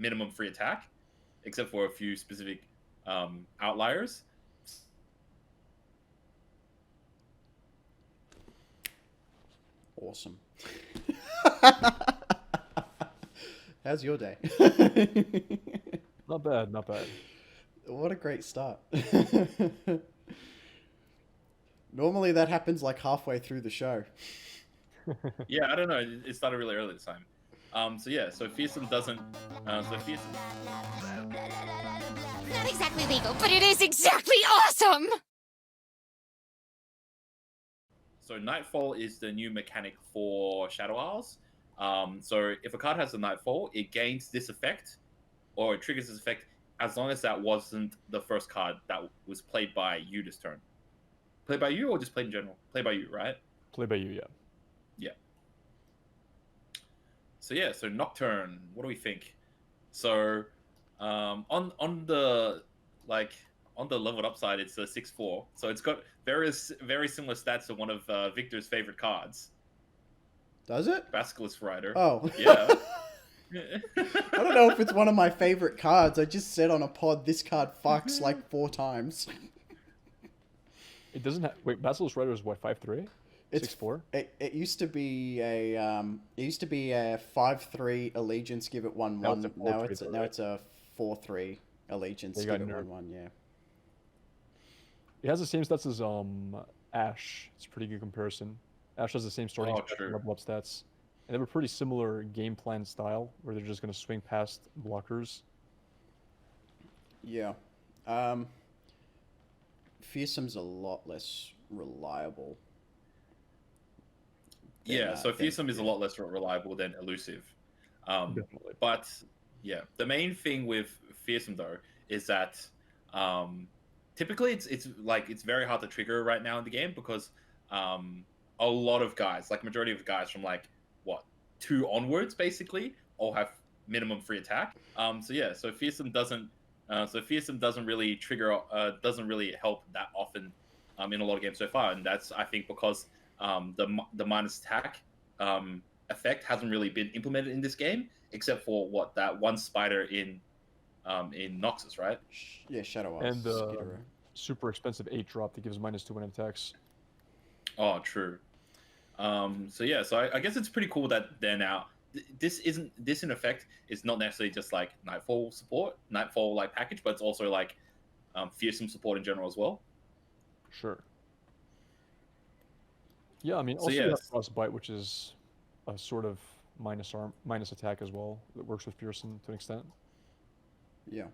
minimum free attack, except for a few specific outliers. Awesome. How's your day? Not bad, not bad. What a great start. Normally that happens like halfway through the show. Yeah, I don't know. It started really early this time. So yeah, so fearsome doesn't. So fearsome. Not exactly legal, but it is exactly awesome! So nightfall is the new mechanic for Shadow Isles. So if a card has a nightfall, it gains this effect, or it triggers this effect as long as that wasn't the first card that was played by you this turn. Played by you or just played in general? Played by you, right? Played by you, yeah. Yeah. So yeah, so Nocturne, what do we think? So on the like on the leveled up side, it's a 6/4. So it's got very similar stats to one of Victor's favorite cards, Does it? Basilisk Rider. Oh. Yeah. I don't know if it's one of my favorite cards. I just said on a pod this card fucks like 4 times. It doesn't have... Wait, Basilisk Rider is what, 5/3? It's 6/4? It used to be a 5/3 allegiance, give it 1/1. Now it's a 4/3 Now it's a 4/3 allegiance, You give got it nerfed. 1/1. Yeah. It has the same stats as Ash. It's a pretty good comparison. Ash has the same starting Oh, stats true. and level up stats. And they have a pretty similar game plan style, where they're just going to swing past blockers. Yeah. Fearsome's a lot less reliable. Yeah, so than- fearsome is a lot less reliable than elusive. Definitely. But yeah, the main thing with fearsome though is that typically it's very hard to trigger right now in the game because a lot of guys, like majority of guys from like what 2 onwards, basically all have minimum free attack. So yeah, so fearsome doesn't really trigger, doesn't really help that often in a lot of games so far, and that's I think because the minus attack effect hasn't really been implemented in this game, except for that one spider in Noxus, right? Yeah, Shadow Isles. And Skidderoo. super expensive 8 drop that gives -2 when it attacks. Oh, true. So yeah, so I guess it's pretty cool that they're now. This in effect is not necessarily just like Nightfall support, Nightfall like package, but it's also like fearsome support in general as well. Sure. Yeah, I mean, So also you yeah, have Frostbite, which is a sort of minus attack as well. That works with Fearsome to an extent. Yeah.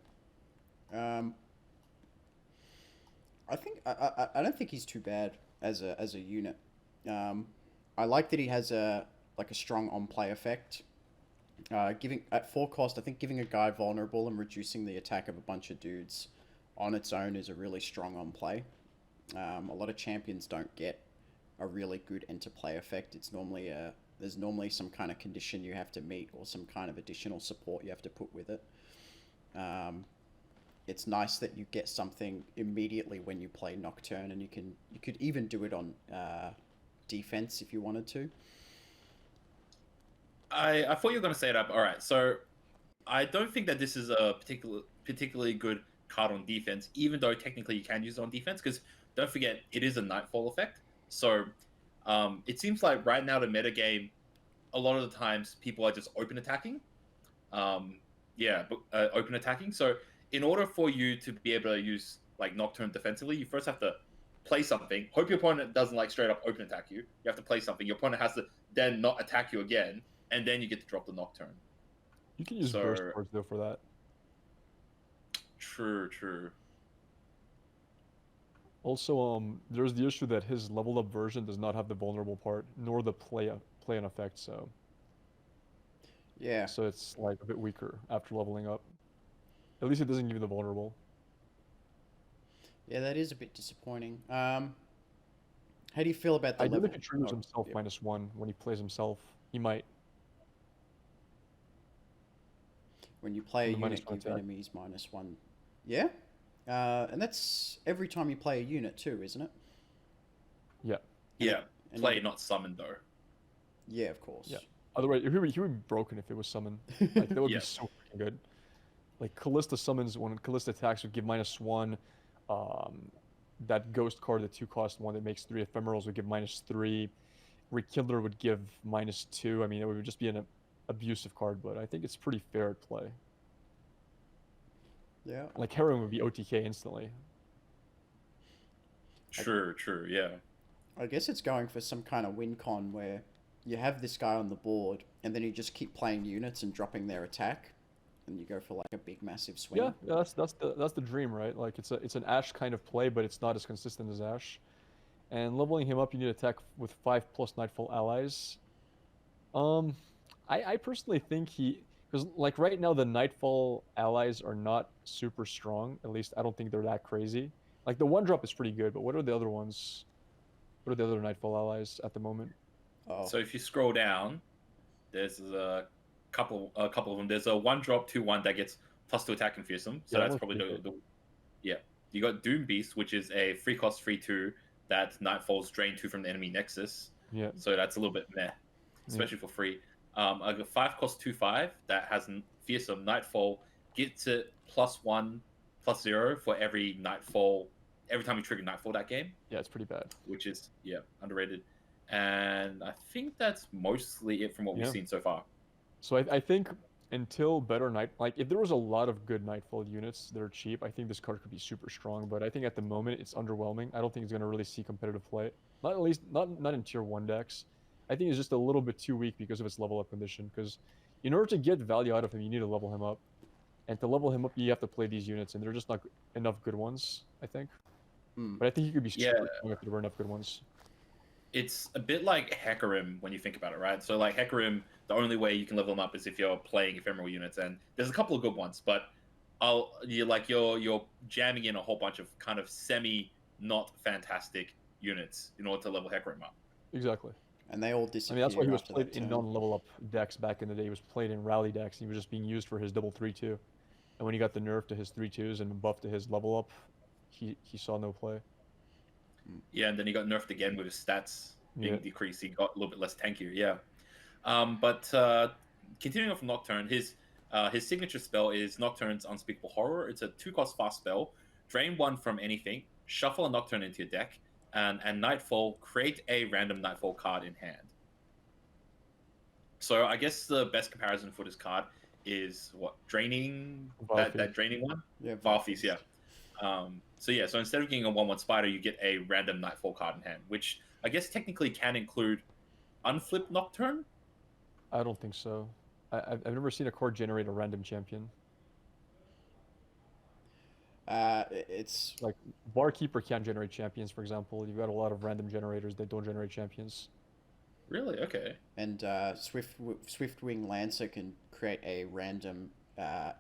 I think I don't think he's too bad as a unit. I like that he has a strong on play effect. Giving at 4 cost, I think giving a guy vulnerable and reducing the attack of a bunch of dudes on its own is a really strong on play. A lot of champions don't get a really good interplay effect. It's normally there's normally some kind of condition you have to meet or some kind of additional support you have to put with it. It's nice that you get something immediately when you play Nocturne, and you could even do it on defense if you wanted to. I thought you were going to say that. All right, so I don't think that this is a particularly good card on defense, even though technically you can use it on defense, because don't forget it is a Nightfall effect. So it seems like right now the meta game, a lot of the times people are just open attacking. Open attacking. So in order for you to be able to use like Nocturne defensively, you first have to play something. Hope your opponent doesn't like straight up open attack you. You have to play something. Your opponent has to then not attack you again, and then you get to drop the Nocturne. You can use burst cards though for that. True. Also, there's the issue that his leveled up version does not have the vulnerable part, nor the play an effect. So Yeah. so it's like a bit weaker after leveling up. At least it doesn't give you the vulnerable. Yeah, that is a bit disappointing. How do you feel about the I know level? if he triggers himself yeah. -1 when he plays himself, he might. When you play a The unit, -1 give attack. enemies -1. Yeah? And that's every time you play a unit too, isn't it? Yeah. Yeah, And play not summoned though. Yeah, of course. Yeah. Otherwise, he would be broken if it was summoned. Like that would Yeah. be so freaking good. like Callista summons when Callista attacks would give -1. Um, that ghost card, the 2-cost one that makes 3 ephemerals, would give -3. Rekindler would give -2. I mean, it would just be an abusive card, but I think it's pretty fair at play. Yeah. Like Heroin would be OTK instantly. True, yeah. I guess it's going for some kind of win con where you have this guy on the board, and then you just keep playing units and dropping their attack, and you go for like a big massive swing. Yeah, that's the dream, right? Like it's an Ashe kind of play, but it's not as consistent as Ashe. And leveling him up, you need to attack with 5+ Nightfall allies. I personally think because like right now the Nightfall allies are not super strong. At least I don't think they're that crazy. Like the 1-drop is pretty good, but what are the other ones? What are the other Nightfall allies at the moment? Oh. So if you scroll down, there's a couple of them. There's a 1-drop 2/1 that gets +2 attack and fearsome. So Yeah, that's that probably one's the yeah. You got Doom Beast, which is a 3-cost 3/2 that Nightfall's drain 2 from the enemy nexus. Yeah. So that's a little bit meh, especially for free. A 5-cost 2/5 that has fearsome Nightfall gets it +1/+0 for every Nightfall. Every time you trigger Nightfall that game. Yeah, it's pretty bad. Which is underrated. And I think that's mostly it from what we've seen so far. So I think until better if there was a lot of good Nightfall units that are cheap, I think this card could be super strong. But I think at the moment it's underwhelming. I don't think it's gonna really see competitive play. Not in tier 1 decks. I think it's just a little bit too weak because of its level up condition. Because in order to get value out of him, you need to level him up. And to level him up, you have to play these units, and they're just not enough good ones, I think. But I think he could be super strong if there were enough good ones. It's a bit like Hecarim when you think about it, right? So like Hecarim, the only way you can level him up is if you're playing ephemeral units, and there's a couple of good ones, but you're jamming in a whole bunch of kind of not fantastic units in order to level Hecarim up. Exactly. And they all disappear. I mean, that's why he was played in non-level up decks back in the day. He was played in rally decks, and he was just being used for his double 3/2. And when he got the nerf to his 3/2s and buff to his level up, he saw no play. Yeah, and then he got nerfed again with his stats being decreased. He got a little bit less tankier. Yeah. But continuing on from Nocturne, his signature spell is Nocturne's Unspeakable Horror. It's a 2-cost fast spell. Drain 1 from anything. Shuffle a Nocturne into your deck. And Nightfall, create a random Nightfall card in hand. So I guess the best comparison for this card is draining that draining one. Yeah, Varfeast, yeah. So instead of getting a 1/1 spider, you get a random Nightfall card in hand, which I guess technically can include Unflip Nocturne. I don't think so. I've never seen a card generate a random champion. It's like Barkeeper can't generate champions, for example. You've got a lot of random generators that don't generate champions. Really? Okay. And Swiftwing Lancer can create a random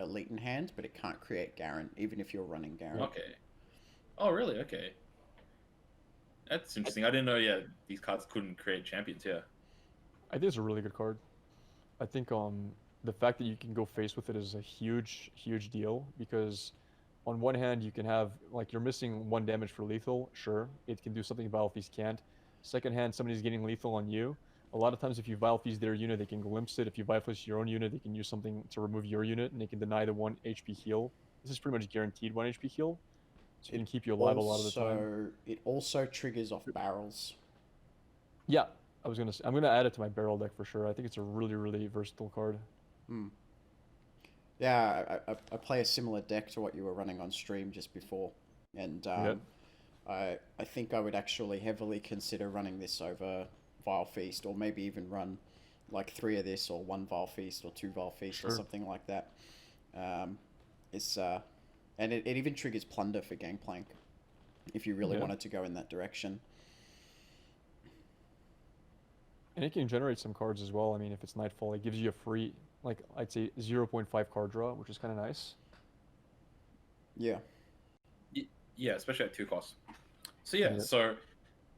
elite in hand, but it can't create Garen, even if you're running Garen. Okay. Oh, really? Okay. That's interesting. I didn't know. Yeah, these cards couldn't create champions. Yeah. I think it's a really good card. I think the fact that you can go face with it is a huge deal, because on one hand you can have, like, you're missing 1 damage for lethal. Sure, it can do something Vile Feast can't. Second hand, somebody's getting lethal on you. A lot of times if you Vile Feast their unit, they can glimpse it. If you Vile Feast your own unit, they can use something to remove your unit, and they can deny the 1 HP heal. This is pretty much guaranteed 1 HP heal, so it can keep you alive a lot of the time. It also triggers off barrels. Yeah, I'm gonna add it to my barrel deck for sure. I think it's a really versatile card. Yeah, I play a similar deck to what you were running on stream just before, and I think I would actually heavily consider running this over Vile Feast, or maybe even run like 3 of this, or 1 Vile Feast, or 2 Vile Feast, or something like that. And it even triggers Plunder for Gangplank, if you really wanted to go in that direction. And it can generate some cards as well. I mean, if it's Nightfall, it gives you a free, like, I'd say 0.5 card draw, which is kind of nice. Yeah. Yeah, especially at 2 costs. So so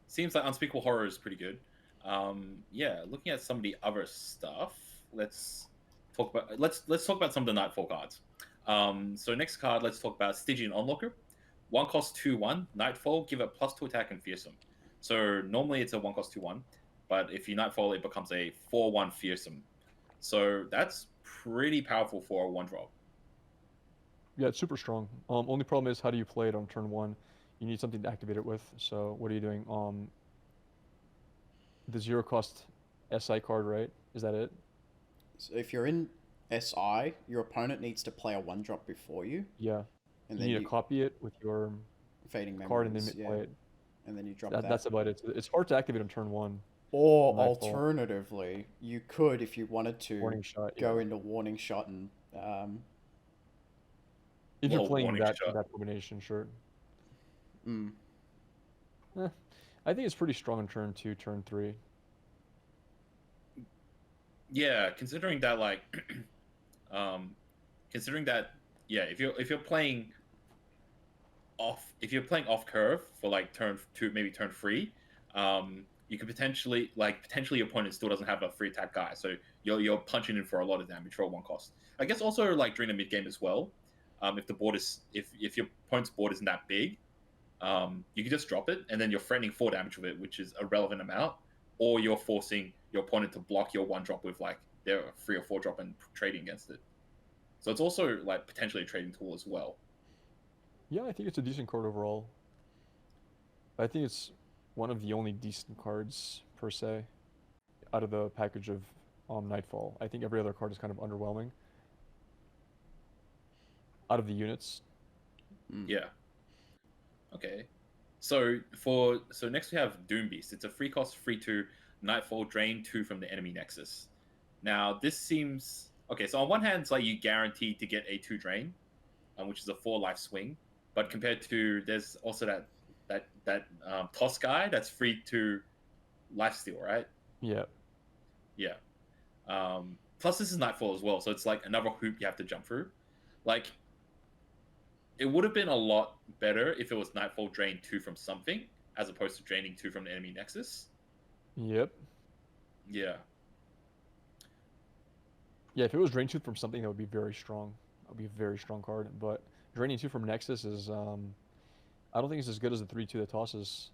seems like Unspeakable Horror is pretty good. Looking at some of the other stuff, let's talk about some of the Nightfall cards. So next card, let's talk about Stygian Onlooker. 1 cost 2/1 Nightfall, give it +2 attack and fearsome. So normally it's a 1 cost 2/1, but if you Nightfall, it becomes a 4/1 fearsome. So that's pretty powerful for a 1-drop. Yeah, it's super strong. Only problem is how do you play it on turn one? You need something to activate it with. So what are you doing? The zero cost SI card, right? Is that it? So if you're in SI, your opponent needs to play a 1-drop before you, Yeah. and You then need to you copy it with your fading card and then memories, yeah, play it. and then you drop That's about it. It's hard to activate on turn one. Or Nightfall. alternatively, you could, if you wanted to, Warning shot. go Yeah. into warning shot and If you're Well, playing warning that shot. combination, sure. mm, I think it's pretty strong on turn two, turn three. Yeah, considering that like, considering that, yeah, if you're playing off curve for like turn two, maybe turn three, you could potentially your opponent still doesn't have a free attack guy, so you're punching in for a lot of damage for a 1 cost. I guess also like during the mid game as well, if the board is if your opponent's board isn't that big, you can just drop it and then you're threatening 4 damage with it, which is a relevant amount, or you're forcing your opponent to block your 1-drop with like their 3 or 4-drop and trading against it. So it's also like potentially a trading tool as well. Yeah, I think it's a decent card overall. I think it's one of the only decent cards per se out of the package of Nightfall. I think every other card is kind of underwhelming out of the units. Yeah. Okay. So next we have Doom Beast. It's a free cost, free 2, Nightfall, drain 2 from the enemy nexus. Now this seems okay. So on one hand, it's like you guaranteed to get a 2 drain, which is a 4 life swing. But compared to there's also that toss guy that's free to lifesteal, right? Yeah. Yeah. Plus this is Nightfall as well, so it's like another hoop you have to jump through. Like, it would have been a lot better if it was Nightfall drain 2 from something, as opposed to draining 2 from the enemy nexus. Yep. Yeah. Yeah, if it was drain 2 from something, that would be very strong. That would be a very strong card. But draining 2 from Nexus is, I don't think it's as good as the 3-2 that tosses.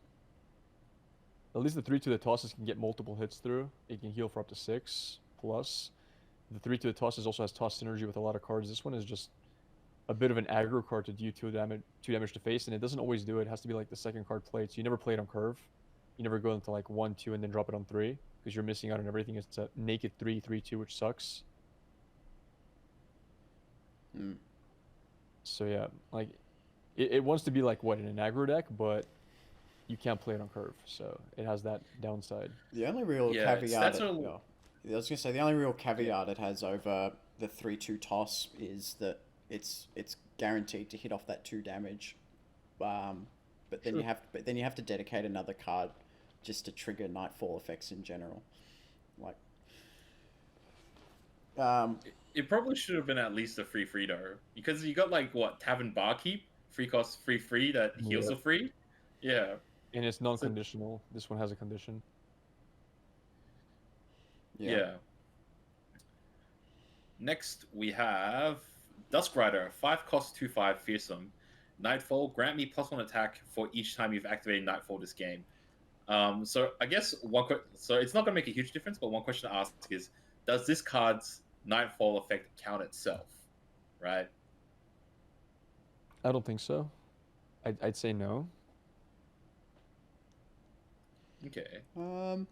At least the 3-2 that tosses can get multiple hits through. It can heal for up to 6 plus. The 3-2 that tosses also has toss synergy with a lot of cards. This one is just a bit of an aggro card to do 2 damage to face, and it doesn't always do it. It has to be like the second card played. So you never play it on curve. You never go into like 1-2 and then drop it on 3 because you're missing out on everything. It's a naked 3-3-2, which sucks. So yeah, like it wants to be like what in an aggro deck, but you can't play it on curve, so it has that downside. The only real Yeah, caveat, that's a- I was gonna say the only real caveat it has over the 3-2 toss is that it's guaranteed to hit off that 2 damage, but then you have to dedicate another card just to trigger Nightfall effects in general, like. It probably should have been at least a free though, because you got like what Tavern Barkeep, free cost, free that heals Yeah. for free. Yeah. And it's non-conditional. This one has a condition. Yeah. Next we have Dusk Rider, 5 cost, 2/5 fearsome. Nightfall, grant me +1 attack for each time you've activated Nightfall this game. So I guess so it's not gonna make a huge difference, but one question to ask is, does this card's Nightfall effect count itself? Right? I don't think so. I'd say no. Okay. I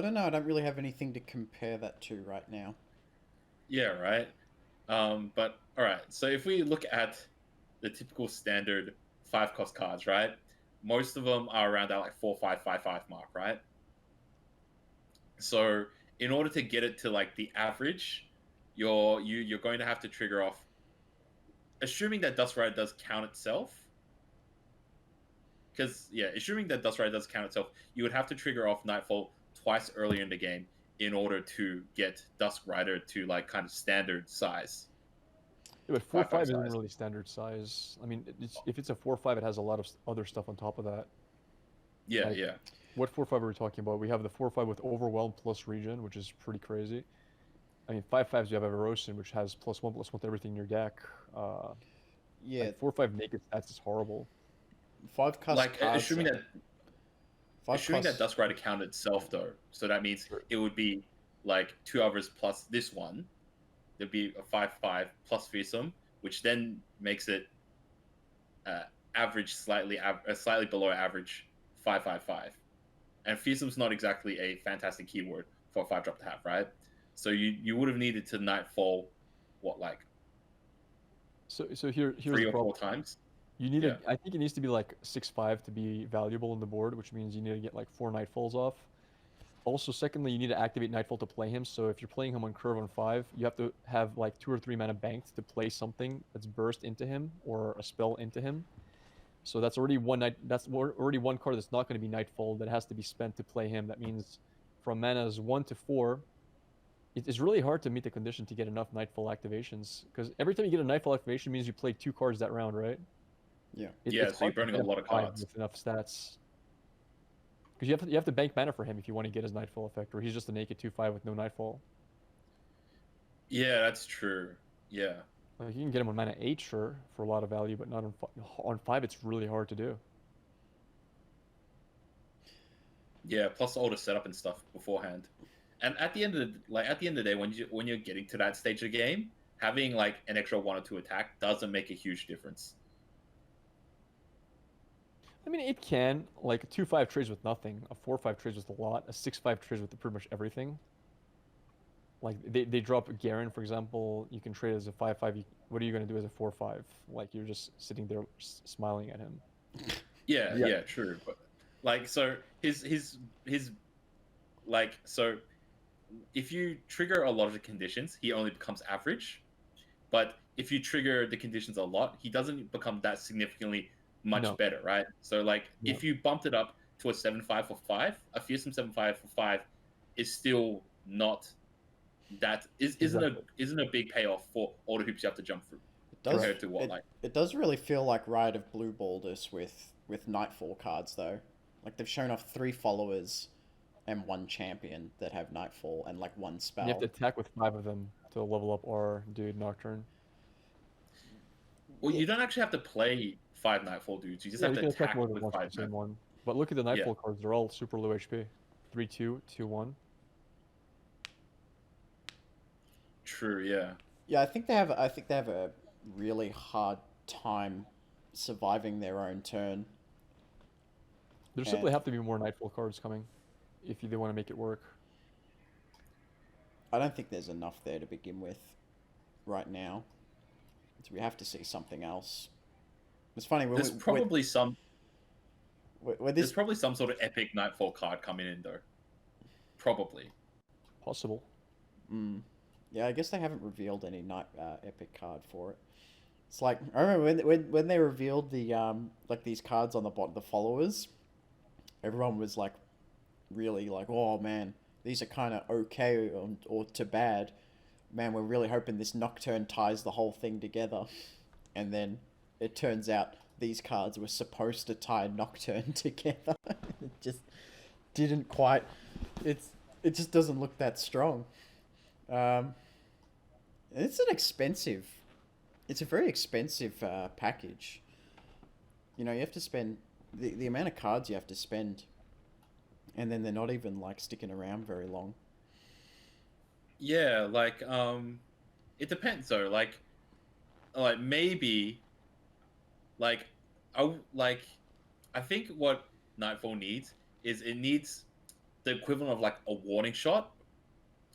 don't know. I don't really have anything to compare that to right now. Yeah, right. But all right. So if we look at the typical standard 5 cost cards, right? Most of them are around that like 4-5-5-5 mark, right? So in order to get it to like the average, you're going to have to trigger off, assuming that Dust Rider does count itself. Because yeah, assuming that Dust Rider does count itself, you would have to trigger off Nightfall twice earlier in the game in order to get Dusk Rider to like kind of standard size. Yeah, but 5/5 4-5 isn't size. really standard size. I mean, if it's a 4-5, it has a lot of other stuff on top of that. Yeah, Like, yeah. What 4-5 are we talking about? We have the 4-5 with Overwhelm plus Regen, which is pretty crazy. I mean, 5-5s, you have Erosion, which has +1/+1 to everything in your deck. Yeah, Like 4-5 naked stats is horrible. 5 cost Like cards. assuming that cost- Dusk Rider counted itself though, so that means Sure. it would be like 2 others plus this one. There'd be a 5/5 plus fearsome which then makes it average slightly below average 555. And fearsom's not exactly a fantastic keyword for a 5-drop to have, right? So you would have needed to nightfall, what, like So here's 3 the or 4 problem. times? You need Yeah. I think it needs to be like 6-5 to be valuable on the board, which means you need to get like 4 nightfalls off. Also, secondly, you need to activate nightfall to play him. So if you're playing him on curve on 5, you have to have like 2 or 3 mana banked to play something that's burst into him or a spell into him. So that's already already one card that's not going to be nightfall that has to be spent to play him. That means from manas 1 to 4, it's really hard to meet the condition to get enough nightfall activations, because every time you get a nightfall activation means you play 2 cards that round, right? Yeah. Yeah, so you're burning a lot of cards. With enough stats. Because you have to bank mana for him if you want to get his nightfall effect, or he's just a naked 2/5 with no nightfall. Yeah, that's true. Yeah. Like you can get him on mana 8, sure, for a lot of value, but not on 5. It's really hard to do. Yeah, plus all the setup and stuff beforehand. And at the end of the day, when you're getting to that stage of the game, having like an extra 1 or 2 attack doesn't make a huge difference. I mean, it can. Like a 2/5 trades with nothing, a 4/5 trades with a lot, a 6/5 trades with pretty much everything. Like they drop Garen, for example. You can trade as a 5/5. What are you going to do as a 4/5? Like you're just sitting there smiling at him. Yeah, true. But like, so his like, so if you trigger a lot of the conditions, he only becomes average. But if you trigger the conditions a lot, he doesn't become that significantly much better, right? So like, if you bumped it up to a 7/5 for 5, a fearsome 7/5 for 5 is still not that isn't a big payoff for all the hoops you have to jump through. It does, compared to what it does really feel like Riot have blue-balled us with nightfall cards though. Like they've shown off 3 followers and 1 champion that have nightfall and like 1 spell. You have to attack with 5 of them to level up our dude Nocturne. Well, you don't actually have to play 5 nightfall dudes. You just have to attack more than with once 5 the same one. But look at the nightfall cards; they're all super low HP. 3/2, 2/1. True. Yeah. Yeah, I think they have a really hard time surviving their own turn. There simply have to be more nightfall cards coming if they want to make it work. I don't think there's enough there to begin with right now. So we have to see something else. It's funny. There's probably some sort of epic nightfall card coming in though. Probably. Possible. Yeah, I guess they haven't revealed any epic card for it. It's like I remember when they revealed the like these cards on the bottom, the followers. Everyone was like, really like, oh man, these are kind of okay or to bad. Man, we're really hoping this Nocturne ties the whole thing together. And then it turns out these cards were supposed to tie Nocturne together. It just didn't quite. It just doesn't look that strong. It's a very expensive package. You know, you have to spend the amount of cards you have to spend, and then they're not even like sticking around very long. Yeah, like it depends though. Like maybe, I think what Nightfall needs is it needs the equivalent of like a warning shot.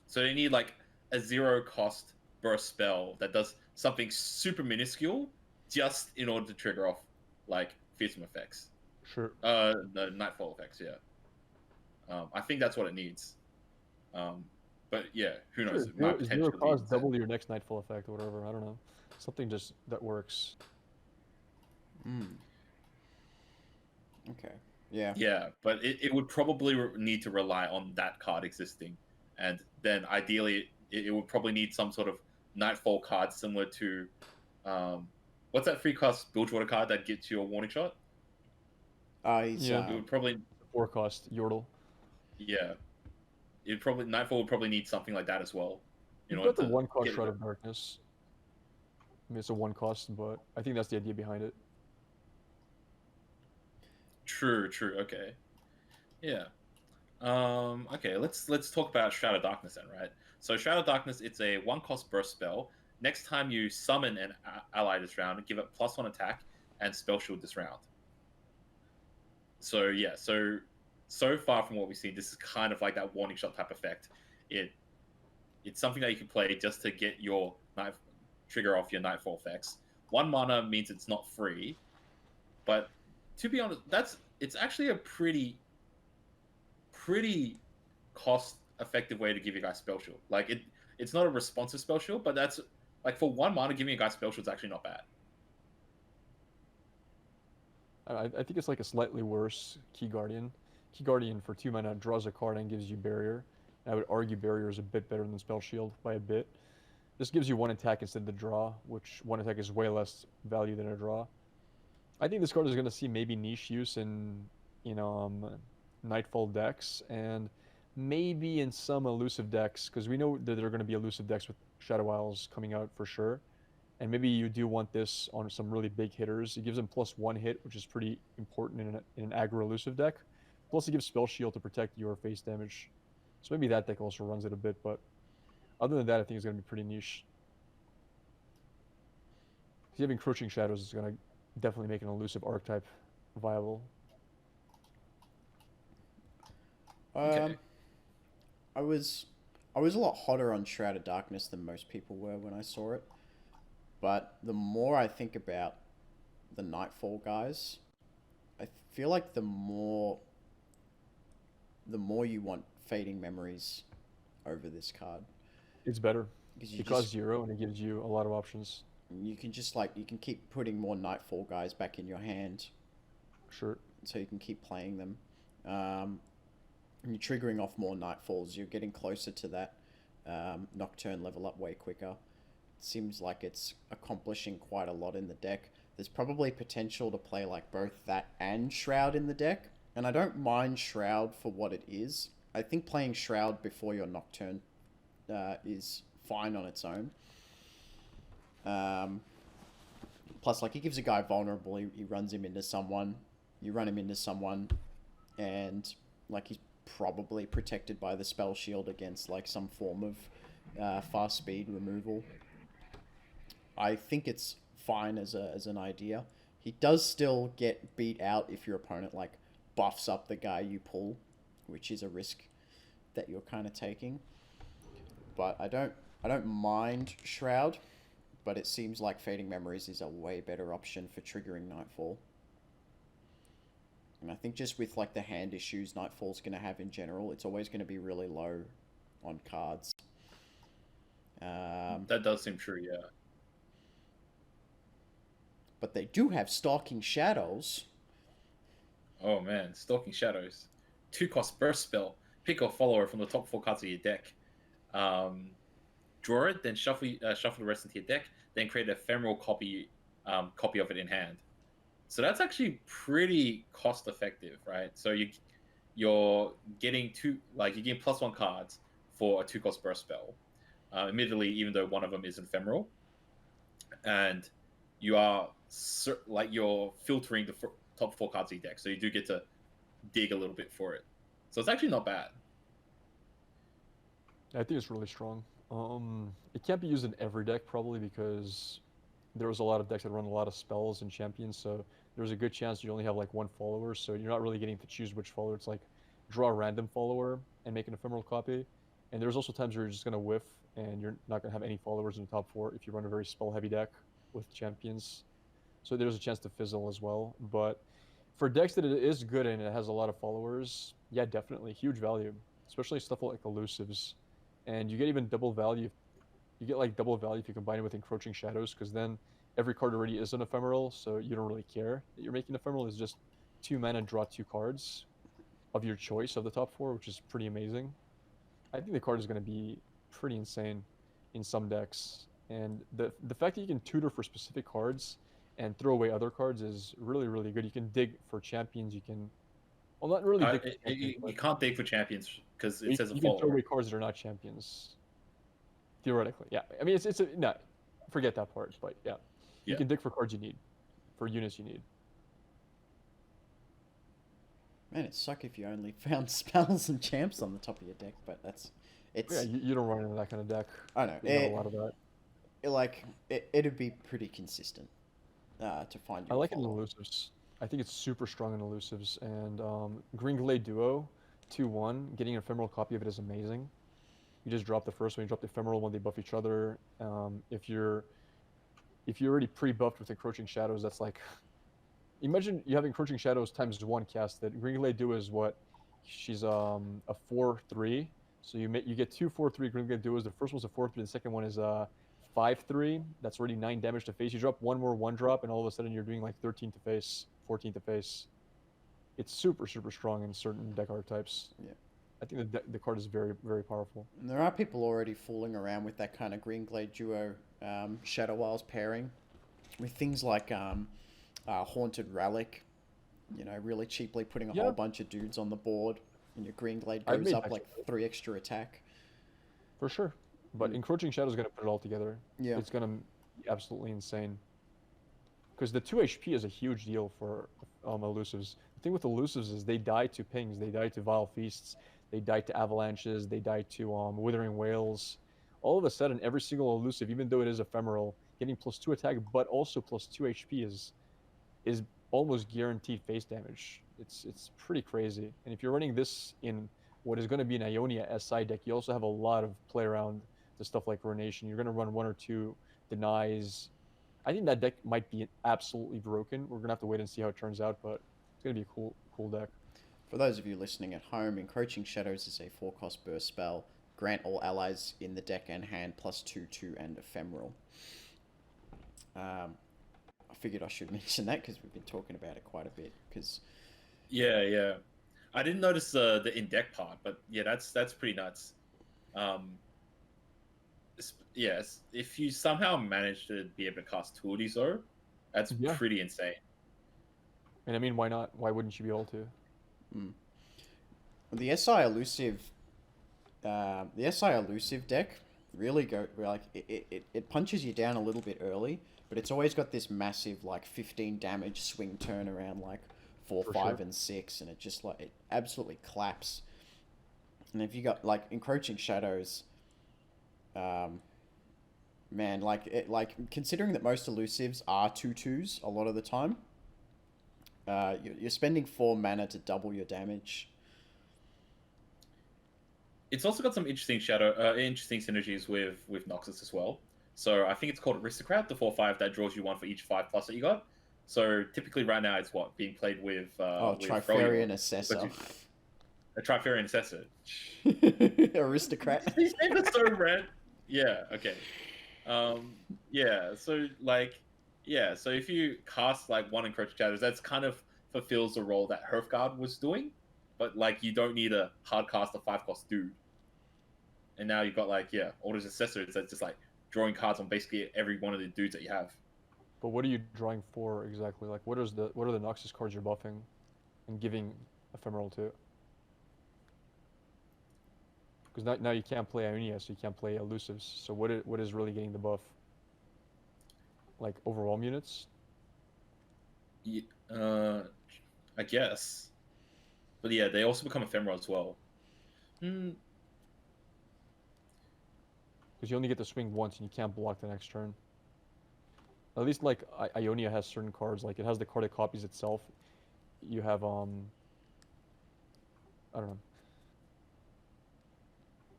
So they need like a 0-cost burst spell that does something super minuscule just in order to trigger off like fearsome effects. Sure. The Nightfall effects, yeah. I think that's what it needs. But yeah, who knows? It might Zero cost, double your next Nightfall effect or whatever. I don't know. Something just that works. Okay. Yeah. Yeah, but it would probably need to rely on that card existing, and then ideally it would probably need some sort of Nightfall card similar to, what's that 3-cost Bilgewater card that gets you a warning shot? It would probably 4-cost Yordle. Yeah, Nightfall would probably need something like that as well. You've got the 1-cost Shroud of Darkness. I mean, it's a 1-cost, but I think that's the idea behind it. True. Okay. Yeah. Okay, let's talk about Shroud of Darkness then, right? So Shroud of Darkness, it's a 1-cost burst spell. Next time you summon ally this round, give it +1 attack, and spell shield this round. So yeah, so far from what we've seen, this is kind of like that warning shot type effect. It's something that you can play just to get your trigger off your nightfall effects. 1 mana means it's not free, but to be honest, it's actually a pretty cost effective way to give you guys spell shield. Like it's not a responsive spell shield, but that's like for 1 mana giving you guys spell shield is actually not bad. I think it's like a slightly worse Key Guardian. Key Guardian for 2 mana draws a card and gives you barrier. I would argue barrier is a bit better than spell shield by a bit. This gives you 1 attack instead of the draw, which 1 attack is way less value than a draw. I think this card is going to see maybe niche use in, Nightfall decks, and maybe in some elusive decks, because we know that there are going to be elusive decks with Shadow Isles coming out for sure. And maybe you do want this on some really big hitters. It gives them +1 hit, which is pretty important in an aggro elusive deck. Plus, it gives spell shield to protect your face damage. So maybe that deck also runs it a bit, but other than that, I think it's going to be pretty niche. If you have Encroaching Shadows, it's going to definitely make an elusive archetype viable. Okay. I was a lot hotter on Shrouded Darkness than most people were when I saw it. But the more I think about the Nightfall guys, I feel like the more you want Fading Memories over this card. It's better. Because it costs 0 and it gives you a lot of options. You can just you can keep putting more Nightfall guys back in your hand. Sure. So you can keep playing them. And you're triggering off more Nightfalls. You're getting closer to that Nocturne level up way quicker. Seems like it's accomplishing quite a lot in the deck. There's probably potential to play like both that and Shroud in the deck, and I don't mind Shroud for what it is. I think playing Shroud before your Nocturne is fine on its own. Plus, like, he gives a guy vulnerable. He runs him into someone. You run him into someone, and like he's probably protected by the spell shield against like some form of fast speed removal. I think it's fine as an idea. He does still get beat out if your opponent like buffs up the guy you pull, which is a risk that you're kind of taking. But I don't mind Shroud, but it seems like Fading Memories is a way better option for triggering Nightfall. And I think just with like the hand issues Nightfall's going to have in general, it's always going to be really low on cards. That does seem true, yeah. But they do have Stalking Shadows. Oh man, Stalking Shadows. 2-cost burst spell. Pick a follower from the top 4 cards of your deck. Draw it, then shuffle the rest into your deck, then create an ephemeral copy of it in hand. So that's actually pretty cost effective, right? So you're getting +1 cards for a 2-cost burst spell. Admittedly, even though one of them is ephemeral, and you are you're filtering the top 4 cards of your deck, so you do get to dig a little bit for it. So it's actually not bad. I think it's really strong. It can't be used in every deck probably because there's a lot of decks that run a lot of spells and champions, so there's a good chance you only have like 1 follower, so you're not really getting to choose which follower. It's like draw a random follower and make an ephemeral copy. And there's also times where you're just going to whiff and you're not going to have any followers in the top 4 if you run a very spell heavy deck with champions. So there's a chance to fizzle as well. But for decks that it is good and it has a lot of followers, yeah, definitely huge value, especially stuff like elusives. And you get even double value. You get like double value if you combine it with Encroaching Shadows, because then every card already is an ephemeral, so you don't really care that you're making ephemeral. Is just 2 mana, draw 2 cards of your choice of the top 4, which is pretty amazing. I think the card is going to be pretty insane in some decks, and the fact that you can tutor for specific cards and throw away other cards is really, really good. You can dig for champions. You can, well, not really dig for champions, you can't dig for champions because it says a you follower. can throw away cards that are not champions. Theoretically, yeah. I mean, no, forget that part, but yeah. You can dig for cards you need, for units you need. Man, it'd suck if you only found spells and champs on the top of your deck, but it's... Yeah, you don't run into that kind of deck. I know. There's not a lot of that. it'd be pretty consistent to find I you a like it in follow. elusives. I think it's super strong in elusives. And Green Glade Duo, 2-1, getting an ephemeral copy of it is amazing. You just drop the first one, you drop the ephemeral when they buff each other. If you're already pre-buffed with Encroaching Shadows, that's like, imagine you have Encroaching Shadows times 1 casted. Green Glade Duo is what? She's a 4/3. So you get two 4/3 Green Glade Duos. The first one's a 4/3. The second one is a 5/3. That's already 9 damage to face. You drop one more 1-drop, and all of a sudden you're doing like 13 to face, 14 to face. It's super strong in certain deck archetypes. Yeah. I think the card is very powerful. And there are people already fooling around with that kind of Green Glade Duo Shadow Isles pairing with things like Haunted Relic, really cheaply putting a whole bunch of dudes on the board, and your Green Glade I've goes made up decks like with it. 3 extra attack. For sure. But Encroaching Shadow is going to put it all together. Yeah. It's going to be absolutely insane. Because the 2 HP is a huge deal for elusives. The thing with elusives is they die to pings, they die to Vile Feasts, they die to avalanches, they die to Withering Whales. All of a sudden, every single elusive, even though it is ephemeral, getting +2 attack, but also +2 HP is almost guaranteed face damage. It's pretty crazy. And if you're running this in what is going to be an Ionia SI deck, you also have a lot of play around to stuff like Ruination. You're going to run 1 or 2 denies. I think that deck might be absolutely broken. We're going to have to wait and see how it turns out, but it's going to be a cool deck. For those of you listening at home, Encroaching Shadows is a 4-cost burst spell. Grant all allies in the deck and hand +2/2 and ephemeral. I figured I should mention that because we've been talking about it quite a bit. Yeah. I didn't notice the in deck part, but yeah, that's pretty nuts. Yes, if you somehow manage to be able to cast 2 of these, though, that's pretty insane. And I mean, why not? Why wouldn't you be able to? The SI elusive deck really it punches you down a little bit early, but it's always got this massive like 15 damage swing turn around like 4, 5, and 6, and it just it absolutely claps. And if you got like Encroaching Shadows, man, considering that most elusives are 2/2s a lot of the time, you're spending 4 mana to double your damage. It's also got some interesting interesting synergies with Noxus as well. So I think it's called Aristocrat, the 4/5 that draws you 1 for each 5+ that you got. So typically right now it's being played with Trifarian Assessor. A Trifarian Assessor. Aristocrat. These names are so red. Yeah. Okay. So if you cast like 1 Encroaching Shadows, that's kind of fulfills the role that Hearthguard was doing, but like you don't need a hard cast a 5-cost dude. And now you've got all those accessories that's just like drawing cards on basically every one of the dudes that you have. But what are you drawing for exactly? Like what are the Noxus cards you're buffing and giving ephemeral to? Because now you can't play Ionia, so you can't play elusives. So what is really getting the buff? Like overwhelm units? I guess. But yeah, they also become ephemeral as well. Because you only get to swing once and you can't block the next turn. At least like Ionia has certain cards, like it has the card that copies itself. You have I don't know.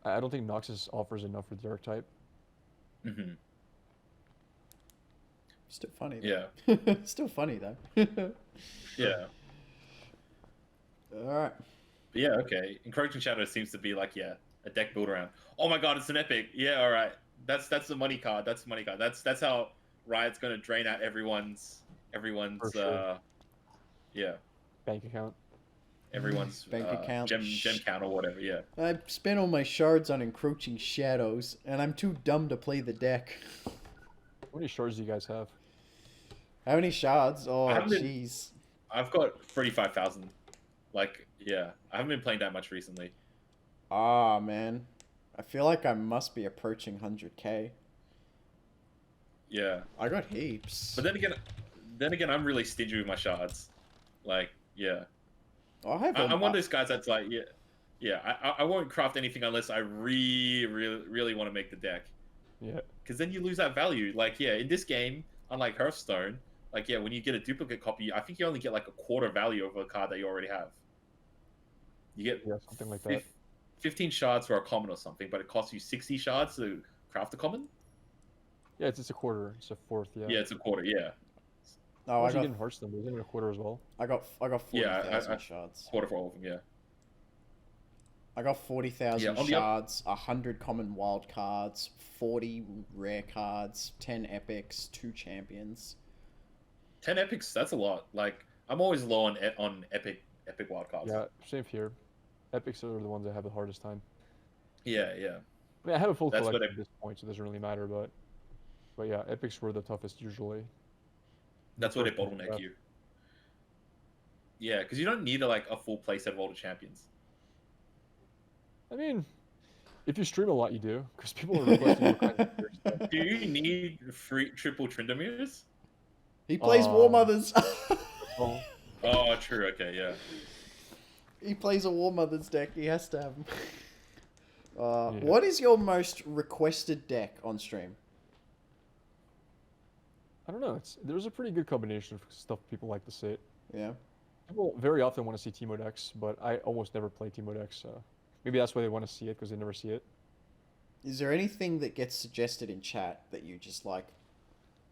I don't think Noxus offers enough for the archetype. Still funny. Yeah. Still funny though. Yeah. All right. But yeah. Okay. Encroaching Shadow seems to be a deck build around. Oh my god, it's an epic. Yeah. All right. That's the money card. That's the money card. That's how Riot's gonna drain out everyone's sure. Bank account. Everyone's bank account, gem count or whatever. Yeah. I spent all my shards on Encroaching Shadows, and I'm too dumb to play the deck. How many shards do you guys have? How many shards? Oh, jeez. I've got 35,000. I haven't been playing that much recently. Ah, man. I feel like I must be approaching 100k. Yeah. I got heaps. But then again, I'm really stingy with my shards. Yeah. I'm one of those guys that's I won't craft anything unless I really want to make the deck. Yeah. Because then you lose that value. Like, yeah, in this game, unlike Hearthstone, like, yeah, when you get a duplicate copy, I think you only get like a quarter value of a card that you already have. You get Yeah, something like that. 15 shards for a common or something, but it costs you 60 shards to craft a common. Yeah, it's a quarter. It's a fourth. Yeah. Yeah, it's a quarter. Yeah. Oh, What you get in Hearthstone? Isn't it a quarter as well? I got 40,000 shards. Quarter for all of them. Yeah. I got 40,000 Yeah, on the shards, 100 common wild cards, 40 rare cards, 10 epics, 2 champions. 10 epics. That's a lot. Like, I'm always low on epic wild cards. Yeah, same here. Epics are the ones that have the hardest time. Yeah. I mean, I have a full That's collection what at this point, so it doesn't really matter. But yeah, epics were the toughest usually. That's where they bottleneck you. Yeah, because you don't need a full playset of all the champions. I mean, if you stream a lot, you do, because people are requesting all kinds of weird stuff. Do you need free triple Tryndamirs? He plays War Mothers. Oh, Oh, true. Okay, yeah. He plays a War Mothers deck. He has to have them. Yeah. What is your most requested deck on stream? I don't know. There's a pretty good combination of stuff people like to see. Yeah. People very often want to see Teemo decks, but I almost never play Teemo decks, so maybe that's why they want to see it, because they never see it. Is there anything that gets suggested in chat that you just like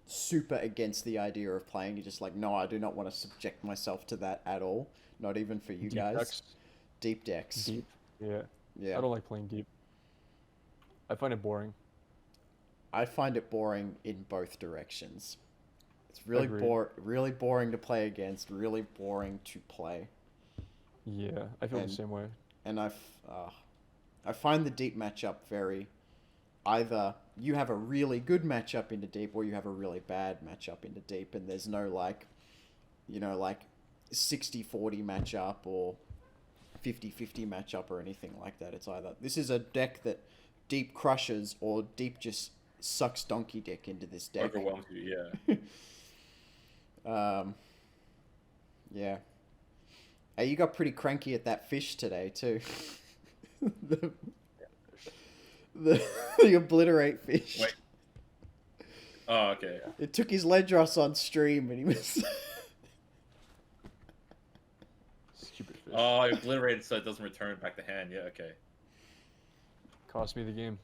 super against the idea of playing? You're just like, no, I do not want to subject myself to that at all. Not even for you Deep guys. decks? Deep decks. Deep? Yeah. Yeah. I don't like playing deep. I find it boring. I find it boring in both directions. It's really Agreed. really boring to play against, really boring to play. Yeah, I feel the same way. And I find the deep matchup very, either you have a really good matchup into deep or you have a really bad matchup into deep, and there's no like 60-40 matchup or 50-50 matchup or anything like that. It's either this is a deck that deep crushes or deep just sucks donkey dick into this deck. Overwhelms you, yeah. Yeah. Hey, you got pretty cranky at that fish today too. the obliterate fish. Wait. Oh, okay. It took his Ledros on stream and he was Stupid fish. Oh, I obliterated so it doesn't return back to hand. Yeah, okay. Cost me the game.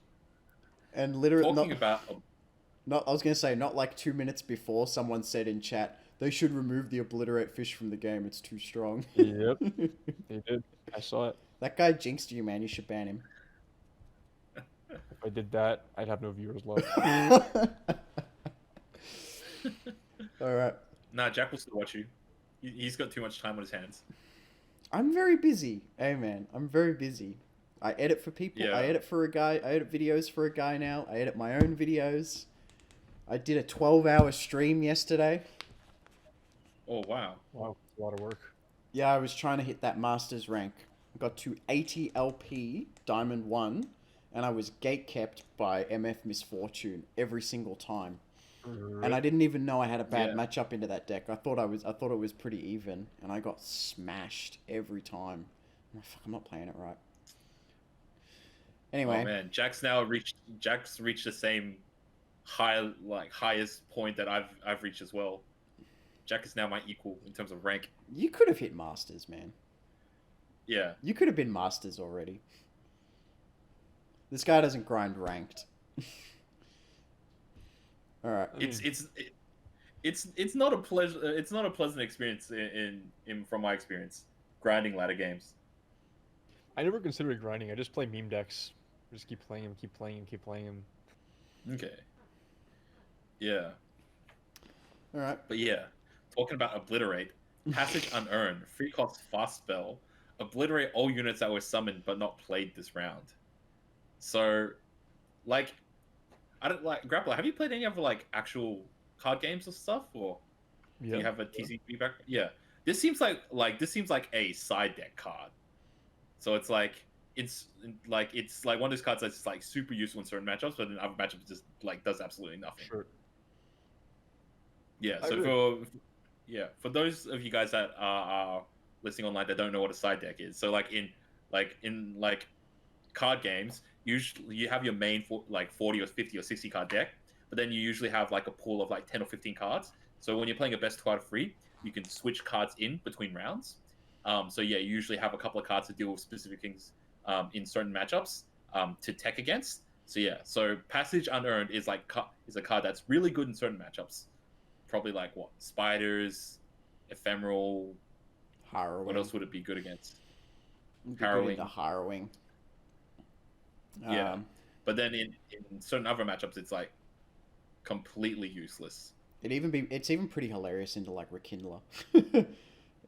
and literally Talking about I was gonna say, not like 2 minutes before someone said in chat they should remove the obliterate fish from the game. It's too strong. Yep, they did. I saw it. That guy jinxed you, man. You should ban him. If I did that, I'd have no viewers left. All right. Nah, Jack will still watch you. He's got too much time on his hands. I'm very busy. Hey, man. I'm very busy. I edit for people. Yeah. I edit for a guy. I edit videos for a guy now. I edit my own videos. I did a 12-hour stream yesterday. Oh, wow. Wow, a lot of work. Yeah, I was trying to hit that master's rank. Got to 80 LP, Diamond 1, and I was gatekept by MF Misfortune every single time. And I didn't even know I had a bad matchup into that deck. I thought it was pretty even, and I got smashed every time. I'm like, fuck, I'm not playing it right. Anyway. Oh man, Jack's reached the same highest point that I've reached as well. Jack is now my equal in terms of rank. You could have hit Masters, man. Yeah. You could have been Masters already. This guy doesn't grind ranked. All right. It's not a pleasure. It's not a pleasant experience in from my experience grinding ladder games. I never considered grinding. I just play meme decks. Just keep playing him, keep playing him, keep playing him. Okay. Yeah. All right. But yeah, talking about obliterate, passage unearned, free cost fast spell, obliterate all units that were summoned but not played this round. So, like, I don't like Grapplr. Have you played any other like actual card games or stuff, or do you have a TCG background? Yeah, this seems like a side deck card. So it's like one of those cards that's just like super useful in certain matchups, but in other matchups just like does absolutely nothing. Sure. Yeah. I So for those of you guys that are listening online that don't know what a side deck is, so in card games, usually you have your main for like 40 or 50 or 60 card deck, but then you usually have like a pool of like 10 or 15 cards. So when you're playing a best card free, you can switch cards in between rounds. So yeah, you usually have a couple of cards to deal with specific things in certain matchups to tech against. So yeah, so Passage Unearned is a card that's really good in certain matchups. Probably like what, Spiders, Ephemeral. Harrowing. What else would it be good against? Harrowing. Good into harrowing. Yeah, but then in certain other matchups, it's like completely useless. It's even pretty hilarious into like Rekindler.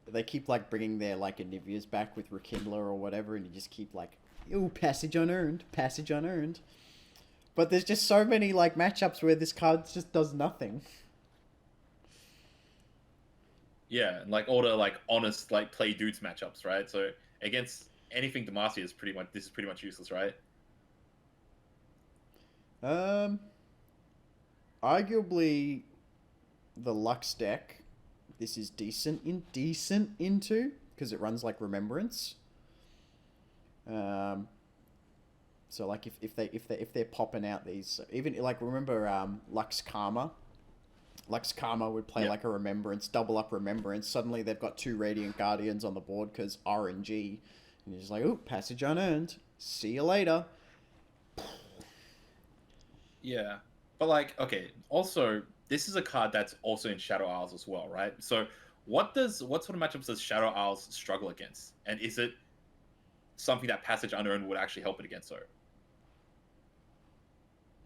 They keep like bringing their like Anivias back with Rekindler or whatever, and you just keep like, ooh, Passage Unearned, Passage Unearned. But there's just so many like matchups where this card just does nothing. Yeah, and like all the like honest like play dudes matchups, right? So against anything Demacia is pretty much useless, right? Arguably, the Lux deck, this is decent into because it runs like Remembrance. So like if they're popping out these, even like remember Lux Karma. Lux Karma would play like a Remembrance, double up Remembrance. Suddenly they've got 2 Radiant Guardians on the board because RNG. And you're just like, ooh, Passage Unearned. See you later. Yeah. But like, okay, also this is a card that's also in Shadow Isles as well, right? So what sort of matchups does Shadow Isles struggle against? And is it something that Passage Unearned would actually help it against her?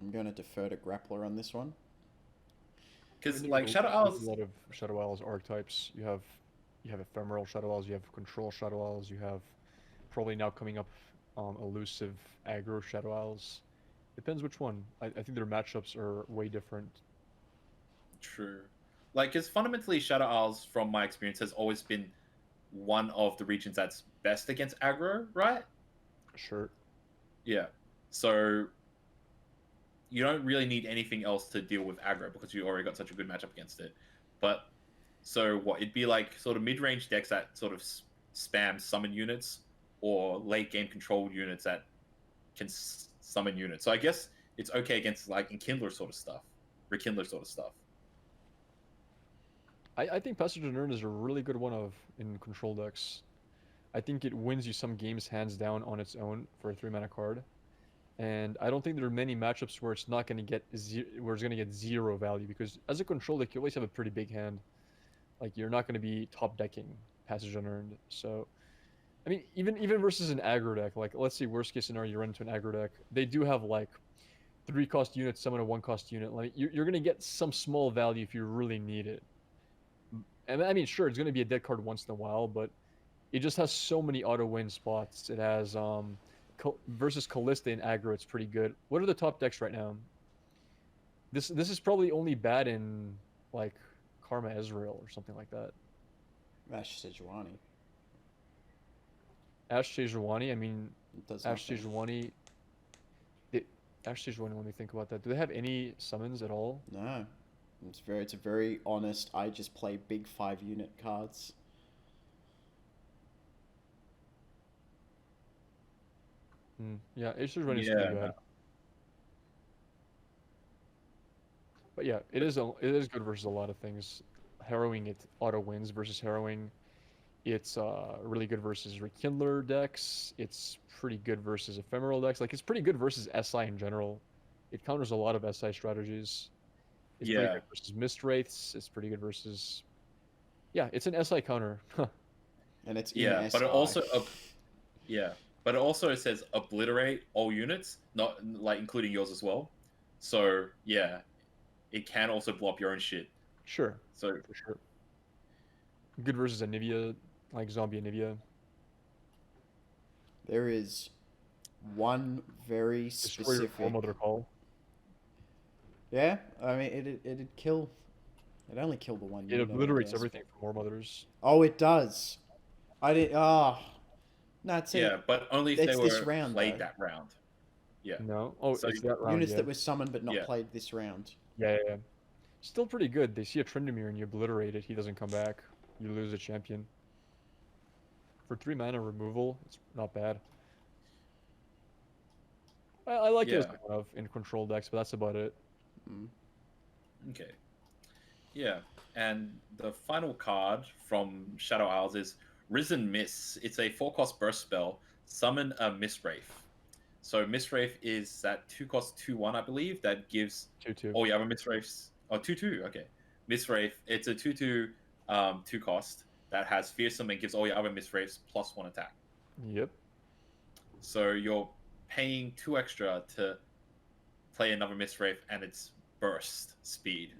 I'm gonna defer to Grapplr on this one. Because like Shadow Isles, a lot of Shadow Isles archetypes. You have ephemeral Shadow Isles, you have control Shadow Isles, you have probably now coming up elusive aggro Shadow Isles. Depends which one. I think their matchups are way different. True. Like, because fundamentally Shadow Isles, from my experience, has always been one of the regions that's best against aggro, right? Sure. Yeah. So you don't really need anything else to deal with aggro because you already got such a good matchup against it. But so what? It'd be like sort of mid-range decks that sort of spam summon units, or late game control units that can summon units. So I guess it's okay against like Rekindler sort of stuff. I think Passage Unearned is a really good one in control decks. I think it wins you some games hands down on its own for a 3-mana card. And I don't think there are many matchups where it's not going to get zero value, because as a control deck you always have a pretty big hand. Like, you're not going to be top decking Passage Unearned. So I mean, even versus an aggro deck, like let's say worst case scenario you run into an aggro deck, they do have like 3-cost units summon a 1-cost unit. Like you're going to get some small value if you really need it. And I mean, sure, it's going to be a dead card once in a while, but it just has so many auto win spots. It has versus Callista in aggro, it's pretty good. What are the top decks right now? This is probably only bad in like Karma Ezreal or something like that. Ash Sejuani. Ash Sejuani, I mean, Ash nothing. Sejuani. Ash Sejuani, let me think about that. Do they have any summons at all? No. It's a very honest, I just play big 5-unit cards. Yeah, Ash Sejuani is pretty bad. But yeah, it is good versus a lot of things. Harrowing, it auto wins versus Harrowing. It's really good versus Rekindler decks. It's pretty good versus Ephemeral decks. Like, it's pretty good versus SI in general. It counters a lot of SI strategies. It's pretty good versus Mist Wraiths. It's pretty good versus... Yeah, it's an SI counter. And it's but it also... but it also says obliterate all units, not like including yours as well. So, yeah, it can also blow up your own shit. Sure. So for sure. Good versus Anivia, like zombie Anivia. There is one very specific... Destroy your Mother Call. Yeah, I mean, it'd kill... It only killed the one. It obliterates everything for Mothers. Oh, it does. I did... Oh. No, it's but only if they were this round, played though. that round. Yeah. No? Oh, So it's that round, Units that were summoned but not played this round. Yeah. Still pretty good. They see a Tryndamere and you obliterate it. He doesn't come back. You lose a champion. For 3 mana removal, it's not bad. I like it as Yeah. a one of in control decks, but that's about it. Mm. Okay. Yeah. And the final card from Shadow Isles is Risen Miss. It's a 4-cost burst spell. Summon a Miss Wraith. So Miss Wraith is that 2-cost 2/1, I believe, that gives 2/2. all your other Miss Wraiths. Oh, 2/2. Okay. Miss Wraith. It's a 2/2 2-cost that has fearsome and gives all your other Miss Wraiths +1 attack. Yep. So you're paying 2 extra to play another Miss Wraith, and it's burst speed.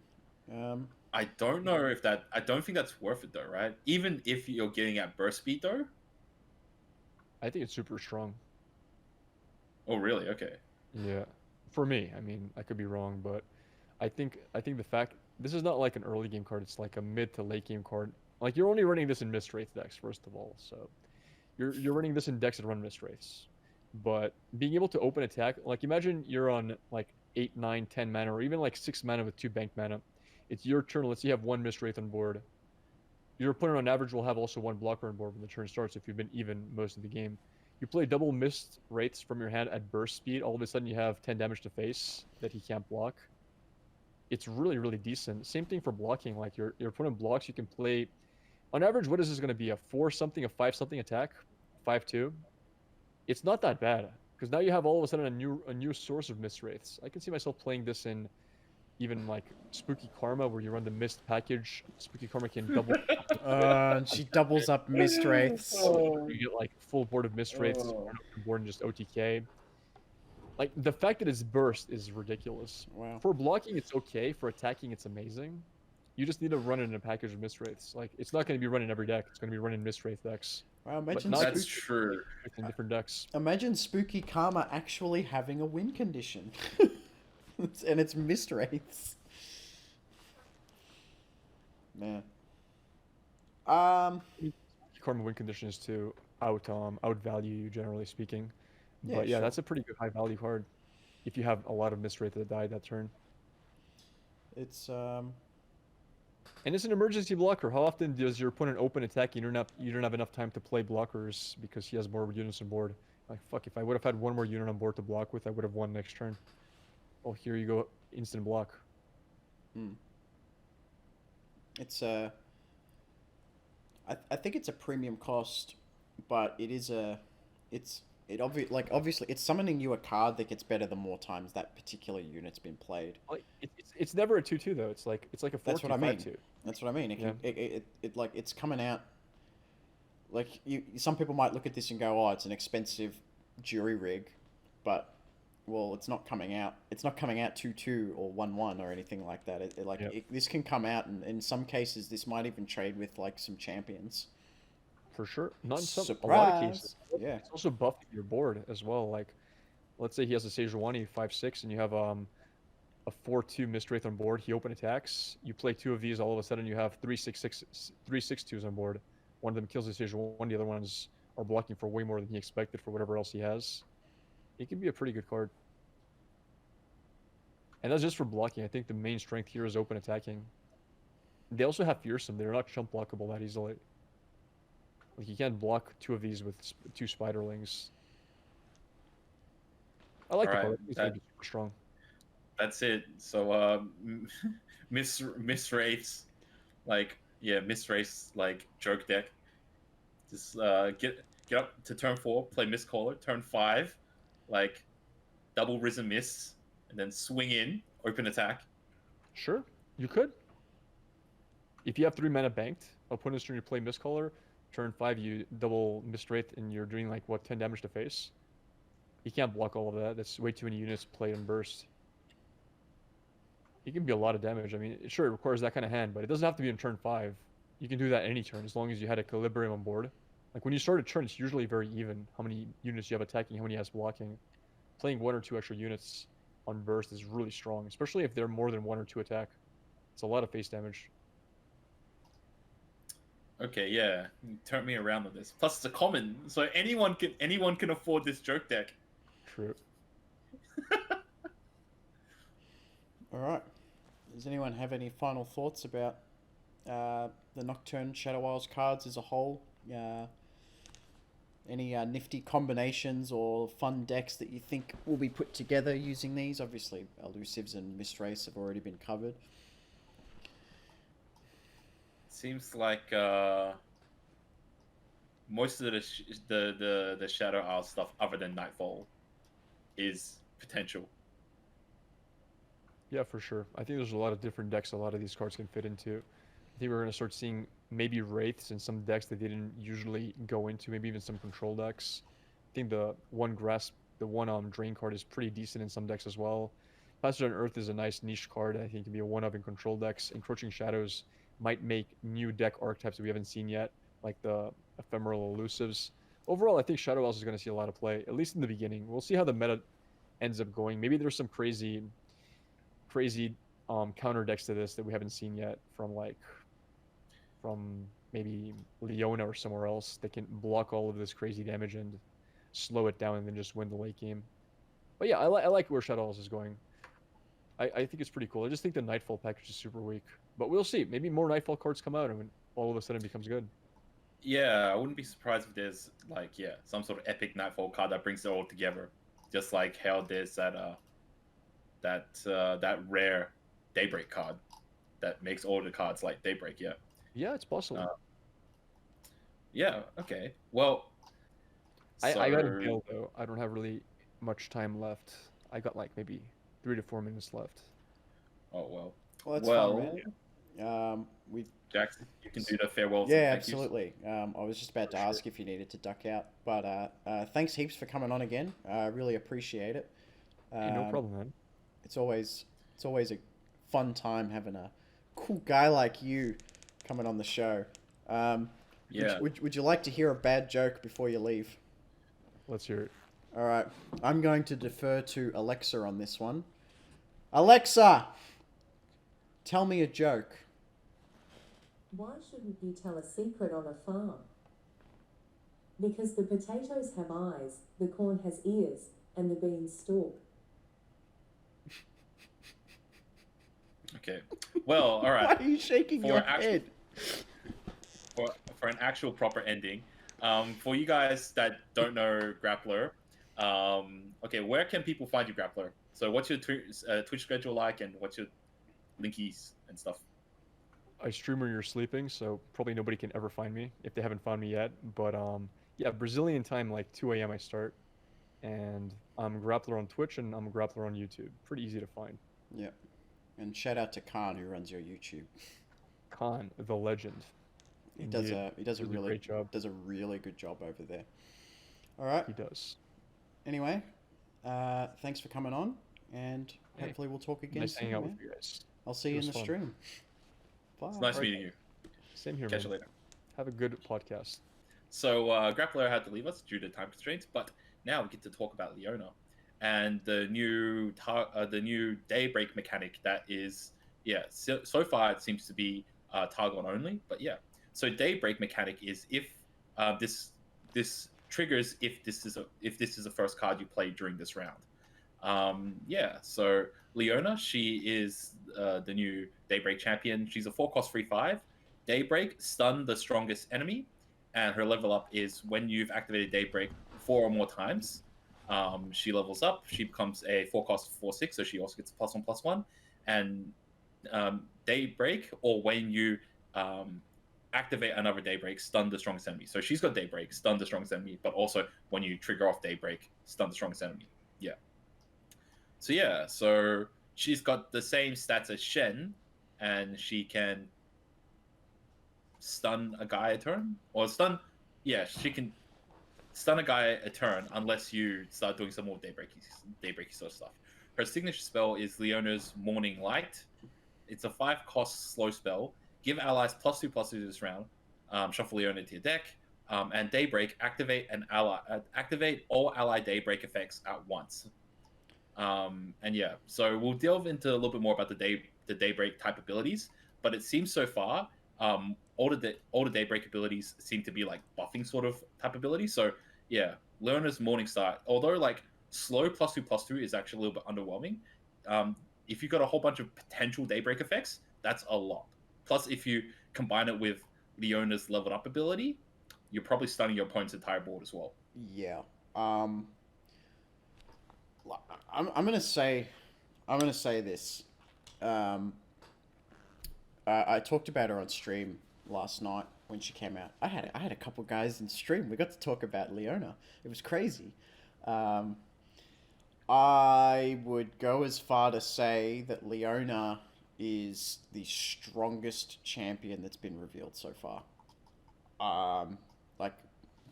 I don't know if that. I don't think that's worth it though, right? Even if you're getting at burst speed though. I think it's super strong. Oh really? Okay. Yeah. For me, I mean, I could be wrong, but I think the fact this is not like an early game card. It's like a mid to late game card. Like you're only running this in Mist Wraith decks, first of all. So you're running this in decks that run Mist Wraiths. But being able to open attack, like imagine you're on like 8, 9, 10 mana, or even like 6 mana with 2 bank mana. It's your turn. Let's say you have 1 Mist Wraith on board. Your opponent on average will have also 1 blocker on board when the turn starts if you've been even most of the game. You play double Mist Wraiths from your hand at burst speed. All of a sudden you have 10 damage to face that he can't block. It's really, really decent. Same thing for blocking. Like your opponent blocks, you can play. On average, what is this going to be? A 4 something, a 5 something attack, 5/2. It's not that bad because now you have all of a sudden a new source of Mist Wraiths. I can see myself playing this in even like Spooky Karma, where you run the Mist package. Spooky Karma can double. And she doubles up Mist Wraiths. You get like full board of Mist Wraiths, board and just OTK. Like the fact that it's burst is ridiculous. Wow. For blocking, it's okay. For attacking, it's amazing. You just need to run it in a package of Mist Wraiths. Like it's not going to be run in every deck. It's going to be run in Mist Wraith decks. Wow, imagine not- That's true. In different decks. Imagine Spooky Karma actually having a win condition. And it's Mist Wraiths. Man. Karma win condition is to outvalue you, generally speaking. Yeah, But yeah, sure. that's a pretty good high value card. If you have a lot of Mist Wraith that died that turn. It's And it's an emergency blocker. How often does your opponent open attack? You don't have enough time to play blockers because he has more units on board. Like fuck, if I would have had 1 more unit on board to block with, I would have won next turn. Oh, here you go, instant block. it's I think it's a premium cost, but it is obviously it's summoning you a card that gets better the more times that particular unit's been played. Like it's never a 2/2 though. It's like a 4/2, That's what I mean. 5/2. That's what I mean. It Yeah. can, it like it's coming out. Like some people might look at this and go, "Oh, it's an expensive jury rig," but well, it's not coming out. It's not coming out 2/2 or 1/1 or anything like that. This can come out, and in some cases, this might even trade with like some champions. For sure. Not in some, a lot of Surprise! cases. Yeah. It's also buffing your board as well. Like, let's say he has a Sejuani 5/6, and you have a 4/2 Mist Wraith on board. He open attacks. You play 2 of these. All of a sudden, you have 3/6/2s on board. One of them kills the Sejuani. The other ones are blocking for way more than he expected for whatever else he has. It can be a pretty good card. And that's just for blocking. I think the main strength here is open attacking. They also have fearsome. They're not chump blockable that easily. Like you can't block 2 of these with 2 spiderlings. I like the Alright, card. It's gonna be super strong. That's it. So Miss Wraiths, like Miss Wraiths like joke deck. Just get up to turn 4, play Miss Caller. Turn 5, like double Risen Miss, and then swing in, open attack. Sure, you could. If you have 3 mana banked, opponent's turn you play Mistcaller, turn 5 you double Mist Wraith, and you're doing like what 10 damage to face. You can't block all of that. That's way too many units played in burst. It can be a lot of damage. I mean, sure, it requires that kind of hand, but it doesn't have to be in turn 5. You can do that any turn as long as you had Equilibrium on board. Like when you start a turn, it's usually very even. How many units you have attacking, how many has blocking. Playing 1 or 2 extra units on burst is really strong, especially if they're more than 1 or 2 attack. It's a lot of face damage. Okay, yeah, you turned me around on this. Plus, it's a common, so anyone can afford this joke deck. True. All right. Does anyone have any final thoughts about the Nocturne Shadow Isles cards as a whole? Any nifty combinations or fun decks that you think will be put together using these? Obviously, Elusives and Mistrace have already been covered. Seems like most of the Shadow Isle stuff, other than Nightfall, is potential. Yeah, for sure. I think there's a lot of different decks a lot of these cards can fit into. I think we're going to start seeing maybe Wraiths in some decks that they didn't usually go into, maybe even some control decks. I think the one Drain card is pretty decent in some decks as well. Passage on Earth is a nice niche card. I think can be a one-of in control decks. Encroaching Shadows might make new deck archetypes that we haven't seen yet, like the Ephemeral Elusives. Overall, I think Shadow Isles is going to see a lot of play, at least in the beginning. We'll see how the meta ends up going. Maybe there's some crazy counter decks to this that we haven't seen yet from maybe Leona or somewhere else that can block all of this crazy damage and slow it down and then just win the late game. But yeah, I like where Shadow Isles is going. I think it's pretty cool. I just think the Nightfall package is super weak. But we'll see. Maybe more Nightfall cards come out and all of a sudden it becomes good. Yeah, I wouldn't be surprised if there's some sort of epic Nightfall card that brings it all together, just like how there's that rare Daybreak card that makes all the cards like Daybreak. Yeah, it's possible. Yeah. Okay. Well, I got to bail though. I don't have really much time left. I got like maybe 3 to 4 minutes left. Oh well. Well, that's fine, man. Jackson, you can do the farewells. Yeah, absolutely. I was just about to ask if you needed to duck out, but thanks heaps for coming on again. I really appreciate it. Hey, no problem, man. It's always a fun time having a cool guy like you coming on the show. Yeah. Would you like to hear a bad joke before you leave? Let's hear it. All right. I'm going to defer to Alexa on this one. Alexa, tell me a joke. Why shouldn't you tell a secret on a farm? Because the potatoes have eyes, the corn has ears, and the beans stalk. Okay. Well, all right. Why are you shaking your head? For an actual proper ending, for you guys that don't know Grapplr, okay, where can people find you, Grapplr? So what's your Twitch schedule like, and what's your linkies and stuff? I stream when you're sleeping, so probably nobody can ever find me if they haven't found me yet. But yeah, Brazilian time, like 2 a.m. I start, and I'm Grapplr on Twitch and I'm Grapplr on YouTube. Pretty easy to find. Yep. And shout out to Khan who runs your YouTube. Khan, the legend. He does a really great job. Does a really good job over there. All right. He does. Anyway, thanks for coming on, and hopefully we'll talk again. Nice soon, hanging out man. with you guys. I'll see you in the fun. stream. Bye. It's nice meeting you. Same here, Catch man. you later. Have a good podcast. So Grapplr had to leave us due to time constraints, but now we get to talk about Leona and the new Daybreak mechanic that is so far it seems to be Targon only, but yeah. So Daybreak mechanic is if this triggers if this is the first card you play during this round. So Leona, she is the new Daybreak champion. She's a 4-cost 3/5. Daybreak, stun the strongest enemy, and her level up is when you've activated Daybreak 4 or more times. She levels up. She becomes a 4-cost 4/6, so she also gets a +1/+1. And Daybreak, or when you activate another Daybreak, stun the strongest enemy. So she's got Daybreak, stun the strongest enemy, but also when you trigger off Daybreak, stun the strongest enemy. So she's got the same stats as Shen, and she can stun a guy a turn, or she can stun a guy a turn unless you start doing some more Daybreaky sort of stuff. Her signature spell is Leona's Morning Light. It's a 5-cost slow spell. Give allies +2/+2 this round. Shuffle Leona to your deck. And Daybreak, activate all ally Daybreak effects at once. So we'll delve into a little bit more about the Daybreak type abilities. But it seems so far, all the Daybreak abilities seem to be like buffing sort of type abilities. So yeah, Leona's Morning Star, although like slow +2/+2 is actually a little bit underwhelming. If you've got a whole bunch of potential Daybreak effects, that's a lot. Plus, if you combine it with Leona's leveled up ability, you're probably stunning your opponent's entire board as well. Yeah. I'm gonna say this. Um, I talked about her on stream last night when she came out. I had a couple guys in stream. We got to talk about Leona. It was crazy. I would go as far to say that Leona is the strongest champion that's been revealed so far. Like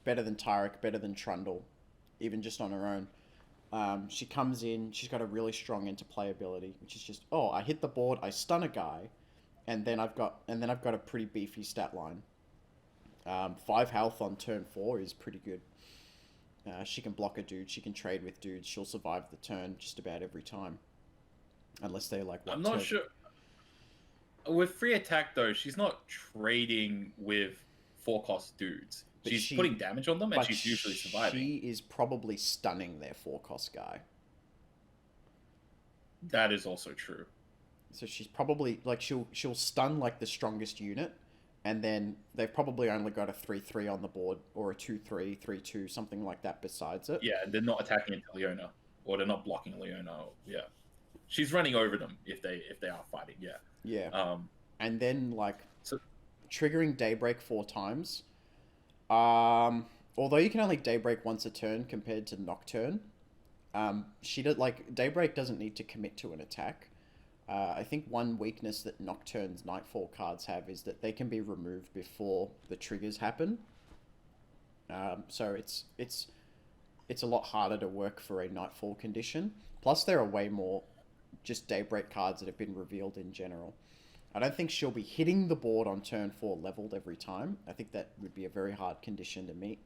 better than Tarek, better than Trundle, even just on her own. She comes in, she's got a really strong interplay ability, which is just, oh, I hit the board, I stun a guy, and then I've got a pretty beefy stat line. 5 health on turn 4 is pretty good. She can block a dude, she can trade with dudes, she'll survive the turn just about every time. Unless they're like, I'm not sure. With free attack, though, she's not trading with 4-cost dudes. She's putting damage on them, and she's usually surviving. She is probably stunning their 4-cost guy. That is also true. So she's probably, like, she'll stun, like, the strongest unit, and then they've probably only got a 3-3 on the board, or a 2-3, 3-2, something like that besides it. Yeah, they're not attacking into Leona, or they're not blocking Leona. Yeah, she's running over them if they are fighting. Yeah. Yeah. And then, like, triggering Daybreak 4 times. Although you can only Daybreak once a turn compared to Nocturne, Daybreak doesn't need to commit to an attack. I think one weakness that Nocturne's Nightfall cards have is that they can be removed before the triggers happen. So it's a lot harder to work for a Nightfall condition. Plus, there are way more just Daybreak cards that have been revealed in general. I don't think she'll be hitting the board on turn 4 leveled every time. I think that would be a very hard condition to meet.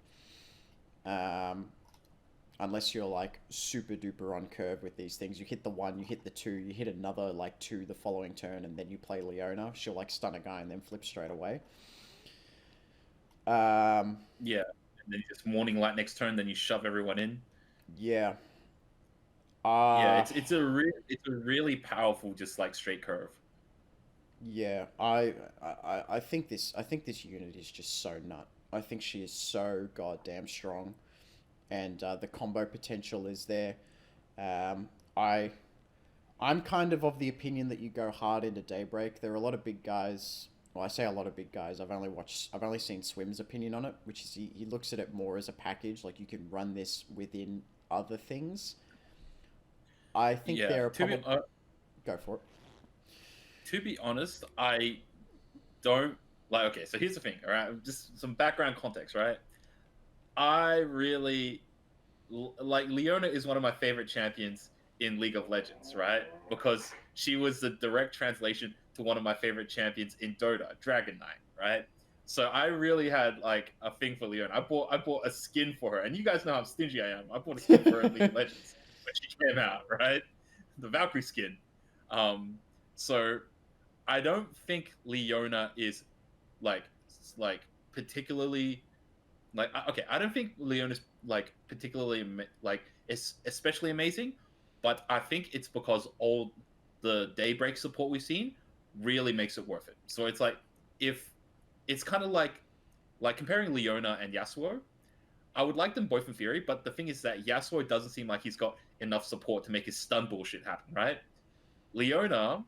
Unless you're like super duper on curve with these things. You hit the 1, you hit the 2, you hit another like 2 the following turn, and then you play Leona. She'll like stun a guy and then flip straight away. Yeah. And then you just Morning Light next turn, then you shove everyone in. Yeah. Yeah, it's a really powerful just like straight curve. Yeah, I think this unit is just so nut. I think she is so goddamn strong, and the combo potential is there. I'm kind of the opinion that you go hard into Daybreak. There are a lot of big guys. Well, I say a lot of big guys. I've only seen Swim's opinion on it, which is he looks at it more as a package. Like you can run this within other things. I think there are probably go for it. To be honest, I don't like. Okay, so here's the thing. All right, just some background context. Right, I really like Leona is one of my favorite champions in League of Legends. Right, because she was the direct translation to one of my favorite champions in Dota, Dragon Knight. Right, so I really had like a thing for Leona. I bought a skin for her, and you guys know how stingy I am. I bought a skin for her in League of Legends when she came out. Right, the Valkyrie skin. So I don't think Leona is like particularly like okay. I don't think Leona's like particularly like especially amazing, but I think it's because all the Daybreak support we've seen really makes it worth it. So it's like if it's kind of like comparing Leona and Yasuo. I would like them both in theory, but the thing is that Yasuo doesn't seem like he's got enough support to make his stun bullshit happen, right? Leona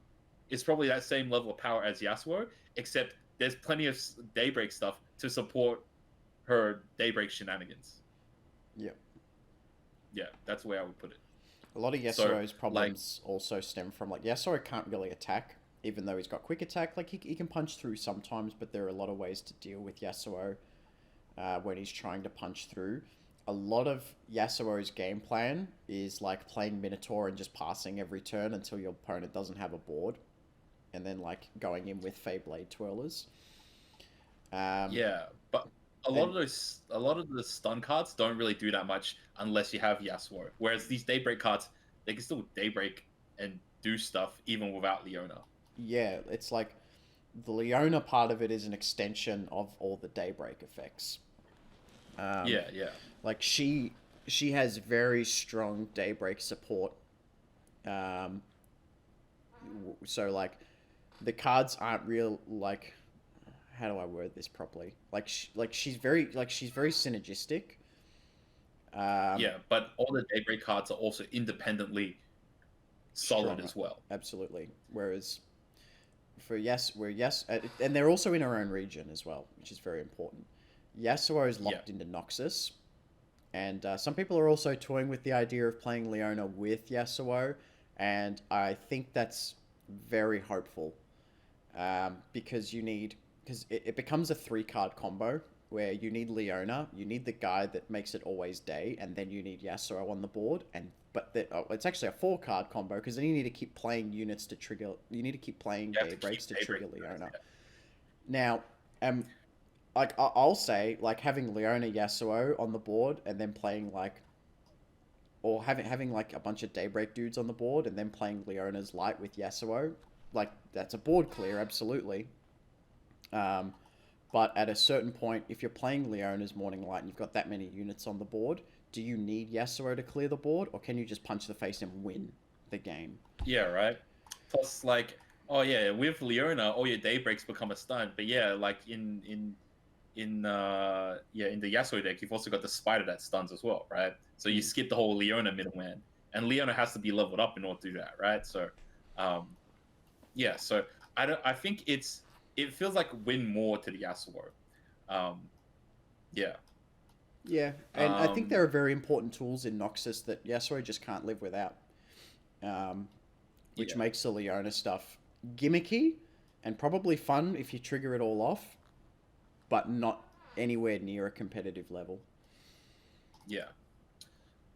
is probably that same level of power as Yasuo, except there's plenty of Daybreak stuff to support her Daybreak shenanigans. Yeah. Yeah, that's the way I would put it. A lot of Yasuo's problems also stem from, like, Yasuo can't really attack, even though he's got quick attack. Like, he can punch through sometimes, but there are a lot of ways to deal with Yasuo when he's trying to punch through. A lot of Yasuo's game plan is, like, playing Minotaur and just passing every turn until your opponent doesn't have a board, and then, like, going in with Feyblade Twirlers. Yeah, but a lot of the stun cards don't really do that much unless you have Yasuo. Whereas these Daybreak cards, they can still Daybreak and do stuff even without Leona. Yeah, it's like the Leona part of it is an extension of all the Daybreak effects. Yeah. Like she has very strong Daybreak support. So like the cards aren't real like how do I word this properly? She's very synergistic. Yeah, but all the daybreak cards are also independently solid Stronger. as well. Absolutely. Whereas and they're also in our own region as well, which is very important. Yasuo is locked into Noxus, and some people are also toying with the idea of playing Leona with Yasuo, and I think that's very hopeful, because it becomes a 3-card combo where you need Leona, you need the guy that makes it always day, and then you need Yasuo on the board, it's actually a 4-card combo because then you need to keep playing units to trigger. You need to keep playing daybreaks to trigger Leona. Now, I'll say like having Leona Yasuo on the board and then playing or having like a bunch of daybreak dudes on the board and then playing Leona's light with Yasuo, like that's a board clear, absolutely. But at a certain point, if you're playing Leona's Morning Light and you've got that many units on the board, do you need Yasuo to clear the board, or can you just punch the face and win the game? Yeah, right. Plus, like, oh yeah, with Leona, all your daybreaks become a stun. But yeah, like in the Yasuo deck, you've also got the spider that stuns as well, right? So you skip the whole Leona middleman, and Leona has to be leveled up in order to do that, right? So, yeah. So I think it feels like win more to the Yasuo. Yeah. Yeah, and I think there are very important tools in Noxus that Yasuo just can't live without, which makes the Leona stuff gimmicky and probably fun if you trigger it all off, but not anywhere near a competitive level. Yeah.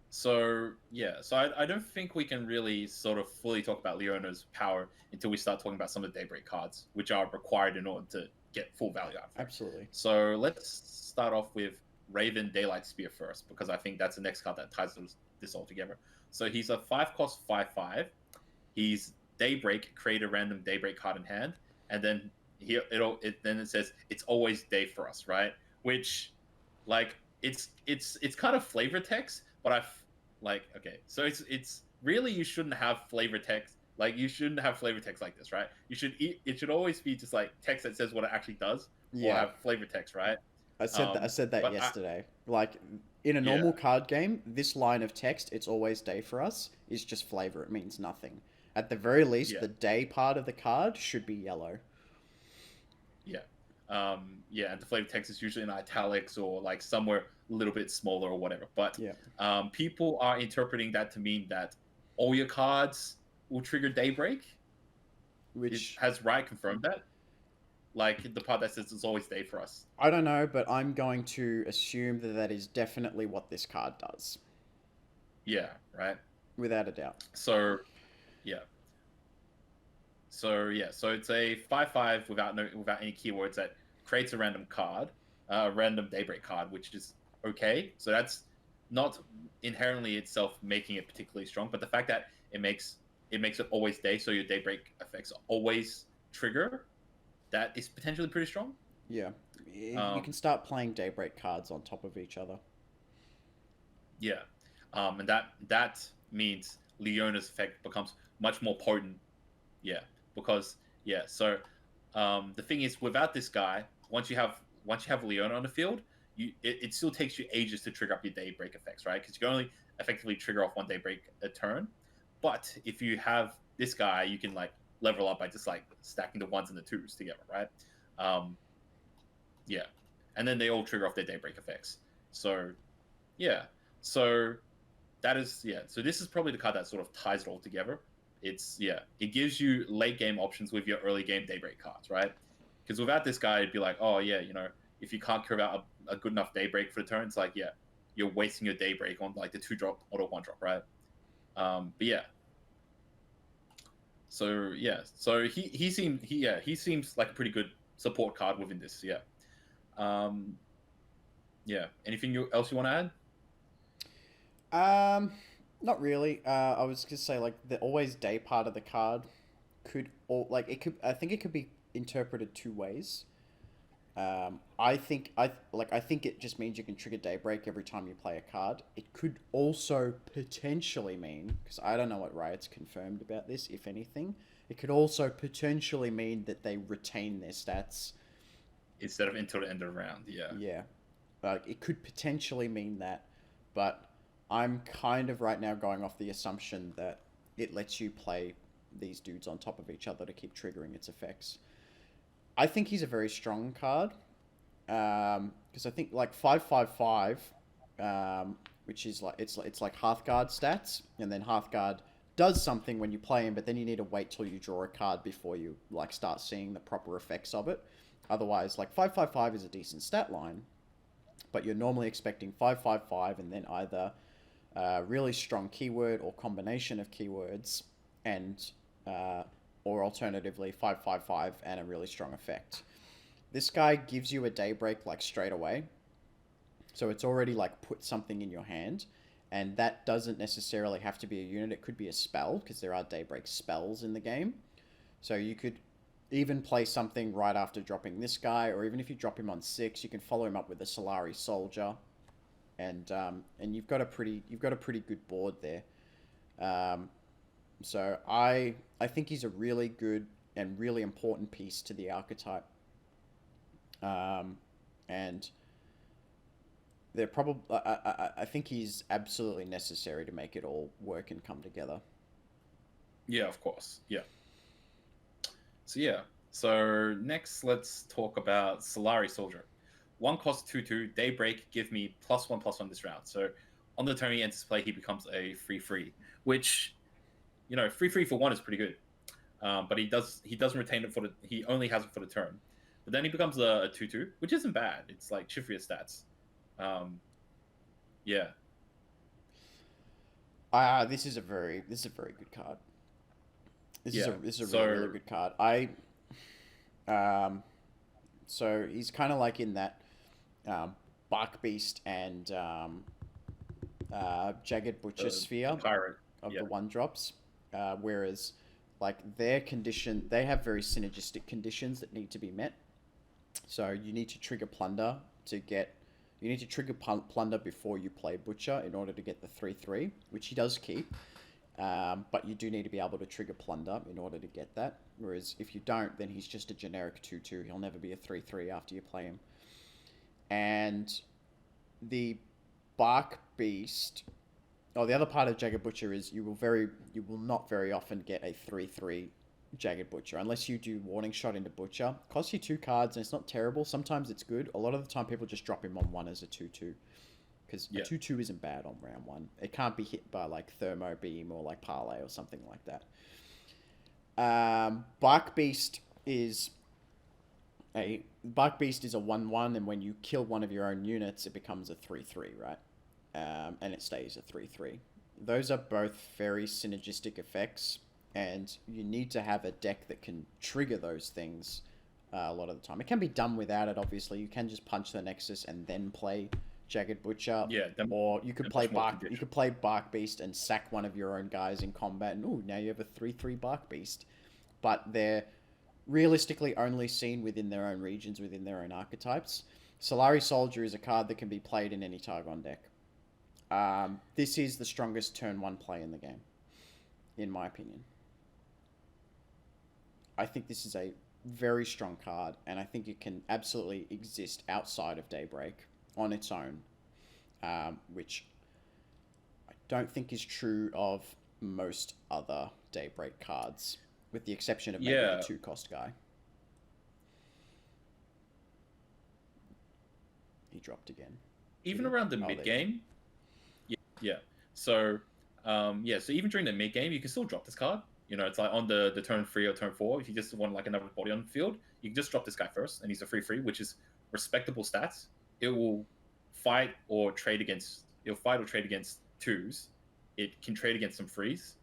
So I don't think we can really sort of fully talk about Leona's power until we start talking about some of the daybreak cards, which are required in order to get full value out of it. Absolutely. So let's start off with Raven Daylight Spear first, because I think that's the next card that ties this all together. So he's a 5-cost 5/5. He's Daybreak, create a random Daybreak card in hand, and then it says it's always day for us, right? Which, like, it's kind of flavor text, but okay. So it's really, you shouldn't have flavor text. Like, you shouldn't have flavor text like this, right? It should always be just like text that says what it actually does, or have flavor text, right? I said that yesterday. Like, in a normal card game, this line of text, it's always day for us, is just flavor. It means nothing. At the very least, the day part of the card should be yellow. Yeah. And the flavor text is usually in italics or like somewhere a little bit smaller or whatever. But people are interpreting that to mean that all your cards will trigger Daybreak. Has Riot confirmed that? Like, the part that says it's always day for us. I don't know, but I'm going to assume that is definitely what this card does. Yeah, right? Without a doubt. So it's a 5/5 without any keywords that creates a random card, a random Daybreak card, which is okay. So that's not inherently itself making it particularly strong, but the fact that it makes it always day, so your Daybreak effects always trigger, that is potentially pretty strong. Yeah. You can start playing Daybreak cards on top of each other. Yeah. And that means Leona's effect becomes much more potent. Yeah. Because, so the thing is, without this guy, once you have Leona on the field, it still takes you ages to trigger up your Daybreak effects, right? Because you can only effectively trigger off one Daybreak a turn. But if you have this guy, you can, like, level up by just, like, stacking the 1s and the 2s together, right? And then they all trigger off their Daybreak effects. So that is so this is probably the card that sort of ties it all together. It gives you late game options with your early game Daybreak cards, right? Because without this guy, it'd be like, oh yeah, if you can't carve out a good enough Daybreak for the turn, it's like, you're wasting your Daybreak on, like, the 2-drop or 1-drop, right? So he seems like a pretty good support card within this. Anything else you want to add? Not really. I was gonna say, like, the always day part of the card I think it could be interpreted two ways. I think it just means you can trigger Daybreak every time you play a card. It could also potentially mean, because I don't know what Riot's confirmed about this, if anything, it could also potentially mean that they retain their stats instead of until the end of the round. Yeah. Yeah. It could potentially mean that, but I'm kind of right now going off the assumption that it lets you play these dudes on top of each other to keep triggering its effects. I think he's a very strong card, because I think like 5/5/5, which is like it's like Hearthguard stats, and then Hearthguard does something when you play him, but then you need to wait till you draw a card before you like start seeing the proper effects of it. Otherwise, like 5/5/5 is a decent stat line, but you're normally expecting 5/5/5 and then either a really strong keyword or combination of keywords, and or alternatively 5/5/5 and a really strong effect. This guy gives you a daybreak like straight away, so it's already like put something in your hand, and that doesn't necessarily have to be a unit. It could be a spell, because there are daybreak spells in the game. So you could even play something right after dropping this guy, or even if you drop him on 6, you can follow him up with a Solari Soldier, and you've got a pretty good board there. So I think he's a really good and really important piece to the archetype, and they're probably I think he's absolutely necessary to make it all work and come together. Yeah, of course. Yeah. So next let's talk about Solari Soldier. 1 cost 2/2, Daybreak, give me +1/+1 this round. So on the turn he enters play, he becomes a 3/3, which, 3/3 for 1 is pretty good. But he doesn't retain it he only has it for the turn. But then he becomes a 2/2, which isn't bad. It's like Chifria stats. Yeah. This is a very good card. This is a really good card. So he's kind of like in that Bark Beast and Jagged Butcher sphere of the 1-drops, whereas like they have very synergistic conditions that need to be met. So you need to trigger Plunder Plunder before you play Butcher in order to get the 3/3, which he does keep. But you do need to be able to trigger Plunder in order to get that. Whereas if you don't, then he's just a generic 2/2. He'll never be a 3/3 after you play him. And the Bark Beast, the other part of Jagged Butcher is you will not very often get a 3/3 Jagged Butcher unless you do Warning Shot into Butcher. Costs you 2 cards and it's not terrible. Sometimes it's good. A lot of the time people just drop him on 1 as a 2/2. Because a 2/2 isn't bad on round 1. It can't be hit by like Thermo Beam or like Parlay or something like that. Bark Beast is a 1/1, and when you kill one of your own units, it becomes a 3/3, right? And it stays a 3/3. Those are both very synergistic effects, and you need to have a deck that can trigger those things a lot of the time. It can be done without it, obviously. You can just punch the Nexus and then play Jagged Butcher. Yeah, or you could play Bark Beast and sack one of your own guys in combat, and now you have a 3/3 Bark Beast. But they're realistically only seen within their own regions, within their own archetypes. Solari Soldier is a card that can be played in any Targon deck. This is the strongest turn 1 play in the game, in my opinion. I think this is a very strong card, and I think it can absolutely exist outside of Daybreak on its own, which I don't think is true of most other Daybreak cards, with the exception of maybe the 2-cost guy. He dropped again. Even around the mid game. Yeah. So, so even during the mid game, you can still drop this card. It's like on the turn 3 or turn 4. If you just want like another body on the field, you can just drop this guy first, and he's a 3/3, which is respectable stats. It will fight or trade against 2s. It can trade against some 3s.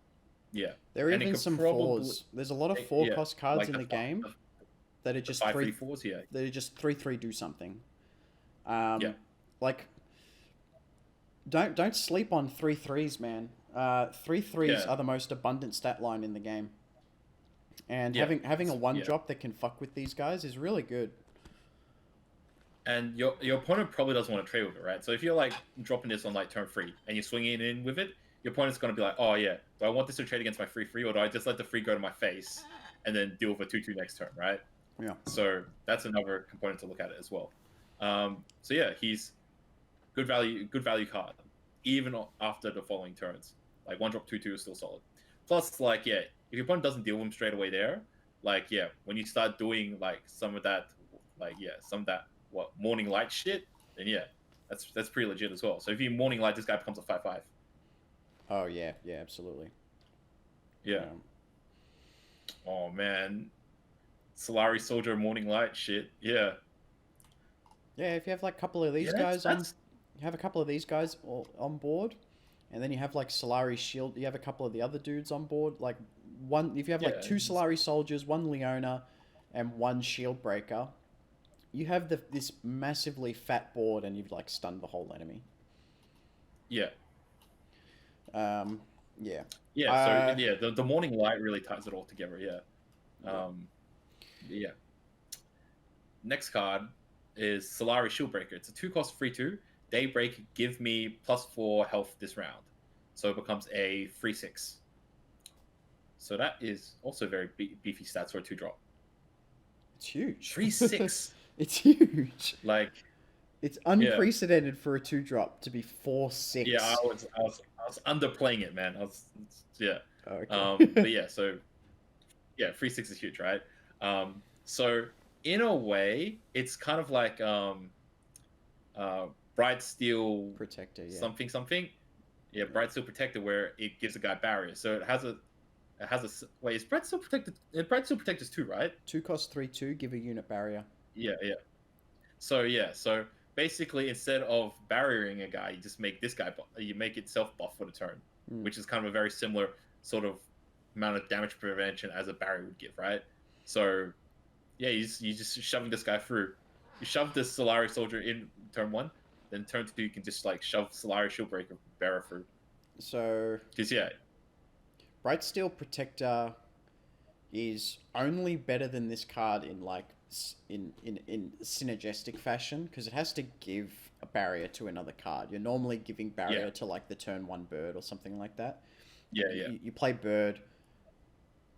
Yeah. There are even some 4s. There's a lot of 4-cost cards in the game that are just 5/3/4s. Yeah. That are just 3/3 do something. Like, don't sleep on 3/3s, man. 3/3s are the most abundant stat line in the game, and having a 1-drop that can fuck with these guys is really good. And your opponent probably doesn't want to trade with it, right? So if you're like dropping this on like turn 3 and you're swinging in with it, your opponent's going to be like, oh yeah, do I want this to trade against my 3/3, or do I just let the 3 go to my face and then deal with a 2/2 next turn, right? Yeah. So that's another component to look at it as well. So yeah, he's good value card, even after the following turns. Like 1-drop 2/2 is still solid. Plus, like, yeah, if your opponent doesn't deal with him straight away there, like, yeah, when you start doing like some of that, like, yeah, some of that morning light shit, then yeah, that's pretty legit as well. So if you morning light, this guy becomes a 5/5. Oh yeah, yeah, absolutely. Yeah. Oh man, Solari Soldier morning light shit. Yeah. Yeah, if you have like a couple of these Yeah, guys on, you have a couple of these guys on board, and then you have like Solari Shield. You have a couple of the other dudes on board. Like one, if you have like two Solari Soldiers, one Leona, and one Shield Breaker, you have this massively fat board, and you've like stunned the whole enemy. Yeah. Yeah. Yeah. So yeah, the morning light really ties it all together. Yeah. Yeah. Next card is Solari Shieldbreaker. It's a 2-cost 3/2. Daybreak, give me +4 health this round. So it becomes a 3/6. So that is also very beefy stats for a 2-drop. It's huge. 3/6. It's huge. Like, it's unprecedented for a 2-drop to be 4/6. Yeah, I was underplaying it, man. Yeah. Oh, okay. But yeah, so yeah, 3/6 is huge, right? So in a way, it's kind of like Bright Steel Protector, yeah. something. Yeah, Bright Steel Protector, where it gives a guy barrier. So it has a wait. Is Bright Steel Protector? Bright Steel Protector's 2, right? 2-cost 3/2, give a unit barrier. Yeah. So basically, instead of barriering a guy, you just make this guy. You make it self buff for the turn, which is kind of a very similar sort of amount of damage prevention as a barrier would give, right? So yeah, you just shoving this guy through. You shove this Solari Soldier in turn 1, then turn 2 you can just like shove Solari Shieldbreaker bearer through. So Because yeah, Bright Steel Protector is only better than this card in like in synergistic fashion, because it has to give a barrier to another card. You're normally giving barrier to like the turn 1 bird or something like that. Yeah. You play bird,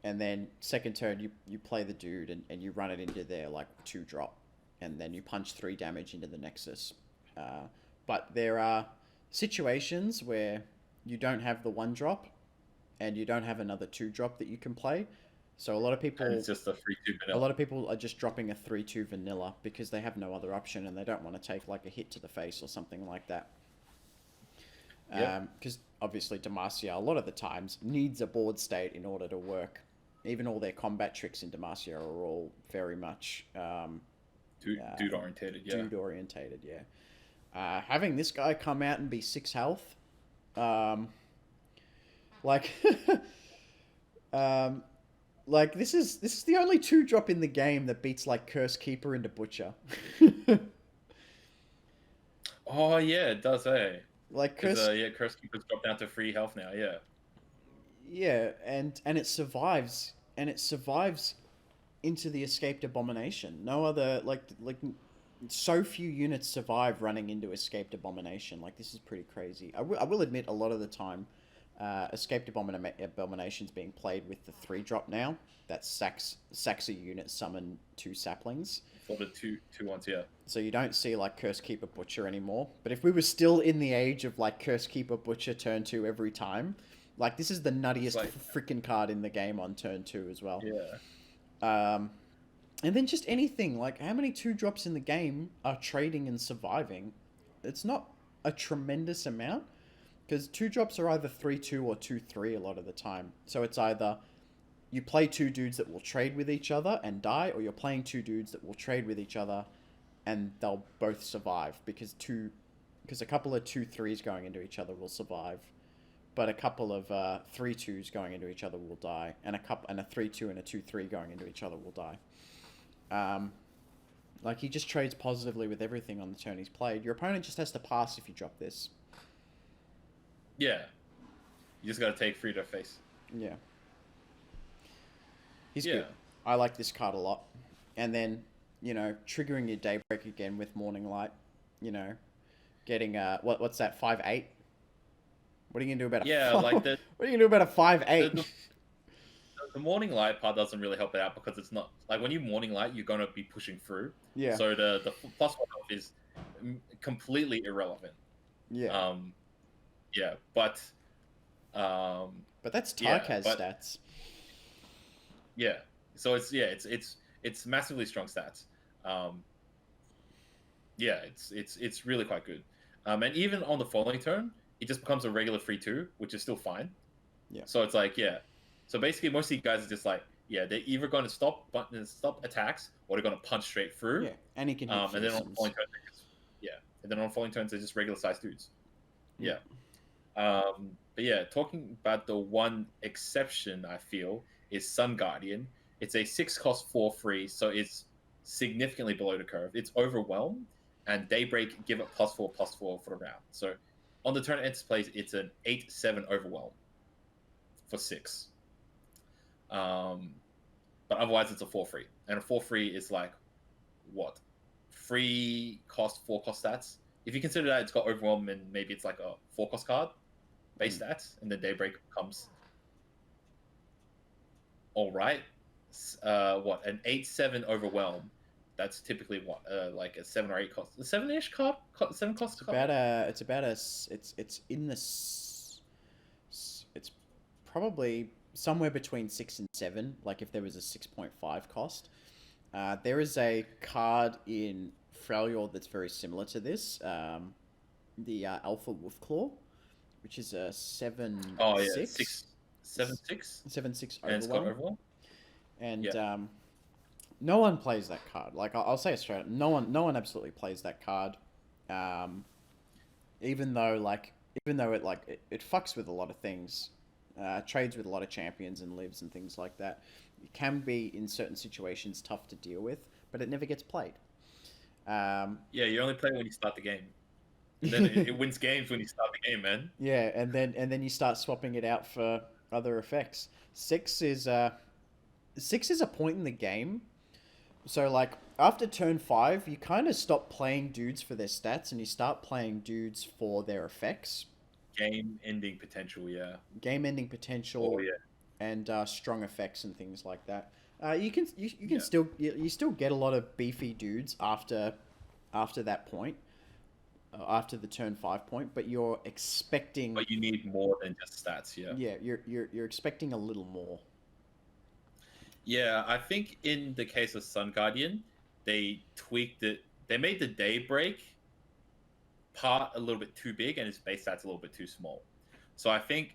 and then second turn you play the dude and you run it into their like 2-drop, and then you punch 3 damage into the Nexus. But there are situations where you don't have the 1-drop and you don't have another 2-drop that you can play. So a lot of people, and it's just a 3/2 vanilla. a lot of people are just dropping a 3/2 vanilla because they have no other option and they don't want to take like a hit to the face or something like that. Because obviously Demacia a lot of the times needs a board state in order to work. Even all their combat tricks in Demacia are all very much dude orientated. Yeah. Dude orientated. Yeah. Having this guy come out and be 6 health, like this is the only 2-drop in the game that beats like Curse Keeper into Butcher. Oh yeah, it does. Like Curse Keeper's dropped down to 3 health now. Yeah. Yeah, and it survives, into the Escaped Abomination. No other like so few units survive running into Escaped Abomination. Like, this is pretty crazy. I will admit, a lot of the time, Escaped Abomination's being played with the 3-drop now. That sacks a unit summon 2 saplings. For the two ones, yeah. So you don't see like Curse Keeper Butcher anymore. But if we were still in the age of like Curse Keeper Butcher turn 2 every time, like, this is the nuttiest freaking card in the game on turn 2 as well. Yeah. And then just anything, like, how many 2-drops in the game are trading and surviving? It's not a tremendous amount, because 2-drops are either 3/2 or 2/3 a lot of the time. So it's either you play 2 dudes that will trade with each other and die, or you're playing 2 dudes that will trade with each other and they'll both survive, because a couple of 2/3s going into each other will survive, but a couple of 3/2s going into each other will die, and a 3/2 and a 2/3 going into each other will die. Like, he just trades positively with everything on the turn he's played. Your opponent just has to pass if you drop this. Yeah. You just gotta take 3 to face. Yeah. He's good. I like this card a lot. And then, triggering your Daybreak again with Morning Light, getting what's that, 5/8? What are you gonna do about a like what are you gonna do about a 5/8? the morning light part doesn't really help it out because it's not like when you morning light, you're gonna be pushing through. Yeah. So the plus one health is completely irrelevant. Yeah. Yeah, But that's yeah, Tarkaz but- stats. yeah. So it's massively strong stats. Yeah, it's really quite good. And even on the following turn, it just becomes a regular 3/2, which is still fine. Yeah. So it's like, yeah. So basically, most of these guys are just like, yeah, they're either going to stop attacks or they're going to punch straight through. Yeah, and he can hit And then on fearsomes. following turns, and then on following turns, they're just regular sized dudes. Yeah. But yeah, talking about the one exception I feel is Sun Guardian. It's a 6 cost 4 free, so it's significantly below the curve. It's Overwhelm, and Daybreak give it +4/+4 for the round. So on the turn it enters plays, it's an 8/7 Overwhelm for 6. But otherwise it's a 4 free, and a 4 free is like what? 3 cost 4 cost stats. If you consider that it's got Overwhelm and maybe it's like a 4 cost card base stats, and then Daybreak comes all right. What, an 8/7 Overwhelm? That's typically what, like a 7 or 8 cost, a 7-ish card, 7 cost card. It's in the it's probably somewhere between 6 and 7. Like if there was a 6.5 cost, there is a card in Freljord that's very similar to this. The Alpha Wolfclaw, which is a 7. Oh yeah, 6, 7/6, 7/6 and it's got Overwhelm. Overwhelm. And Yeah. no one plays that card. Like I'll say it straight up, no one absolutely plays that card. Even though it fucks with a lot of things, trades with a lot of champions and lives and things like that. It can be in certain situations tough to deal with, but it never gets played. Yeah, you only play when you start the game. And then it wins games when you start the game, man. Yeah, and then you start swapping it out for other effects. 6 is a point in the game. So like after turn 5, you kind of stop playing dudes for their stats and you start playing dudes for their effects. Game ending potential, yeah. Game ending potential. Oh yeah. And strong effects and things like that. You can Yeah. still get a lot of beefy dudes after that point. After the turn 5 point, but you're expecting. But you need more than just stats, yeah. Yeah, you're expecting a little more. Yeah, I think in the case of Sun Guardian, they tweaked it. They made the Daybreak part a little bit too big and its base stats a little bit too small. So I think,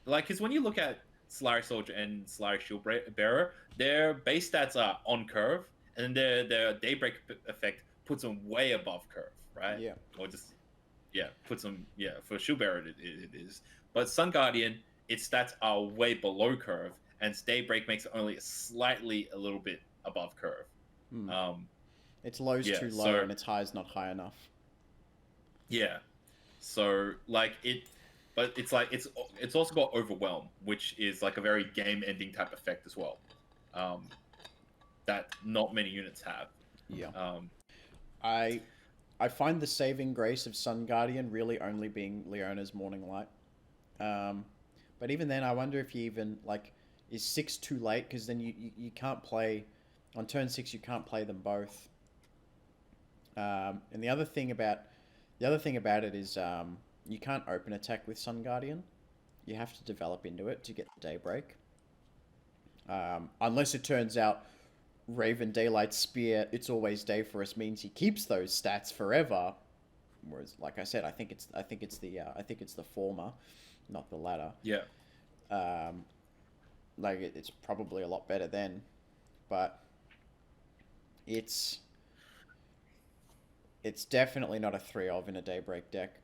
like, because when you look at Solari Soldier and Solari Shield Bearer, their base stats are on curve, and then their Daybreak effect puts them way above curve, right? Yeah. Or just, yeah, puts them, yeah, for Shield Bearer it is. But Sun Guardian, its stats are way below curve, and Daybreak makes it only a little bit above curve. Its low's yeah, too low so- and its high's not high enough. Yeah. So like but it's like it's also got Overwhelm, which is like a very game-ending type effect as well, that not many units have. Yeah. I find the saving grace of Sun Guardian really only being Leona's Morning Light. But even then, I wonder if you even like, is 6 too late? Because then you can't play on turn 6. You can't play them both. And the other thing about it is you can't open attack with Sun Guardian. You have to develop into it to get the Daybreak. Unless it turns out Raven Daylight Spear, It's Always Day for Us means he keeps those stats forever. Whereas, like I said, I think it's the former, not the latter. Yeah. It's probably a lot better then, but it's definitely not a 3 of in a Daybreak deck.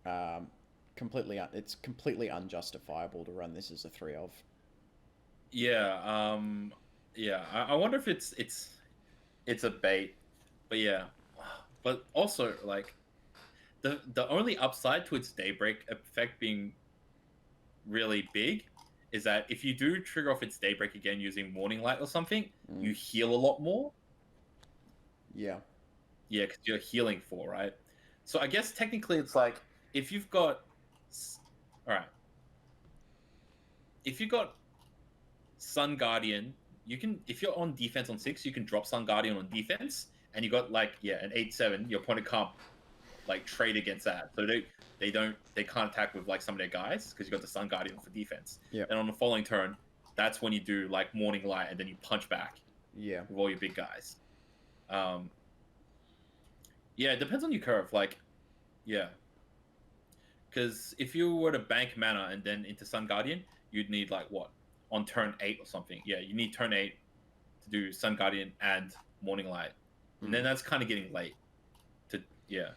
It's completely unjustifiable to run this as a 3 of. Yeah. Yeah. I wonder if it's a bait, but yeah. But also, like, the only upside to its Daybreak effect being really big is that if you do trigger off its Daybreak again using Morning Light or something, you heal a lot more. Yeah. Yeah, because you're healing 4, right? So I guess technically it's like, if you've got... Alright. If you've got Sun Guardian. You can, if you're on defense on 6, you can drop Sun Guardian on defense, and you got like an 8/7. Your opponent can't like trade against that, so they can't attack with like some of their guys because you got the Sun Guardian for defense. Yep. And on the following turn, that's when you do like Morning Light, and then you punch back. Yeah. With all your big guys. Yeah, it depends on your curve. Like, yeah. Because if you were to bank mana and then into Sun Guardian, you'd need like what? On turn 8 or something. Yeah, you need turn 8 to do Sun Guardian and Morning Light. And then that's kind of getting late. Yeah,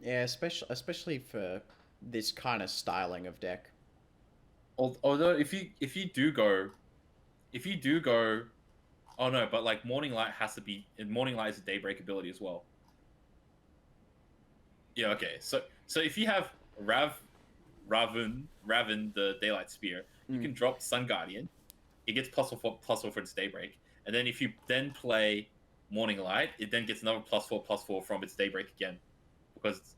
especially for this kind of styling of deck. Although if you do go, oh no, but like Morning Light has to be, and Morning Light is a Daybreak ability as well. Yeah, okay. So if you have Raven the Daylight Spear, you can drop Sun Guardian. It gets +4/+4 for its Daybreak, and then if you then play Morning Light, it then gets another +4/+4 from its Daybreak again, because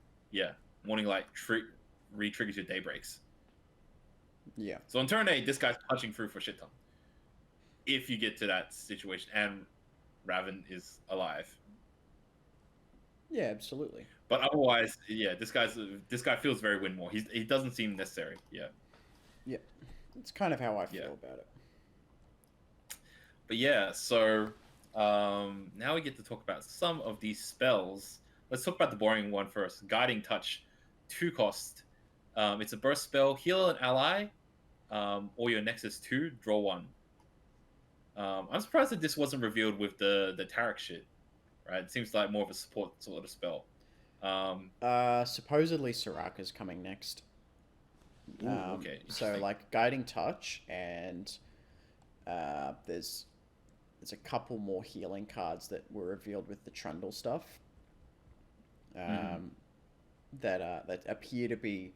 Morning Light re-triggers your Daybreaks. Yeah. So on turn 8, this guy's punching through for shit ton. If you get to that situation and Raven is alive. Yeah, absolutely. But otherwise, this guy feels very win more. He doesn't seem necessary. Yeah. Yeah. It's kind of how I feel about it. But yeah, so now we get to talk about some of these spells. Let's talk about the boring one first. Guiding Touch, 2 cost. It's a burst spell. Heal an ally, or your Nexus 2, draw 1. I'm surprised that this wasn't revealed with the Tarek shit. Right? It seems like more of a support sort of spell. Supposedly Soraka's coming next. Ooh, okay. So like Guiding Touch, and there's a couple more healing cards that were revealed with the Trundle stuff. That appear to be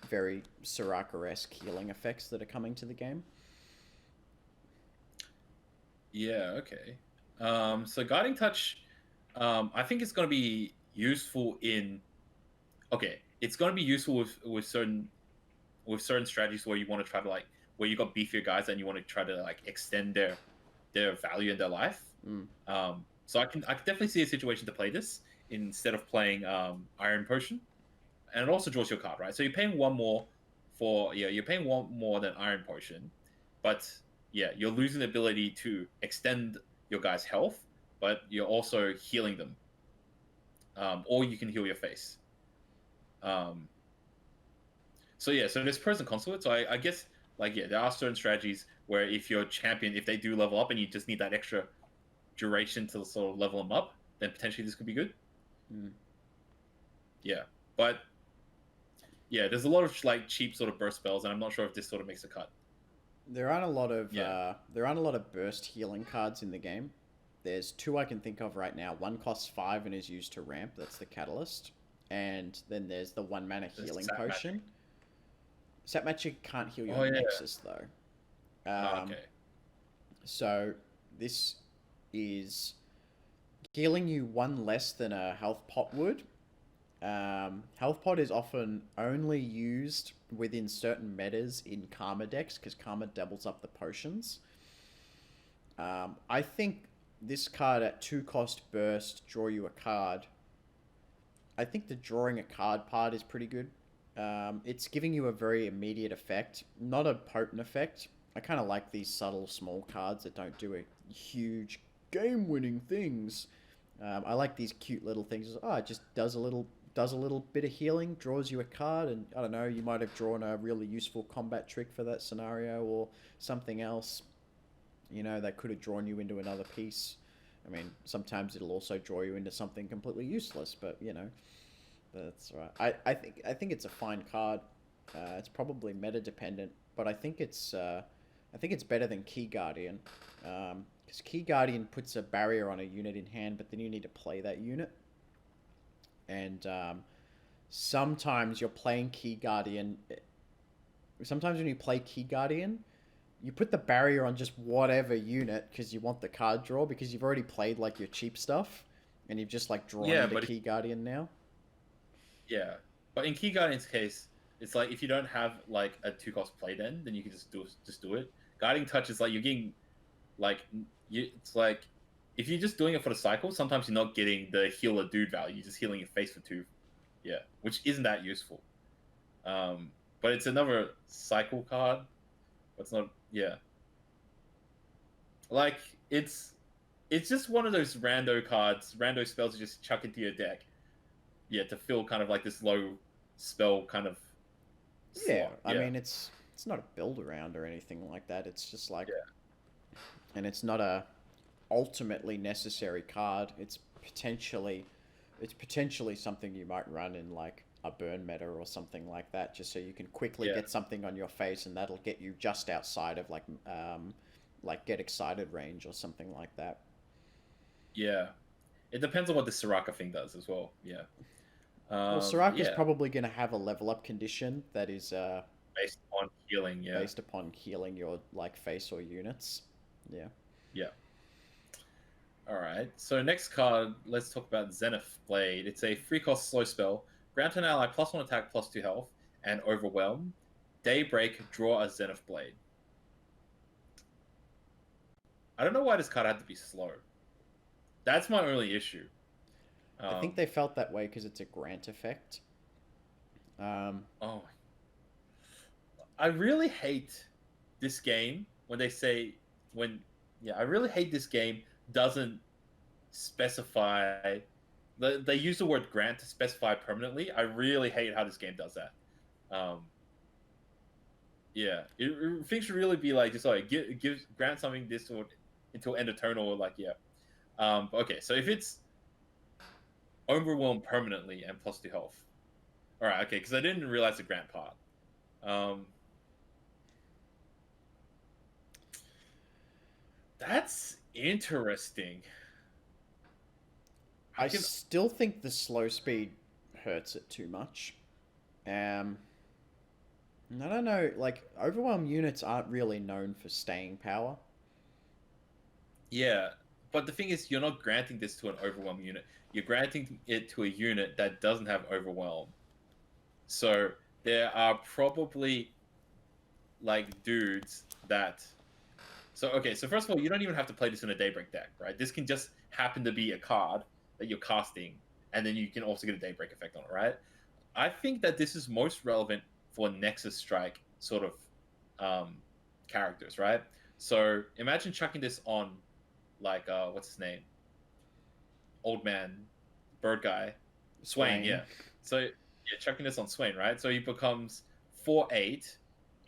very Soraka-esque healing effects that are coming to the game. Yeah, okay. So Guiding Touch, I think it's going to be useful in... Okay, it's going to be useful with certain strategies where you want to try to, like, where you got beefier guys and you want to try to, like, extend their value in their life. So I can definitely see a situation to play this instead of playing Iron Potion. And it also draws your card, right? So you're paying one more you're paying one more than Iron Potion, but you're losing the ability to extend your guys' health, but you're also healing them. Or you can heal your face. So there's pros and cons to it. So I guess, there are certain strategies where if your champion, if they do level up and you just need that extra duration to sort of level them up, then potentially this could be good. Yeah, but there's a lot of cheap sort of burst spells, and I'm not sure if this sort of makes a cut. There aren't a lot of burst healing cards in the game. There's 2 I can think of right now. One costs 5 and is used to ramp. That's the Catalyst. And then there's the 1 mana healing potion. Sap Magic can't heal your Nexus though. Okay. So this is healing you 1 less than a health pot would. Health pot is often only used within certain metas in Karma decks because Karma doubles up the potions. I think this card at 2 cost burst, draw you a card. I think the drawing a card part is pretty good. It's giving you a very immediate effect, not a potent effect. I kind of like these subtle small cards that don't do a huge game-winning things. I like these cute little things. It just does a little bit of healing, draws you a card, and I don't know, you might have drawn a really useful combat trick for that scenario or something else. That could have drawn you into another piece. I mean, sometimes it'll also draw you into something completely useless, but that's right. I think it's a fine card. It's probably meta dependent, but I think it's better than Key Guardian. Because Key Guardian puts a barrier on a unit in hand, but then you need to play that unit. And sometimes you're playing Key Guardian. Sometimes when you play Key Guardian, you put the barrier on just whatever unit because you want the card draw, because you've already played your cheap stuff and you've just drawn into Key Guardian now. Yeah, but in Key Guardian's case, it's if you don't have a 2 cost play, then you can just do it Guiding touch is like you're getting like it's like if you're just doing it for the cycle, sometimes you're not getting the heal a dude value. You're just healing your face for 2. Yeah, which isn't that useful. But it's another cycle card. But it's not. Yeah, like it's just one of those rando cards, rando spells you just chuck into your deck. Yeah, to fill kind of like this low spell kind of. Yeah, slot. I mean it's not a build around or anything like that. It's just like, and it's not a ultimately necessary card. It's potentially something you might run in like a burn meta or something like that, just so you can quickly get something on your face, and that'll get you just outside of like get excited range or something like that. Yeah, it depends on what the Soraka thing does as well. Yeah. Well, Soraka's probably going to have a level up condition that is based on healing. Yeah. based upon healing your like face or units. Yeah. Yeah. All right. So next card, let's talk about Zenith Blade. It's a 3-cost slow spell. Grant an ally +1 attack, +2 health, and overwhelm. Daybreak, draw a Zenith Blade. I don't know why this card had to be slow. That's my only issue. I think they felt that way because it's a grant effect. Oh. I really hate this game when they say I really hate this game doesn't specify. They use the word grant to specify permanently. I really hate how this game does that. Things should really be like, sorry, give grant something this or until end of turn or like okay, so if it's overwhelm permanently and +2 health, all right, okay, because I didn't realize the grant part. That's interesting. I still think the slow speed hurts it too much. I don't know, like, overwhelm units aren't really known for staying power. Yeah, but the thing is, you're not granting this to an overwhelm unit. You're granting it to a unit that doesn't have overwhelm. So there are probably like dudes that. So okay, so first of all, you don't even have to play this in a Daybreak deck, right? This can just happen to be a card that you're casting, and then you can also get a Daybreak effect on it, right? I think that this is most relevant for Nexus Strike sort of characters, right? So imagine chucking this on, like, what's his name? Old man, bird guy, Swain, yeah. So yeah, chucking this on Swain, right? So he becomes 4/8,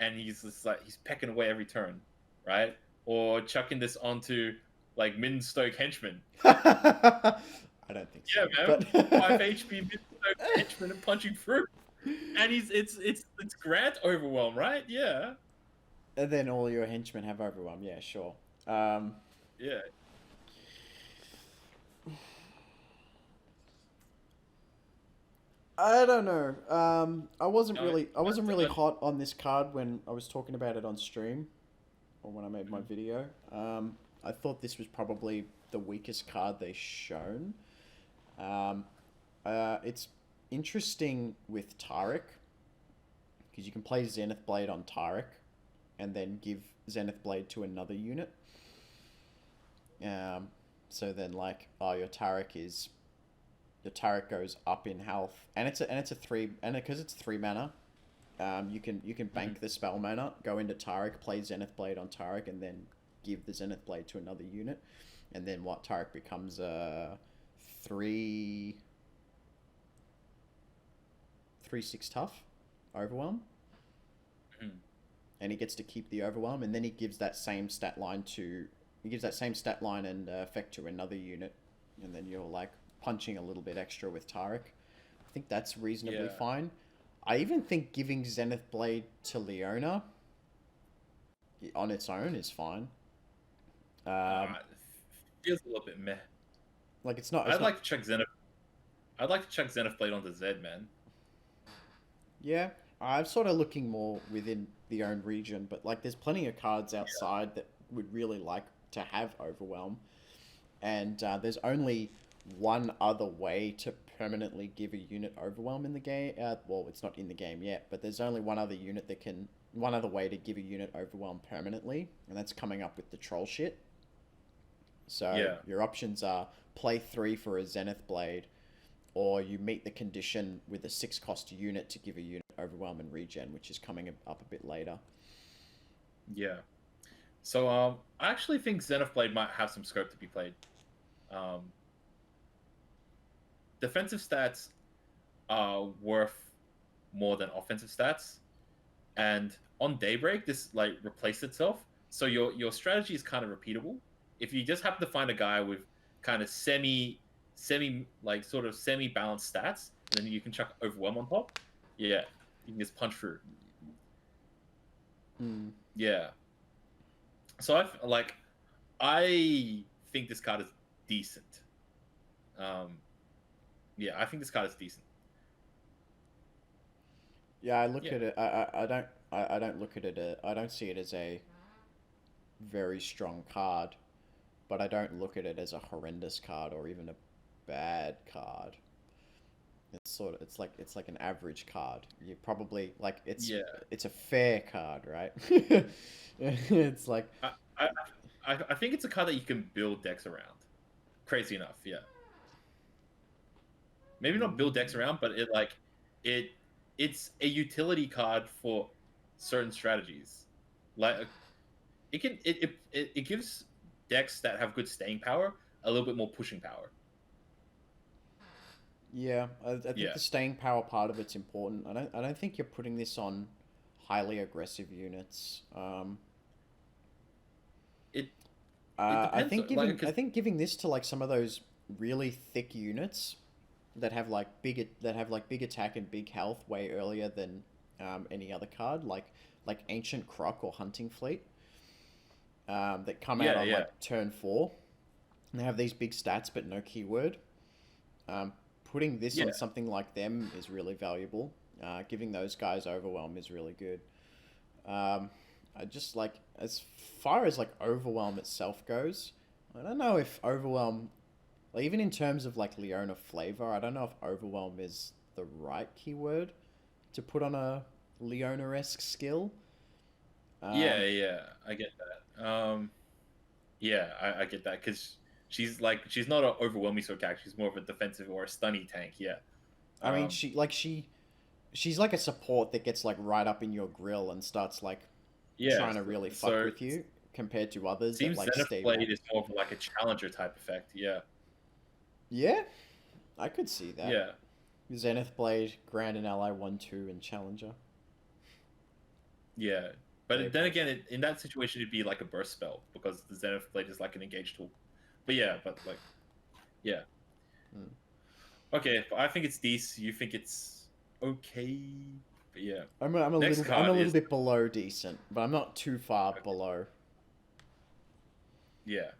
and he's just like he's pecking away every turn, right? Or chucking this onto like Mid-Stoke Henchman. I don't think so. Yeah, man, But... 5 HP Mid-Stoke Henchman and punching through, and it's Grant overwhelm, right? Yeah. And then all your henchmen have overwhelm. Yeah, sure. Yeah. I don't know. I wasn't really hot on this card when I was talking about it on stream, or when I made my video. I thought this was probably the weakest card they've shown. It's interesting with Taric, because you can play Zenith Blade on Taric, and then give Zenith Blade to another unit. So then, like, your Taric goes up in health, and it's a 3, and because it's 3 mana, you can bank the spell mana, go into Taric, play Zenith Blade on Taric, and then give the Zenith Blade to another unit, and then Taric becomes a 3/6 tough overwhelm, and he gets to keep the overwhelm, and then he gives that same stat line and effect to another unit, and then you're like punching a little bit extra with Taric. I think that's reasonably fine. I even think giving Zenith Blade to Leona on its own is fine. Feels a little bit meh. Like, it's not. I'd like to check Zenith Blade onto Zed, man. Yeah, I'm sort of looking more within the own region, but like, there's plenty of cards outside that would really like to have overwhelm, and there's only one other way to permanently give a unit overwhelm in the game. Well, it's not in the game yet, but there's only one other unit that can, one other way to give a unit overwhelm permanently, and that's coming up with the troll shit. So Yeah. your options are play 3 for a Zenith Blade, or you meet the condition with a 6-cost unit to give a unit overwhelm and regen, which is coming up a bit later. Yeah. So I actually think Zenith Blade might have some scope to be played. Defensive stats are worth more than offensive stats, and on Daybreak this like replaced itself. So your strategy is kind of repeatable. If you just happen to find a guy with kind of semi like sort of semi balanced stats, and then you can chuck overwhelm on top. Yeah, you can just punch through. Mm. Yeah. So I think this card is decent. Yeah, I think this card is decent. Yeah, I look at it. I don't look at it. I don't see it as a very strong card, but I don't look at it as a horrendous card or even a bad card. It's like an average card. You probably like it's a fair card, right? It's like I think it's a card that you can build decks around. Crazy enough, yeah. Maybe not build decks around, but it's a utility card for certain strategies. Like it gives decks that have good staying power a little bit more pushing power. Yeah, I think the staying power part of it's important. I don't think you're putting this on highly aggressive units. I think giving this to like some of those really thick units that have like big attack and big health way earlier than any other card, like Ancient Croc or Hunting Fleet, that come out on like turn 4. And they have these big stats but no keyword. Putting this on something like them is really valuable. Giving those guys overwhelm is really good. I just like, as far as like overwhelm itself goes, I don't know if overwhelm, like even in terms of like Leona flavor, I don't know if overwhelm is the right keyword to put on a Leona-esque skill. I get that. I get that because she's not an overwhelming sort of character. She's more of a defensive or a stunny tank. Yeah. I mean, she's like a support that gets like right up in your grill and starts like trying to really fuck with you compared to others. Seems that, like, Zenith Blade is more of like a challenger type effect. Yeah. Yeah, I could see that. Yeah. Zenith Blade, Grand and Ally 1-2, and Challenger. Yeah, but then again, in that situation, it'd be like a burst spell because the Zenith Blade is like an engage tool. But yeah. Okay, I think it's decent. You think it's okay? But yeah, I'm a little bit below decent, but I'm not too far below. Yeah.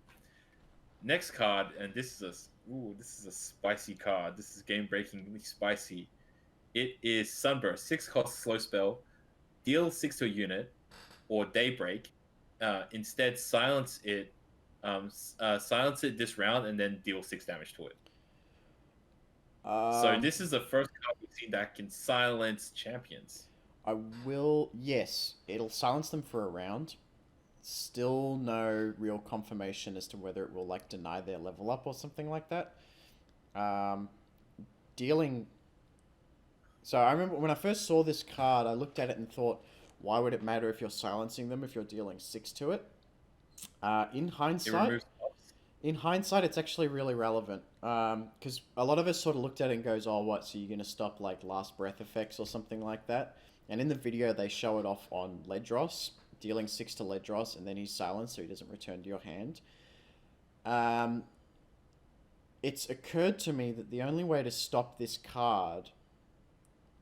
Next card, and this is a spicy card. This is game-breakingly spicy. It is Sunburst, 6-cost slow spell, deal 6 to a unit, or Daybreak. Instead, silence it this round, and then deal 6 damage to it. So this is the first card we've seen that can silence champions. Yes, it'll silence them for a round. Still no real confirmation as to whether it will like deny their level up or something like that. Dealing. So I remember when I first saw this card, I looked at it and thought, why would it matter if you're silencing them if you're dealing 6 to it? In hindsight, it's actually really relevant. Because a lot of us sort of looked at it and goes, oh, what? So you're going to stop like last breath effects or something like that? And in the video, they show it off on Ledros, dealing 6 to Ledros, and then he's silenced so he doesn't return to your hand. It's occurred to me that the only way to stop this card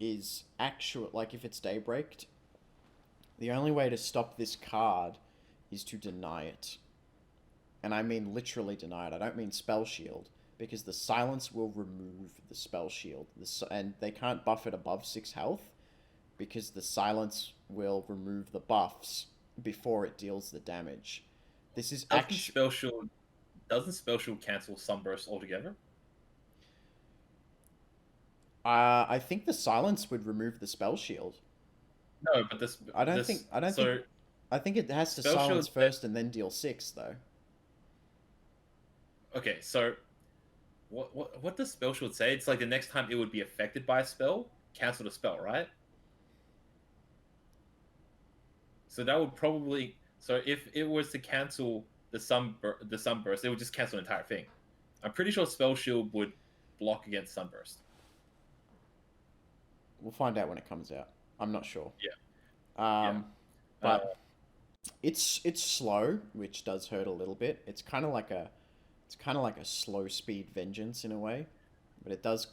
is like if it's Daybreaked, the only way to stop this card is to deny it. And I mean literally deny it. I don't mean spell shield, because the silence will remove the spell shield. And they can't buff it above 6 health, because the silence will remove the buffs before it deals the damage. This is Doesn't spell shield cancel Sunburst altogether? I think the silence would remove the spell shield. No, but this I don't this think. I don't so think. I think it has to spell silence shield. first and then deal 6 though. Okay, so what does spell shield say? It's like the next time it would be affected by a spell, cancel the spell, right? So that would probably if it was to cancel the sunburst, it would just cancel the entire thing. I'm pretty sure spell shield would block against sunburst. We'll find out when it comes out. I'm not sure. Yeah. But it's slow, which does hurt a little bit. It's kind of like a slow speed vengeance in a way, but it does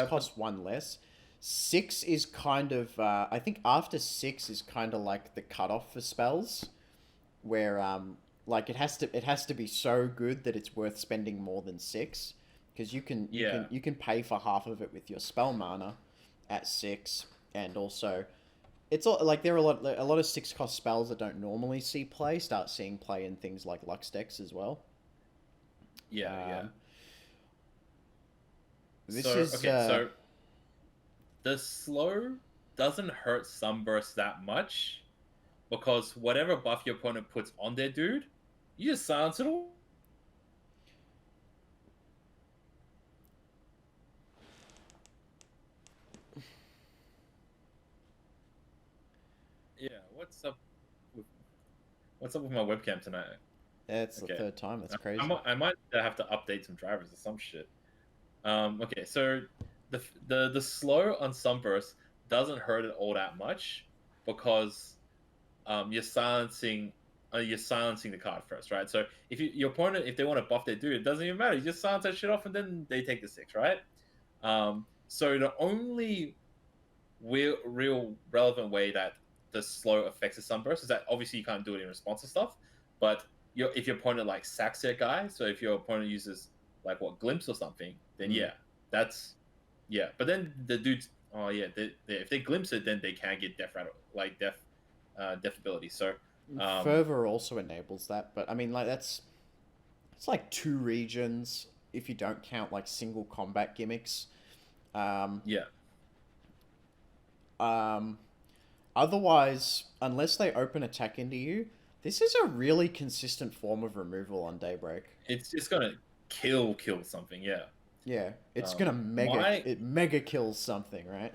cost 1 less. 6 is kind of I think after 6 is kind of like the cutoff for spells, where like it has to be so good that it's worth spending more than 6, because you can pay for half of it with your spell mana at 6, and also it's all like there are a lot of 6 cost spells that don't normally see play start seeing play in things like Lux decks as well. So the slow doesn't hurt sunburst that much, because whatever buff your opponent puts on their dude, you just silence it all. Yeah, what's up with my webcam tonight? Yeah, it's the 3rd time. That's crazy. I might have to update some drivers or some shit. Okay, so the slow on sunburst doesn't hurt it all that much, because you're silencing the card first, right? So if your opponent, if they want to buff their dude, it doesn't even matter. You just silence that shit off, and then they take the 6, right? So the only real relevant way that the slow affects the sunburst is that obviously you can't do it in response to stuff, but if your opponent like sacks their guy, so if your opponent uses like glimpse or something, then but then the dudes, if they glimpse it, then they can get death ability. So Fervor also enables that, but I mean, like it's like 2 regions if you don't count like single combat gimmicks. Otherwise, unless they open attack into you, this is a really consistent form of removal on Daybreak. It's just gonna kill something, yeah. Yeah, it's gonna mega kills something, right?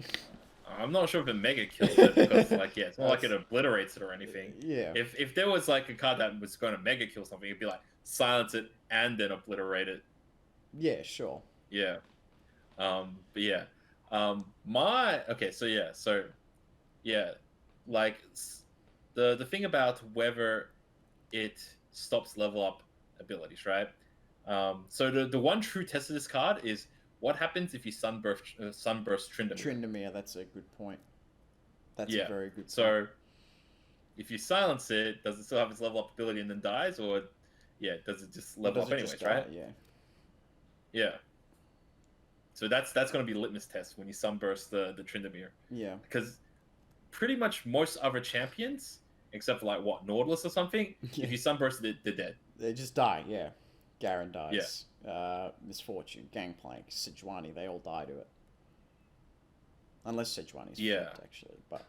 I'm not sure if it mega kills it, because it's not like it obliterates it or anything. Yeah. If there was like a card that was going to mega kill something, it'd be like silence it and then obliterate it. Yeah, sure. Yeah. But yeah. Like the thing about whether it stops level up abilities, right? So the one true test of this card is what happens if you sunburst Tryndamere. Tryndamere, that's a good point. That's a very good point. So if you silence it, does it still have its level up ability and then dies, or does it just level up anyways, right? Yeah. So that's going to be the litmus test when you sunburst the Tryndamere. Yeah. Because pretty much most other champions, except for like Nautilus or something, if you sunburst it, they're dead. They just die, yeah. Garen dies. Misfortune, Gangplank, Sejuani, they all die to it. Unless Sejuani's flipped, actually. But,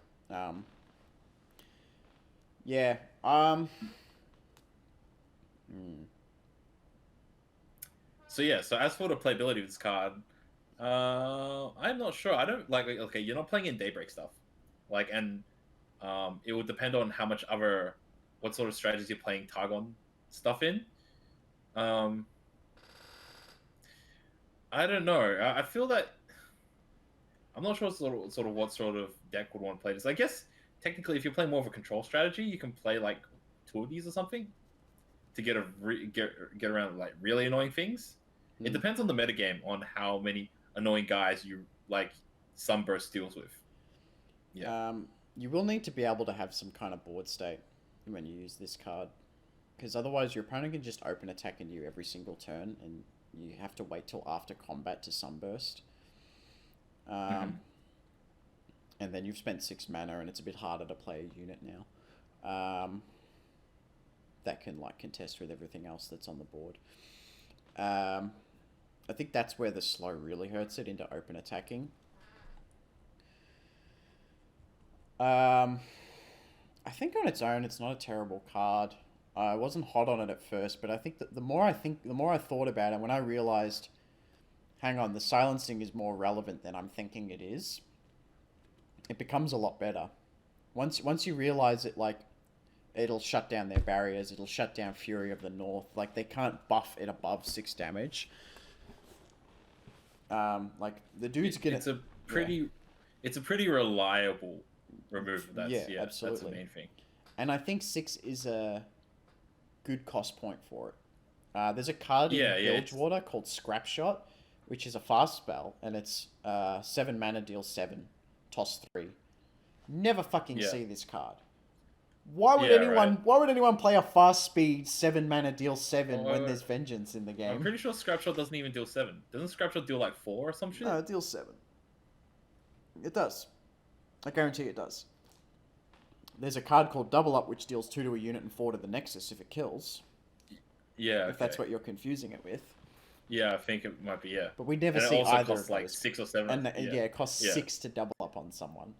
So as for the playability of this card, I'm not sure. I don't like. Okay, you're not playing in Daybreak stuff, and it would depend on what sort of strategies you're playing Targon stuff in. I don't know. I feel that I'm not sure what sort of deck would want to play this. I guess technically, if you're playing more of a control strategy, you can play like 2 of these or something to get around like really annoying things. It depends on the metagame on how many annoying guys you like Sunburst deals with. Yeah. You will need to be able to have some kind of board state when you use this card, because otherwise your opponent can just open attack into you every single turn, and you have to wait till after combat to Sunburst. And then you've spent 6 mana, and it's a bit harder to play a unit now. That can like contest with everything else that's on the board. I think that's where the slow really hurts it into open attacking. I think on its own, it's not a terrible card. I wasn't hot on it at first, but I think that the more I thought about it, when I realized, hang on, the silencing is more relevant than I'm thinking it is, it becomes a lot better. Once you realize it, like, it'll shut down their barriers, it'll shut down Fury of the North, like, they can't buff it above 6 damage. Like, the dude's gonna... It's a pretty reliable remove. That's, absolutely. That's the main thing. And I think 6 is a good cost point for it. There's a card in Bilgewater called Scrap Shot, which is a fast spell, and it's 7 mana, deal 7, toss 3. Never fucking see this card. Why would anyone play a fast speed 7 mana, deal 7 when there's Vengeance in the game? I'm pretty sure Scrap Shot doesn't even deal 7. Doesn't Scrap Shot deal like 4 or some shit? No, it deals 7. It does. I guarantee it does. There's a card called Double Up, which deals 2 to a unit and 4 to the Nexus if it kills. Yeah, if that's what you're confusing it with. Yeah, I think it might be, yeah. But we never and see it also either costs of like those. 6 or 7. And it costs 6 to double up on someone.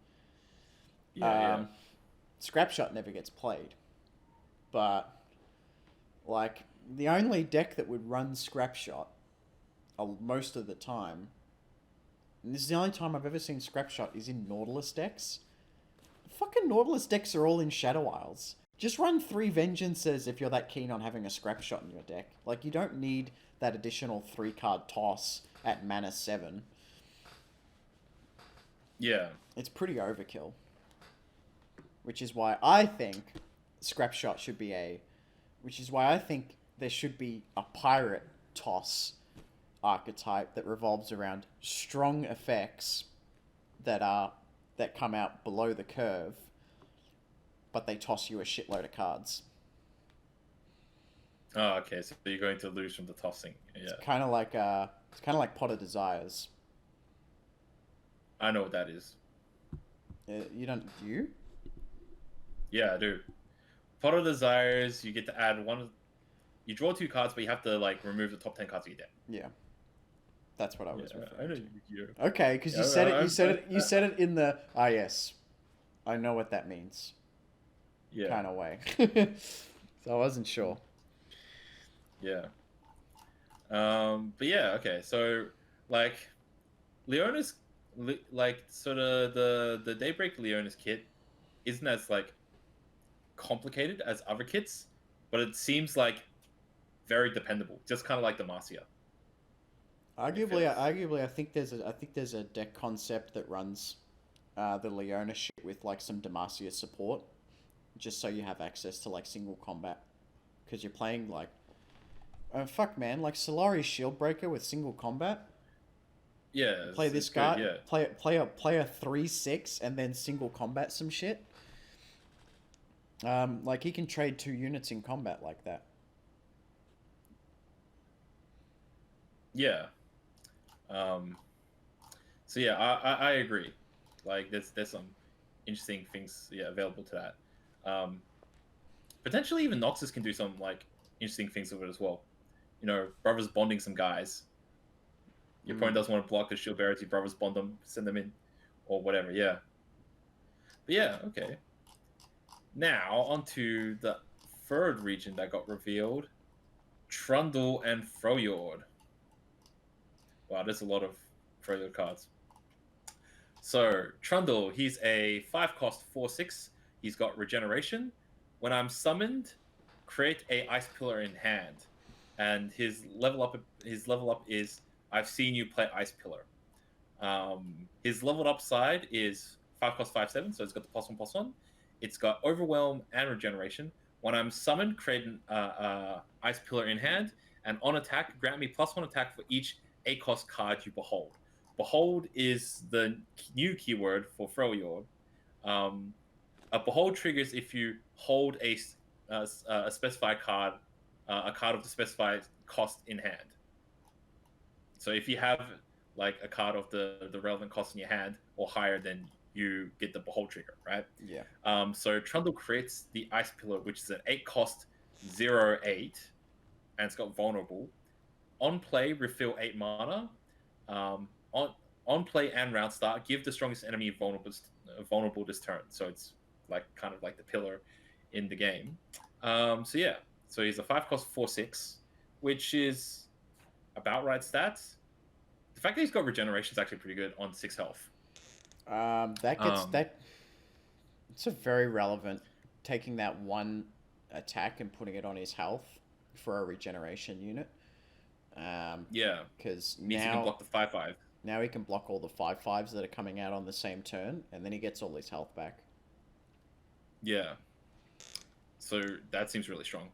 Yeah. Scrap Shot never gets played. But, like, the only deck that would run Scrap Shot most of the time, and this is the only time I've ever seen Scrap Shot, is in Nautilus decks. Fucking Nautilus decks are all in Shadow Isles. Just run 3 Vengeances if you're that keen on having a Scrap Shot in your deck. Like, you don't need that additional 3-card toss at mana 7. Yeah. It's pretty overkill. Which is why I think Scrap Shot should be which is why I think there should be a pirate toss archetype that revolves around strong effects that come out below the curve, but they toss you a shitload of cards. Oh, okay. So you're going to lose from the tossing. Yeah. It's kind of like Pot of Desires. I know what that is. You don't? Do you? Yeah, I do. Pot of Desires, you get to add one. You draw 2 cards, but you have to like remove the top 10 cards of your deck. Yeah. That's what I was referring to. Yu-Gi-Oh. Okay, because you said it in the yes, I know what that means. Yeah. Kind of way. So I wasn't sure. Yeah. But yeah, okay. So like, Leona's like sort of the Daybreak Leona's kit isn't as like complicated as other kits, but it seems like very dependable, just kind of like the Marcia. Arguably, I think there's a deck concept that runs the Leona shit with like some Demacia support, just so you have access to like single combat, because you're playing like, fuck man, like Solari Shieldbreaker with single combat. Yeah. Play this guy. Good, yeah. Play a 3/6 and then single combat some shit. Like he can trade 2 units in combat like that. Yeah. So yeah, I agree. Like there's some interesting things available to that. Potentially even Noxus can do some like interesting things with it as well. You know, brothers bonding some guys. Your opponent doesn't want to block the shield bearers, your brothers bond them, send them in, or whatever. Yeah. But yeah, okay. Now onto the 3rd region that got revealed: Trundle and Freljord. Wow, there's a lot of Freljord cards. So, Trundle, he's a 5-cost 4/6. He's got regeneration. When I'm summoned, create a Ice Pillar in hand. And his level up is I've seen you play Ice Pillar. His leveled up side is 5-cost 5/7, so it's got the +1/+1. It's got Overwhelm and Regeneration. When I'm summoned, create an Ice Pillar in hand, and on attack, grant me +1 attack for each 8-cost card you behold. Behold is the new keyword for Freljord. A behold triggers if you hold a specified card, a card of the specified cost in hand. So if you have like a card of the relevant cost in your hand or higher, then you get the behold trigger, right? Yeah. So Trundle creates the Ice Pillar, which is an 8-cost 0/8, and it's got vulnerable. On play, refill 8 mana. On play and round start, give the strongest enemy vulnerable vulnerable this turn, so it's like kind of like the pillar in the game. So yeah, so he's a 5-cost 4/6, which is about right stats. The fact that he's got regeneration is actually pretty good on 6 health. That gets that. It's a very relevant. Taking that one attack and putting it on his health for a regeneration unit. Yeah, because means he can now block the 5/5. now he can block all the 5/5s that are coming out on the same turn, and then he gets all his health back. Yeah, so that seems really strong.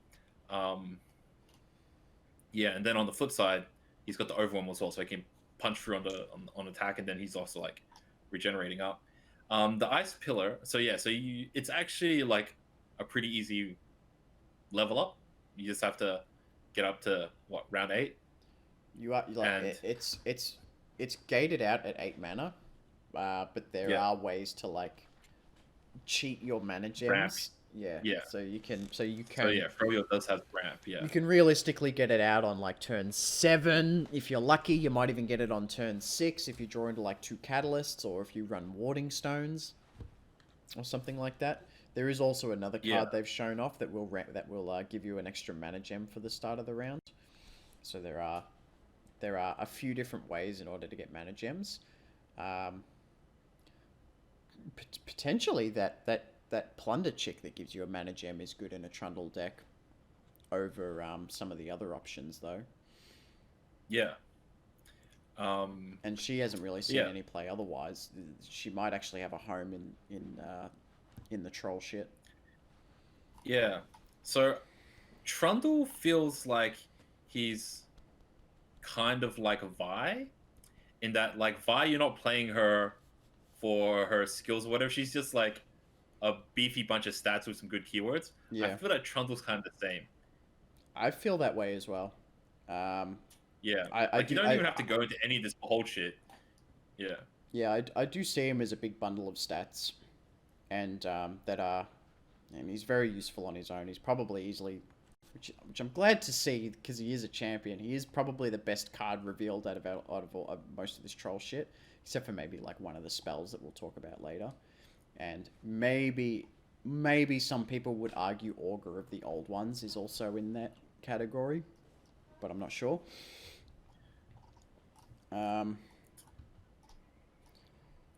Yeah, and then on the flip side, he's got the overwhelm as well, so he can punch through on attack, and then he's also like regenerating up. The ice pillar. So yeah, so it's actually like a pretty easy level up. You just have to get up to what, round 8. You are like And- it's gated out at 8 mana, but there Yeah. are ways to like cheat your mana gems. Ramp. Yeah. Yeah. So you can So yeah, Froyo does have ramp. Yeah, you can realistically get it out on like turn 7. If you're lucky, you might even get it on turn 6 if you draw into like 2 catalysts, or if you run warding stones or something like that. There is also another card Yeah. they've shown off that will give you an extra mana gem for the start of the round. So there are a few different ways in order to get mana gems. Potentially that plunder chick that gives you a mana gem is good in a Trundle deck over some of the other options though. yeah. And she hasn't really seen Yeah. any play otherwise. She might actually have a home in the troll shit. Yeah. So Trundle feels like he's kind of like a Vi, in that like Vi, you're not playing her for her skills or whatever. She's just like a beefy bunch of stats with some good keywords. I Yeah, feel like Trundle's kind of the same. I feel that way as well. Yeah. I Like do. you don't even have to go into any of this whole shit. Yeah. Yeah, I do see him as a big bundle of stats, and and he's very useful on his own. He's probably easily, which I'm glad to see because he is a champion. He is probably the best card revealed out of most of this troll shit, except for maybe like one of the spells that we'll talk about later, and maybe some people would argue Augur of the Old Ones is also in that category, but I'm not sure.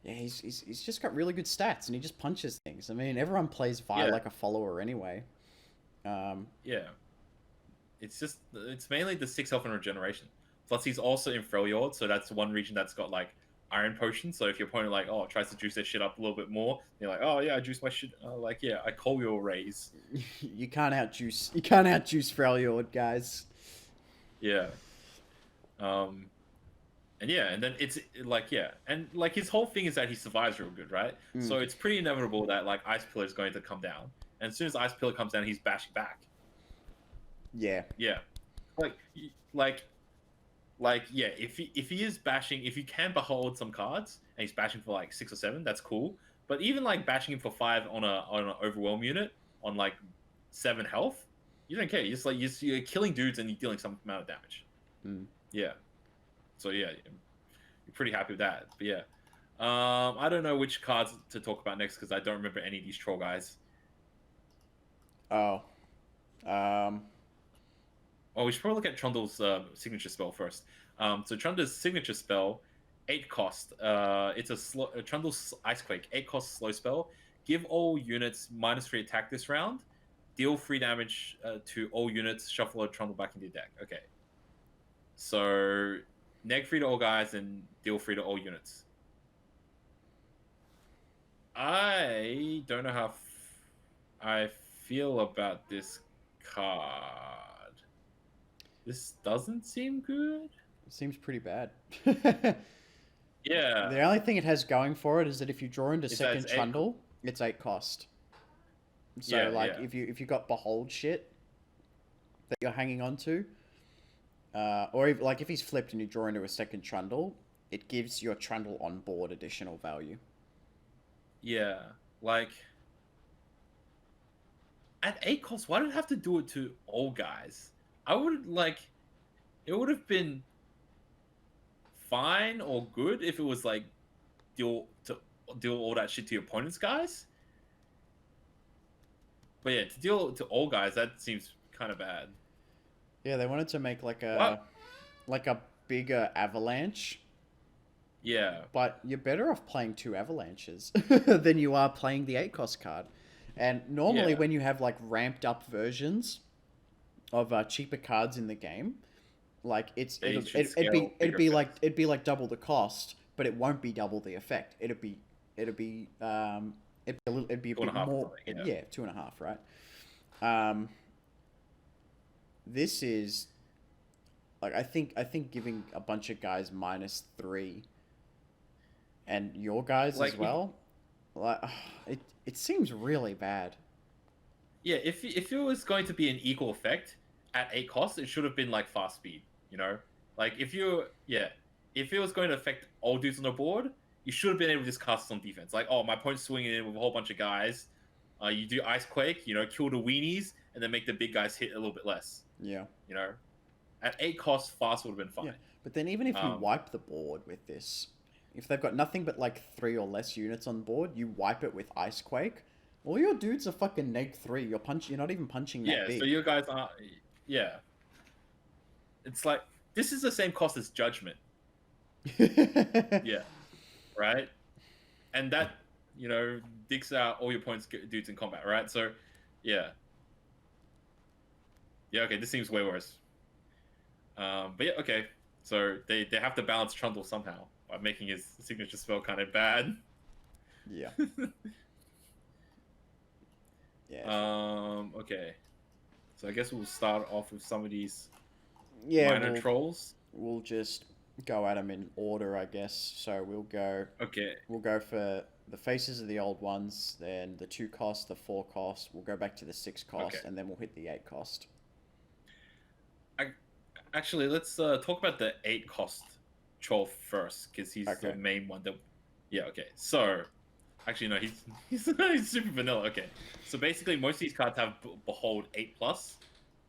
Yeah, he's just got really good stats, and he just punches things. I mean, everyone plays Vi Yeah. like a follower anyway. Yeah. It's mainly the 6 health and regeneration. Plus he's also in Freljord, so that's one region that's got like iron potions. So if your opponent like tries to juice their shit up a little bit more, you're like, oh yeah, I juice my shit. Like yeah, I call your raise. You can't outjuice Freljord, guys. Yeah. And yeah, and then it's like yeah, and like his whole thing is that he survives real good, right? So it's pretty inevitable that like Ice Pillar is going to come down, and as soon as Ice Pillar comes down, he's bashing back. Yeah. Yeah, like yeah, if he is bashing, if you can behold some cards and he's bashing for like 6 or 7, that's cool. But even like bashing him for 5 on an overwhelm unit on like 7 health, you don't care. You're killing dudes and you're dealing some amount of damage. Yeah. So yeah, you're pretty happy with that. But yeah, I don't know which cards to talk about next because I don't remember any of these troll guys. Oh. Oh, we should probably look at Trundle's signature spell first. So Trundle's signature spell, 8 cost. It's a Trundle's Icequake, 8 cost slow spell. Give all units -3 attack this round. Deal 3 damage to all units. Shuffle a Trundle back into your deck. Okay. So neg 3 to all guys and deal 3 to all units. I don't know how I feel about this card. This doesn't seem good. It seems pretty bad. Yeah. The only thing it has going for it is that if you draw into It's second eight- Trundle, it's 8 cost. So Yeah, like yeah. if you got behold shit that you're hanging on to, or if he's flipped and you draw into a second Trundle, it gives your Trundle on board additional value. Yeah. Like at 8 cost, why did it have to do it to all guys? I would like it would have been fine or good if it was like deal to deal all that shit to your opponent's guys. But yeah, to deal to all guys, that seems kind of bad. Yeah, they wanted to make like a bigger avalanche. Yeah. But you're better off playing 2 avalanches than you are playing the 8 cost card. And normally Yeah. when you have like ramped up versions of cheaper cards in the game, like They it'd should be scale bigger effects. it'd be like double the cost, but it won't be double the effect. It'd be it'd be a bit 2.5 or more. something, Yeah, 2.5, right? This is like I think giving a bunch of guys -3 and your guys Like, as well, like it seems really bad. Yeah, if it was going to be an equal effect at 8 costs, it should have been like fast speed, you know? Like if it was going to affect all dudes on the board, you should have been able to just cast some defense. Like, oh, my opponent's swinging in with a whole bunch of guys. You do Ice Quake, you know, kill the weenies, and then make the big guys hit a little bit less. Yeah. You know? At 8 costs, fast would have been fine. Yeah. But then even if you wipe the board with this, if they've got nothing but like 3 or less units on board, you wipe it with Ice Quake. All your dudes are fucking -3. You're not even punching that big. So you guys aren't. Yeah. It's like this is the same cost as Judgment. Yeah. Right. And that digs out all your points dudes in combat. Right. So, yeah. Yeah. Okay. This seems way worse. But yeah. Okay. So they have to balance Trundle somehow by making his signature spell kind of bad. Yeah. Yeah. Okay. So I guess we'll start off with some of these minor trolls. We'll just go at them in order, I guess. So we'll go. Okay. We'll go for the faces of the old ones, then the 2 cost, the 4 cost. We'll go back to the 6 cost, and then we'll hit the 8 cost. Actually, let's talk about the 8 cost troll first, because he's the main one. Yeah. Okay. So. Actually, no, he's super vanilla. Okay, so basically, most of these cards have Behold 8+,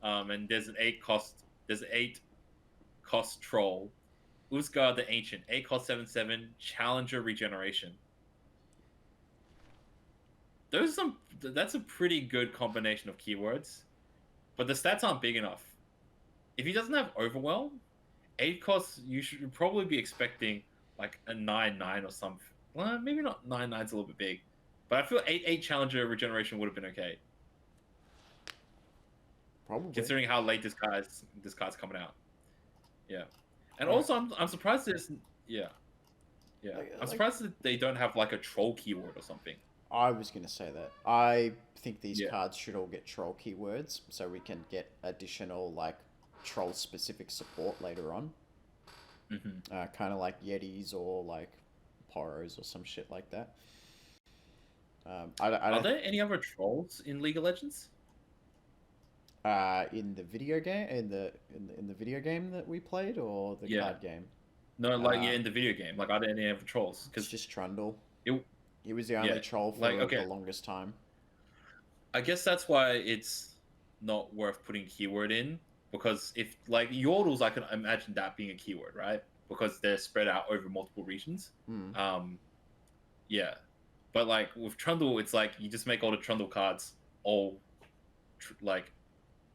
and there's an 8 cost. There's an 8 cost troll, Uzgar the Ancient, 8 cost 7/7 Challenger Regeneration. That's a pretty good combination of keywords, but the stats aren't big enough. If he doesn't have Overwhelm, 8 costs, you should probably be expecting like a 9/9 or something. Well, maybe not 9/9's a little bit big, but I feel 8/8 Challenger Regeneration would have been okay. Probably. Considering how late this card's coming out. Yeah. And also I'm surprised there's I'm surprised that they don't have like a troll keyword or something. I was gonna say that. I think these cards should all get troll keywords so we can get additional like troll specific support later on. Kind of like Yetis or like Poros or some shit like that. Are there any other trolls in League of Legends? In the video game, in the video game that we played, or the card game? No, like in the video game. Like, are there any other trolls? It's just Trundle. He was the only troll for the longest time. I guess that's why it's not worth putting keyword in, because if like Yordles, I can imagine that being a keyword, right? Because they're spread out over multiple regions. Yeah. But like with Trundle, it's like you just make all the Trundle cards all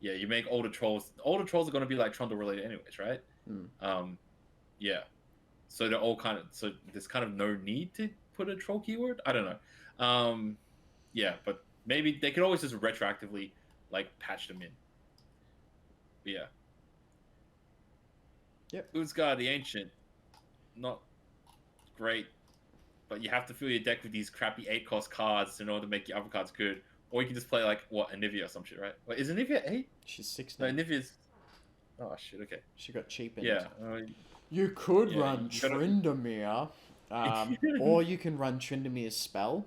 you make all the trolls. All the trolls are going to be like Trundle related anyways, right? Yeah. So they're all so there's kind of no need to put a troll keyword. I don't know. Yeah, but maybe they could always just retroactively like patch them in. But yeah. Yep. Uzgar the Ancient, not great, but you have to fill your deck with these crappy 8 cost cards in order to make your other cards good. Or you can just play like Anivia or some shit, right? Wait, is Anivia 8? She's 6 now. No, Anivia's. Oh shit. Okay. She got cheapened. Yeah. You could run Tryndamere, or you can run Tryndamere's spell,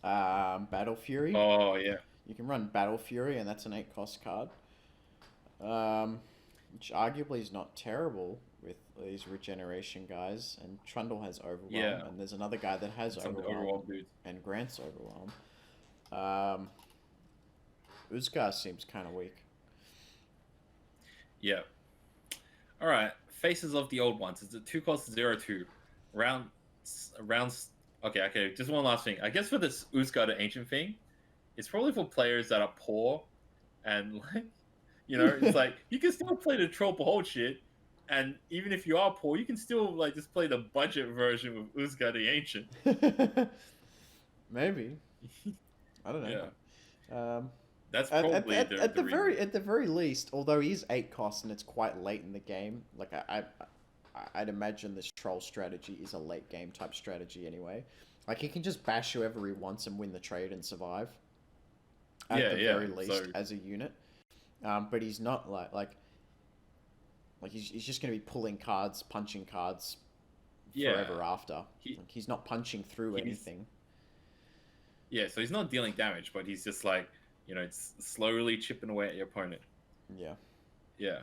Battle Fury. Oh yeah. You can run Battle Fury, and that's an 8 cost card. Which arguably is not terrible with these regeneration guys. And Trundle has Overwhelm, and there's another guy that has Overwhelm and grants Overwhelm. Uzgar seems kind of weak. Yeah. All right. Faces of the Old Ones. It's a 2 cost 0/2. Round Okay. Just one last thing. I guess for this Uskar Ancient thing, it's probably for players that are poor, and like, it's like you can still play the troll behold shit, and even if you are poor, you can still like just play the budget version with Uskar the Ancient. Maybe. I don't know. Yeah. That's At, probably at the reason. at the very least, although he is 8 cost and it's quite late in the game, like I'd imagine this troll strategy is a late game type strategy anyway. Like he can just bash whoever he wants and win the trade and survive. At the very least, as a unit. But he's not like he's just going to be pulling cards, punching cards forever after. He's not punching through anything. Yeah, so he's not dealing damage, but he's just like, it's slowly chipping away at your opponent. Yeah. Yeah.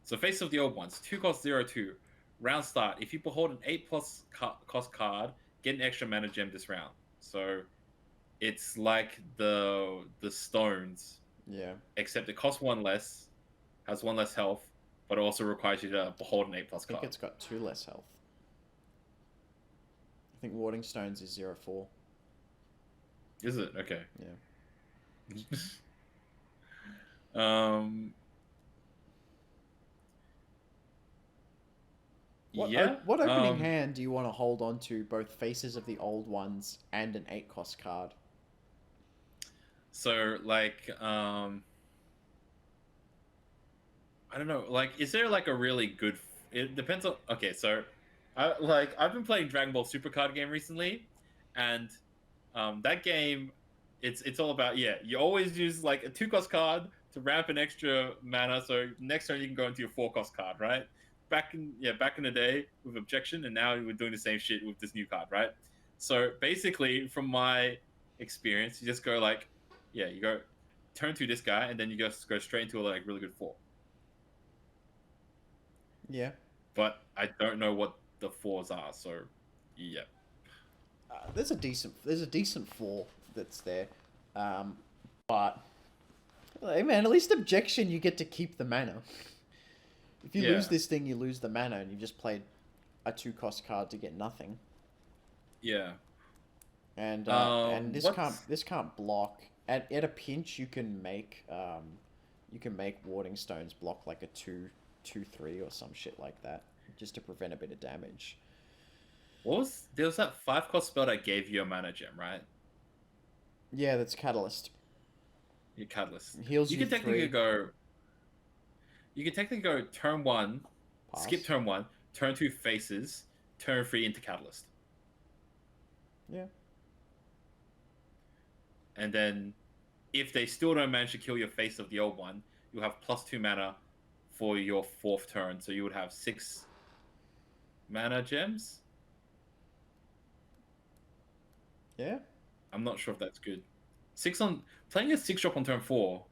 So Face of the Old Ones, 2 cost 0/2. Round start. If you behold an 8+ cost card, get an extra mana gem this round. So it's like the stones. Yeah. Except it costs 1 less, has 1 less health, but it also requires you to behold an 8+ card. I think it's got 2 less health. I think Warding Stones is 0/4. Is it? Okay. Yeah. What opening hand do you want to hold on to both Faces of the Old Ones and an 8 cost card? So, like, I don't know. Like, is there like a really good? It depends on. Okay, so, I've been playing Dragon Ball Super card game recently, and that game, it's all about you always use like a 2 cost card to ramp an extra mana, so next turn you can go into your 4 cost card, right? Back in the day with Objection, and now we're doing the same shit with this new card, right? So basically, from my experience, you just go like, you go turn to this guy, and then you just go straight into a like really good 4. Yeah. But I don't know what the 4s are, so yeah. There's a decent 4 that's there, but hey man, at least Objection you get to keep the mana. If you lose this thing, you lose the mana, and you just played a 2 cost card to get nothing. Yeah. And this can't block. At a pinch, you can make Warding Stones block like a 2/3 or some shit like that, just to prevent a bit of damage. There was that 5 cost spell that gave you a mana gem, right? Yeah, that's Catalyst. Your Catalyst. Heals you can technically go. You can technically go turn 1, Pass. skip turn 1, turn 2 Faces, turn 3 into Catalyst. Yeah. And then, if they still don't manage to kill your Face of the Old One, you'll have +2 mana for your 4th turn. So you would have 6 mana gems. Yeah. I'm not sure if that's good. Playing a 6-drop on turn 4.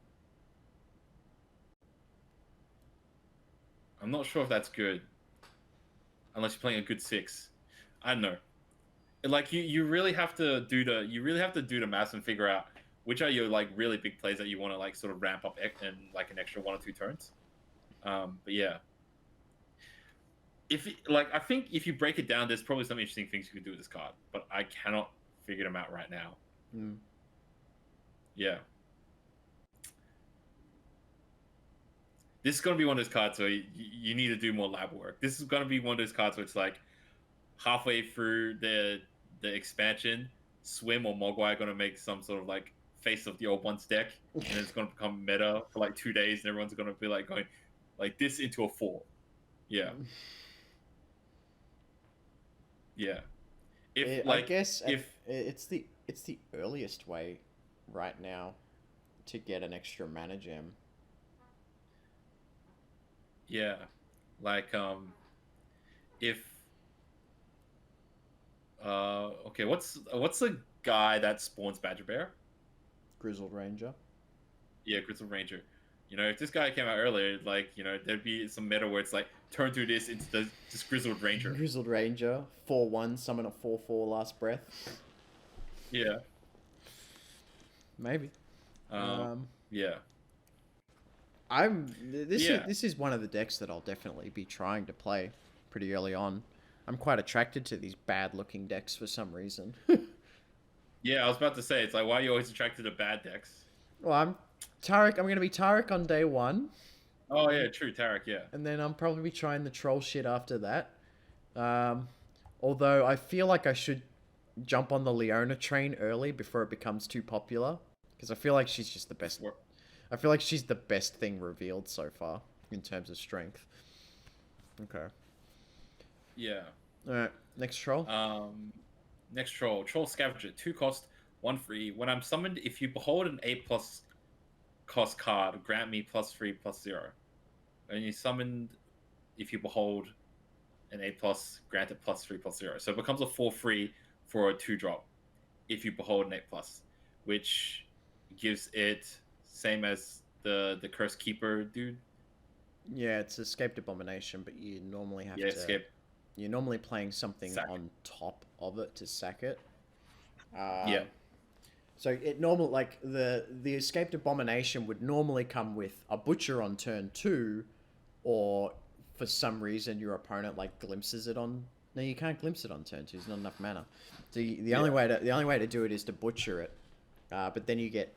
I'm not sure if that's good. Unless you're playing a good 6. I don't know. Like you really have to do the maths and figure out which are your like really big plays that you want to like sort of ramp up in like an extra 1 or 2 turns. But yeah. I think if you break it down, there's probably some interesting things you could do with this card, but I cannot figure them out right now. Yeah. This is going to be one of those cards where you need to do more lab work. This is going to be one of those cards where it's like halfway through the expansion, Swim or Mogwai are going to make some sort of like Face of the Old Ones deck, and it's going to become meta for like 2 days, and everyone's going to be like going like this into a 4. Yeah. Yeah. I guess it's the earliest way right now to get an extra mana gem. Yeah, like if okay, what's the guy that spawns Badger Bear? Grizzled Ranger. Yeah, Grizzled Ranger. If this guy came out earlier, like there'd be some meta where it's like turn through this into this Grizzled Ranger. Grizzled Ranger, 4/1, summon a 4/4 Last Breath. Yeah. Maybe. Yeah. This is one of the decks that I'll definitely be trying to play pretty early on. I'm quite attracted to these bad looking decks for some reason. Yeah, I was about to say, it's like, why are you always attracted to bad decks? Well, I'm Tarek. I'm gonna be Tarek on day one, Oh yeah, true, Tarek, yeah. and then I'm probably be trying the troll shit after that. Um, although I feel like I should jump on the Leona train early before it becomes too popular, because I feel like she's just the best. I feel like she's the best thing revealed so far in terms of strength. Okay. Yeah. All right. Next troll. Next troll. Troll Scavenger. 2 cost, 1 free. When I'm summoned, if you behold an 8+ cost card, grant me +3/+0. When you summoned, if you behold an 8+, grant it +3/+0. So it becomes a 4 free for a 2-drop if you behold an 8+, which gives it same as the Cursed Keeper dude. Yeah, it's Escaped Abomination, but you normally have Yeah, to. escape. You're normally playing something Sack it. on top of it to sack it. Yeah. So it normal like the Escaped Abomination would normally come with a Butcher on turn 2, or for some reason your opponent like glimpses it on. No, you can't glimpse it on turn 2. There's not enough mana. The only way to do it is to Butcher it, but then you get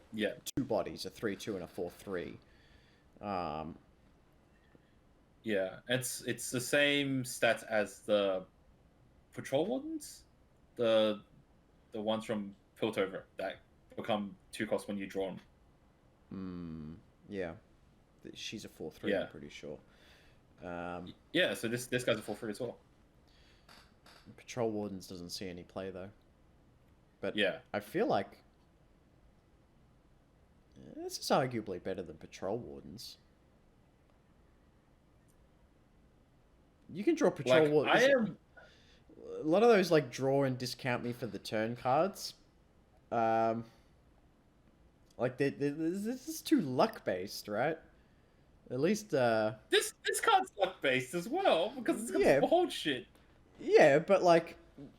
2 bodies, a 3/2 and a 4/3. Yeah, it's the same stats as the Patrol Wardens, the ones from Piltover that become 2 cost when you draw them. Yeah, she's a 4/3. Yeah. I'm pretty sure. Yeah, so this guy's a 4/3 as well. Patrol Wardens doesn't see any play though. But Yeah. I feel like this is arguably better than Patrol Wardens. You can draw Patrol Like, Wardens. I am... A lot of those like draw and discount me for the turn cards. Like this is too luck based, right? At least This card's luck based as well because it's got behold shit. yeah, but like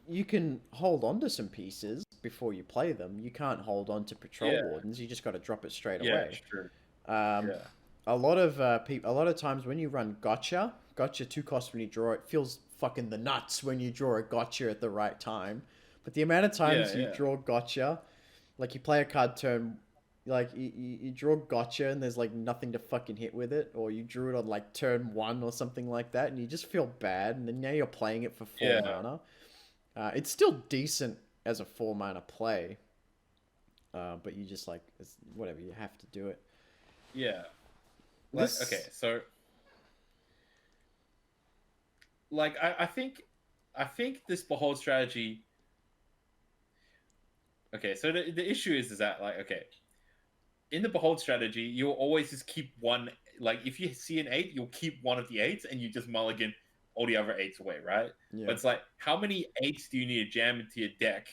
you can hold on to some pieces before you play them. You can't hold on to Patrol Wardens. You just got to drop it straight Yeah, away. true. A lot of times when you run gotcha 2 costs when you draw it feels fucking the nuts when you draw a gotcha at the right time. But the amount of times you draw gotcha, like you play a card turn, like you draw gotcha and there's like nothing to fucking hit with it, or you drew it on like turn 1 or something like that, and you just feel bad, and then now you're playing it for 4 mana. It's still decent as a 4 mana play, but you just like it's whatever, you have to do it. Yeah. Like, okay, so like I think this behold strategy. Okay, so the issue is that like, okay, in the behold strategy, you'll always just keep one. Like if you see an 8, you'll keep one of the 8s and you just mulligan all the other 8s away, right? Yeah. But it's like, how many 8s do you need to jam into your deck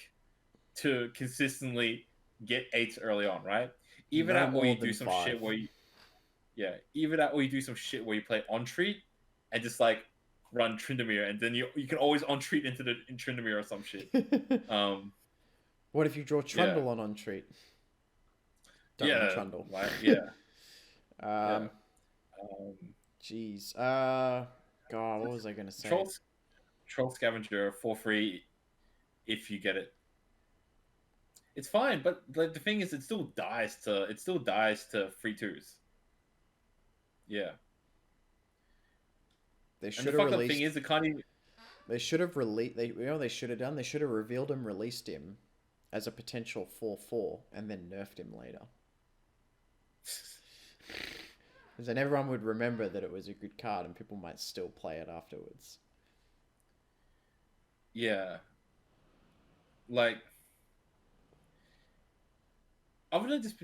to consistently get 8s early on, right? Even No at or more you do than some 5. shit where you even at or you do some shit where you play on treat and just like run Tryndamere, and then you can always on treat into the Tryndamere or some shit. What if you draw Trundle on treat? Don't run Trundle. Like, Jeez. God, what was I gonna say? Troll Scavenger for free if you get it. It's fine, but like, the thing is, it still dies to 3/2s. Yeah. They And should the have fucked up released. thing is, it can't even. They should have released. They should have done. They should have revealed him, released him, as a potential 4/4, and then nerfed him later. Because then everyone would remember that it was a good card, and people might still play it afterwards. Yeah. Like, other than just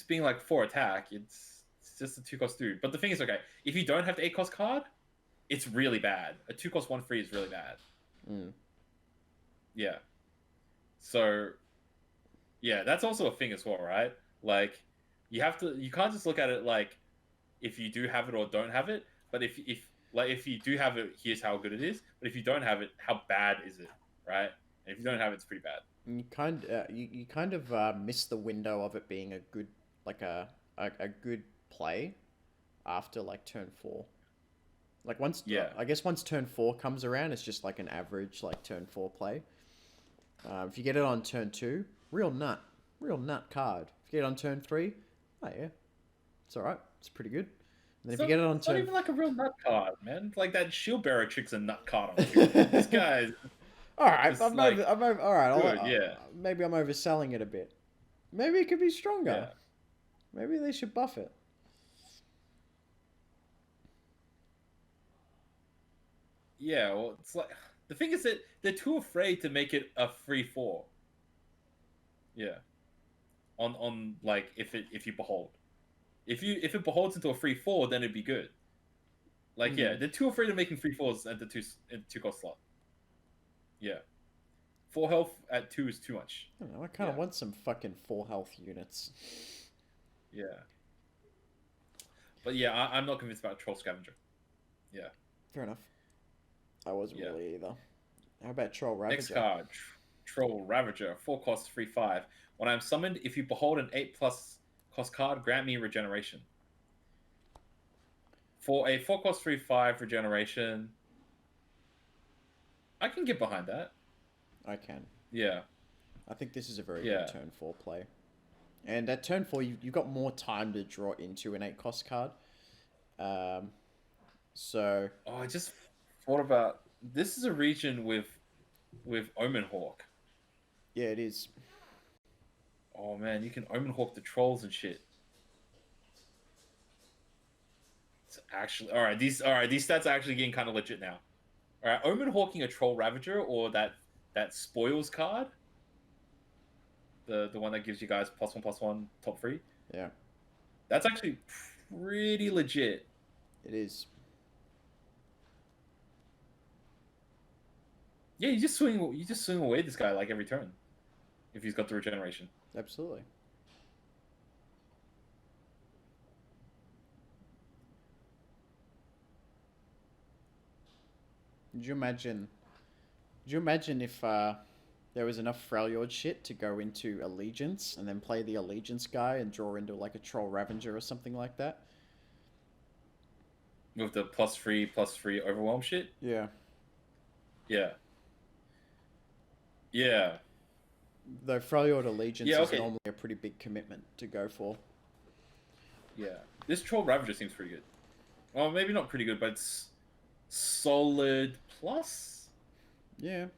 being like 4 attack, it's just a 2 cost dude. But the thing is, okay, if you don't have the 8 cost card, it's really bad. A 2 cost 1 free is really bad. Yeah. So, yeah, that's also a thing as well, right? Like, you can't just look at it like if you do have it or don't have it. But if you do have it, here's how good it is. But if you don't have it, how bad is it, right? And if you don't have it, it's pretty bad. You kind of miss the window of it being a good, like a good play after like turn 4. Like once, Yeah. I guess once turn 4 comes around, it's just like an average like turn 4 play. If you get it on turn 2, real nut card. If you get it on turn 3, oh yeah, it's all right. It's pretty good. And then if you get it on it's not turn, even like a real nut card, man. Like that shield bearer trick's a nut card on you. This guy's all right, just like I'm over, all right. good, yeah. Maybe I'm overselling it a bit. Maybe it could be stronger. Yeah. Maybe they should buff it. Yeah, well, it's like the thing is that they're too afraid to make it a free 4. Yeah. On like if you behold. If it beholds into a free 4, then it'd be good. Like yeah, they're too afraid of making free 4s at the 2 cost slot. Yeah. 4 health at 2 is too much. I don't know. I kind of want some fucking 4 health units. Yeah. But yeah, I'm not convinced about Troll Scavenger. Yeah. Fair enough. I wasn't really either. How about Troll Ravager? Next card, Troll Ravager, 4 cost, 3/5. When I'm summoned, if you behold an 8+ cost card, grant me regeneration. For a 4 cost, 3/5 regeneration, I can get behind that. I can. Yeah. I think this is a very good turn 4 play. And at turn 4, you've got more time to draw into an 8 cost card. So. Oh, I just thought about this is a region with Omen Hawk. Yeah, it is. Oh man, you can Omen Hawk the trolls and shit. It's actually all right. These stats are actually getting kind of legit now. All right, Omen Hawking a Troll Ravager or that spoils card. The one that gives you guys +1/+1 top 3. Yeah. That's actually pretty legit. It is. Yeah, you just swing away this guy like every turn, if he's got the regeneration. Absolutely. Could you imagine if there was enough Freljord shit to go into Allegiance and then play the Allegiance guy and draw into like a Troll Ravager or something like that? With the +3/+3 overwhelm shit? Yeah. Yeah. Yeah. Though Freljord Allegiance Yeah, is okay. normally a pretty big commitment to go for. Yeah. This Troll Ravager seems pretty good. Well, maybe not pretty good, but it's solid plus. Yeah.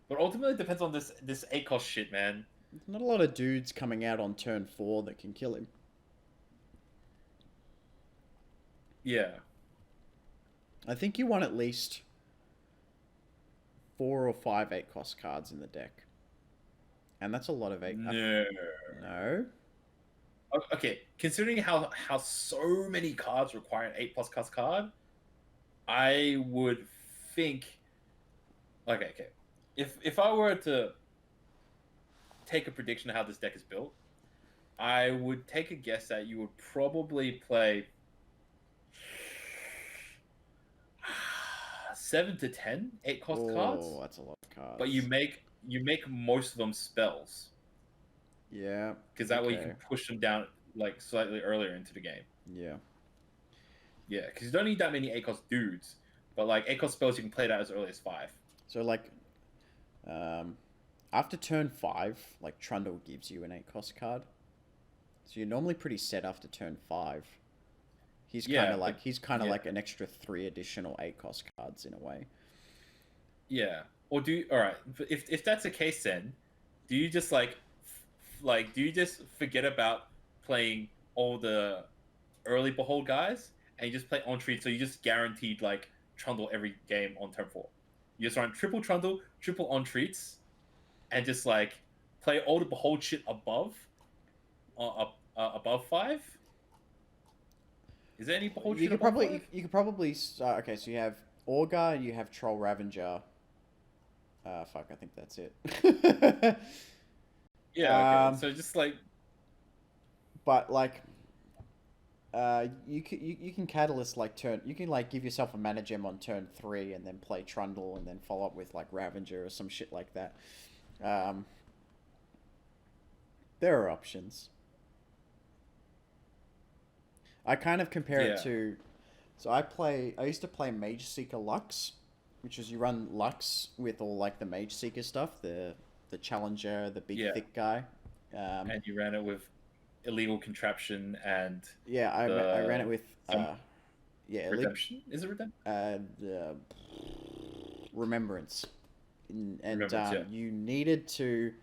But ultimately, it depends on this 8 cost shit, man. There's not a lot of dudes coming out on turn 4 that can kill him. Yeah. I think you want at least 4 or 5 8 cost cards in the deck. And that's a lot of 8. No. No? Okay, considering how so many cards require an 8+ cost card, I would think. Okay. If I were to take a prediction of how this deck is built, I would take a guess that you would probably play 7 to 10 8 cost cards. Oh, that's a lot of cards. But you make most of them spells. Yeah. Because that way you can push them down like slightly earlier into the game. Yeah. Yeah, because you don't need that many 8 cost dudes. But like 8 cost spells, you can play that as early as 5. So like, after turn 5, like Trundle gives you an 8 cost card. So you're normally pretty set after turn 5. He's kind of like an extra 3 additional 8 cost cards in a way. Yeah. Or alright, if that's the case, then do you just do you just forget about playing all the early behold guys and you just play on treat, so you just guaranteed like Trundle every game on turn 4? You just run triple Trundle, triple on treats, and just like play all the behold shit above 5. Is there any behold shit above 5? You could probably okay, so you have Orga and you have Troll Ravager. Fuck, I think that's it. Yeah, okay. So just like, but like, you can catalyst like turn. You can like give yourself a mana gem on turn 3 and then play Trundle and then follow up with like Ravager or some shit like that. There are options. I kind of compare it to So I used to play Mage Seeker Lux, which is you run Lux with all like the Mage Seeker stuff, the Challenger, the big Yeah. thick guy. And you ran it with illegal contraption and Yeah, I ran it with redemption. Is it redemption? Remembrance. And Remembrance, yeah. you needed to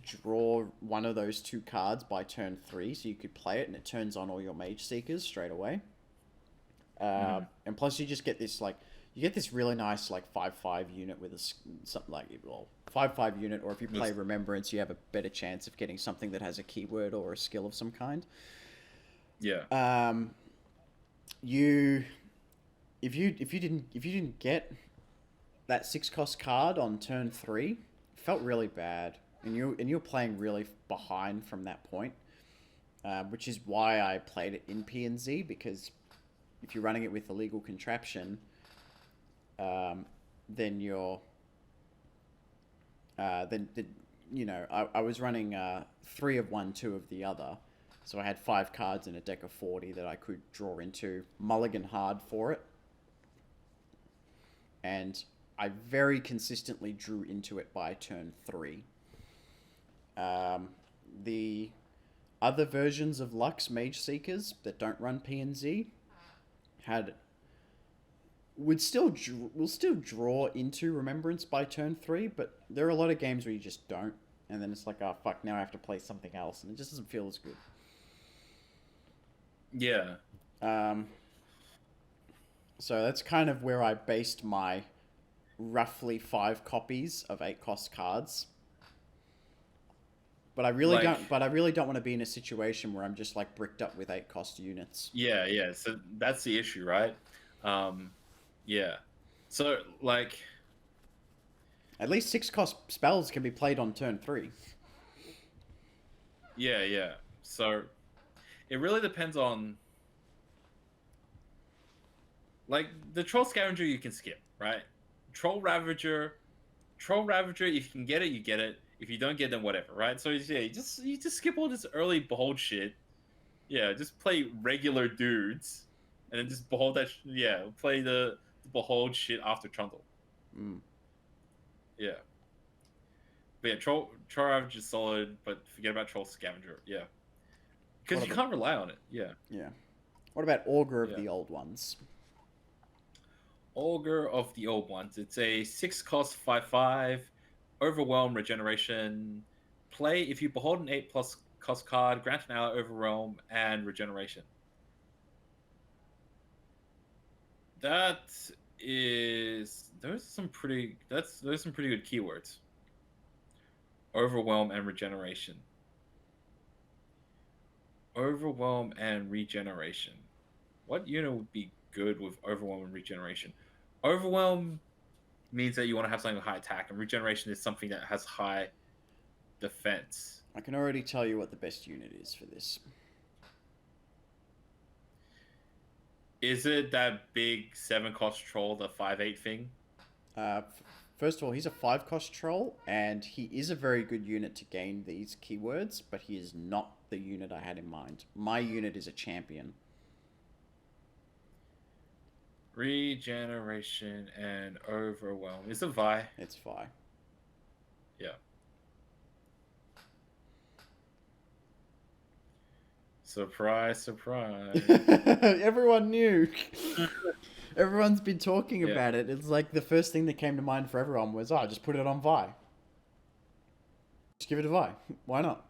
draw one of those two cards by turn 3 so you could play it, and it turns on all your Mage Seekers straight away. And plus you just get this like you get this really nice like 5/5 unit with something like 5/5 unit, or if you play Remembrance you have a better chance of getting something that has a keyword or a skill of some kind. Yeah. If you didn't get that 6-cost card on turn 3, it felt really bad, and you're playing really behind from that point, which is why I played it in P&Z, because if you're running it with illegal contraption, then you're then you know I was running 3 of one, 2 of the other, so I had 5 cards in a deck of 40 that I could draw into, mulligan hard for it, and I very consistently drew into it by turn 3. The other versions of Lux Mage Seekers that don't run P&Z will still draw into Remembrance by turn 3, but there are a lot of games where you just don't, and then it's like, oh fuck, now I have to play something else, and it just doesn't feel as good. Yeah. So that's kind of where I based my roughly 5 copies of 8-cost cards. But I really don't want to be in a situation where I'm just like bricked up with 8-cost units. Yeah. So that's the issue, right? Yeah. So like, at least 6-cost spells can be played on turn 3. Yeah. So it really depends on, like, the Troll Scavenger you can skip, right? Troll Ravager, if you can get it, you get it. If you don't get them, whatever, right? So yeah, you just skip all this early Behold shit. Yeah, just play regular dudes, and then just Behold that. Play the Behold shit after Trundle. Yeah. But yeah, Troll Ravager is solid, but forget about Troll Scavenger. Yeah, because you can't rely on it. Yeah. What about Augur of the Old Ones? Augur of the Old Ones. It's a 6-cost 5/5, Overwhelm Regeneration. Play if you behold an 8+ cost card, grant an ally Overwhelm and Regeneration. Those are some pretty good keywords. Overwhelm and Regeneration. Overwhelm and Regeneration. What unit would be good with Overwhelm and Regeneration? Overwhelm means that you want to have something with high attack, and Regeneration is something that has high defense. I can already tell you what the best unit is for this. Is it that big 7-cost troll, the 5/8 thing? First of all, he's a 5-cost troll, and he is a very good unit to gain these keywords, but he is not the unit I had in mind. My unit is a champion. Regeneration and Overwhelm. Is it Vi? It's Vi. Yeah. Surprise, surprise. Everyone knew. Everyone's been talking about it. It's like the first thing that came to mind for everyone was, just put it on Vi. Just give it a Vi. Why not?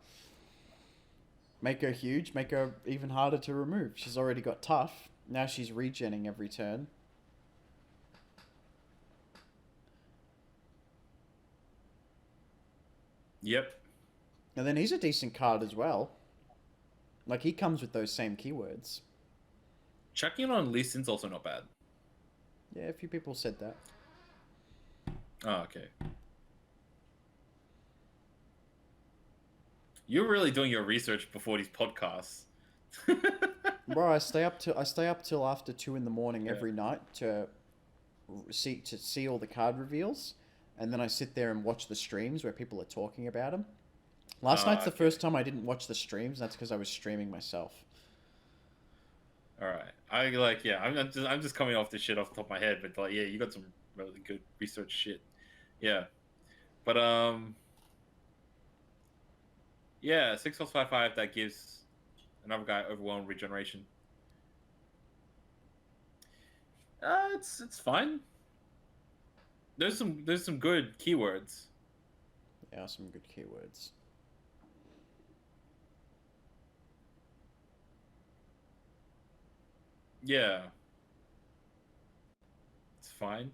Make her huge, make her even harder to remove. She's already got tough. Now she's regenning every turn. Yep. And then he's a decent card as well. Like, he comes with those same keywords. Chucking it on Lee Sin's also not bad. Yeah, a few people said that. Oh, okay. You're really doing your research before these podcasts. Bro, I stay up till after 2 in the morning every night to see all the card reveals, and then I sit there and watch the streams where people are talking about them. Last night's the first time I didn't watch the streams. That's because I was streaming myself. All right. I like, yeah, I'm just coming off this shit off the top of my head, but like, yeah, you got some really good research shit. Yeah, but yeah, 6+5/5 that gives another guy overwhelmed regeneration. It's fine. There's some good keywords. Yeah, some good keywords. Yeah, it's fine.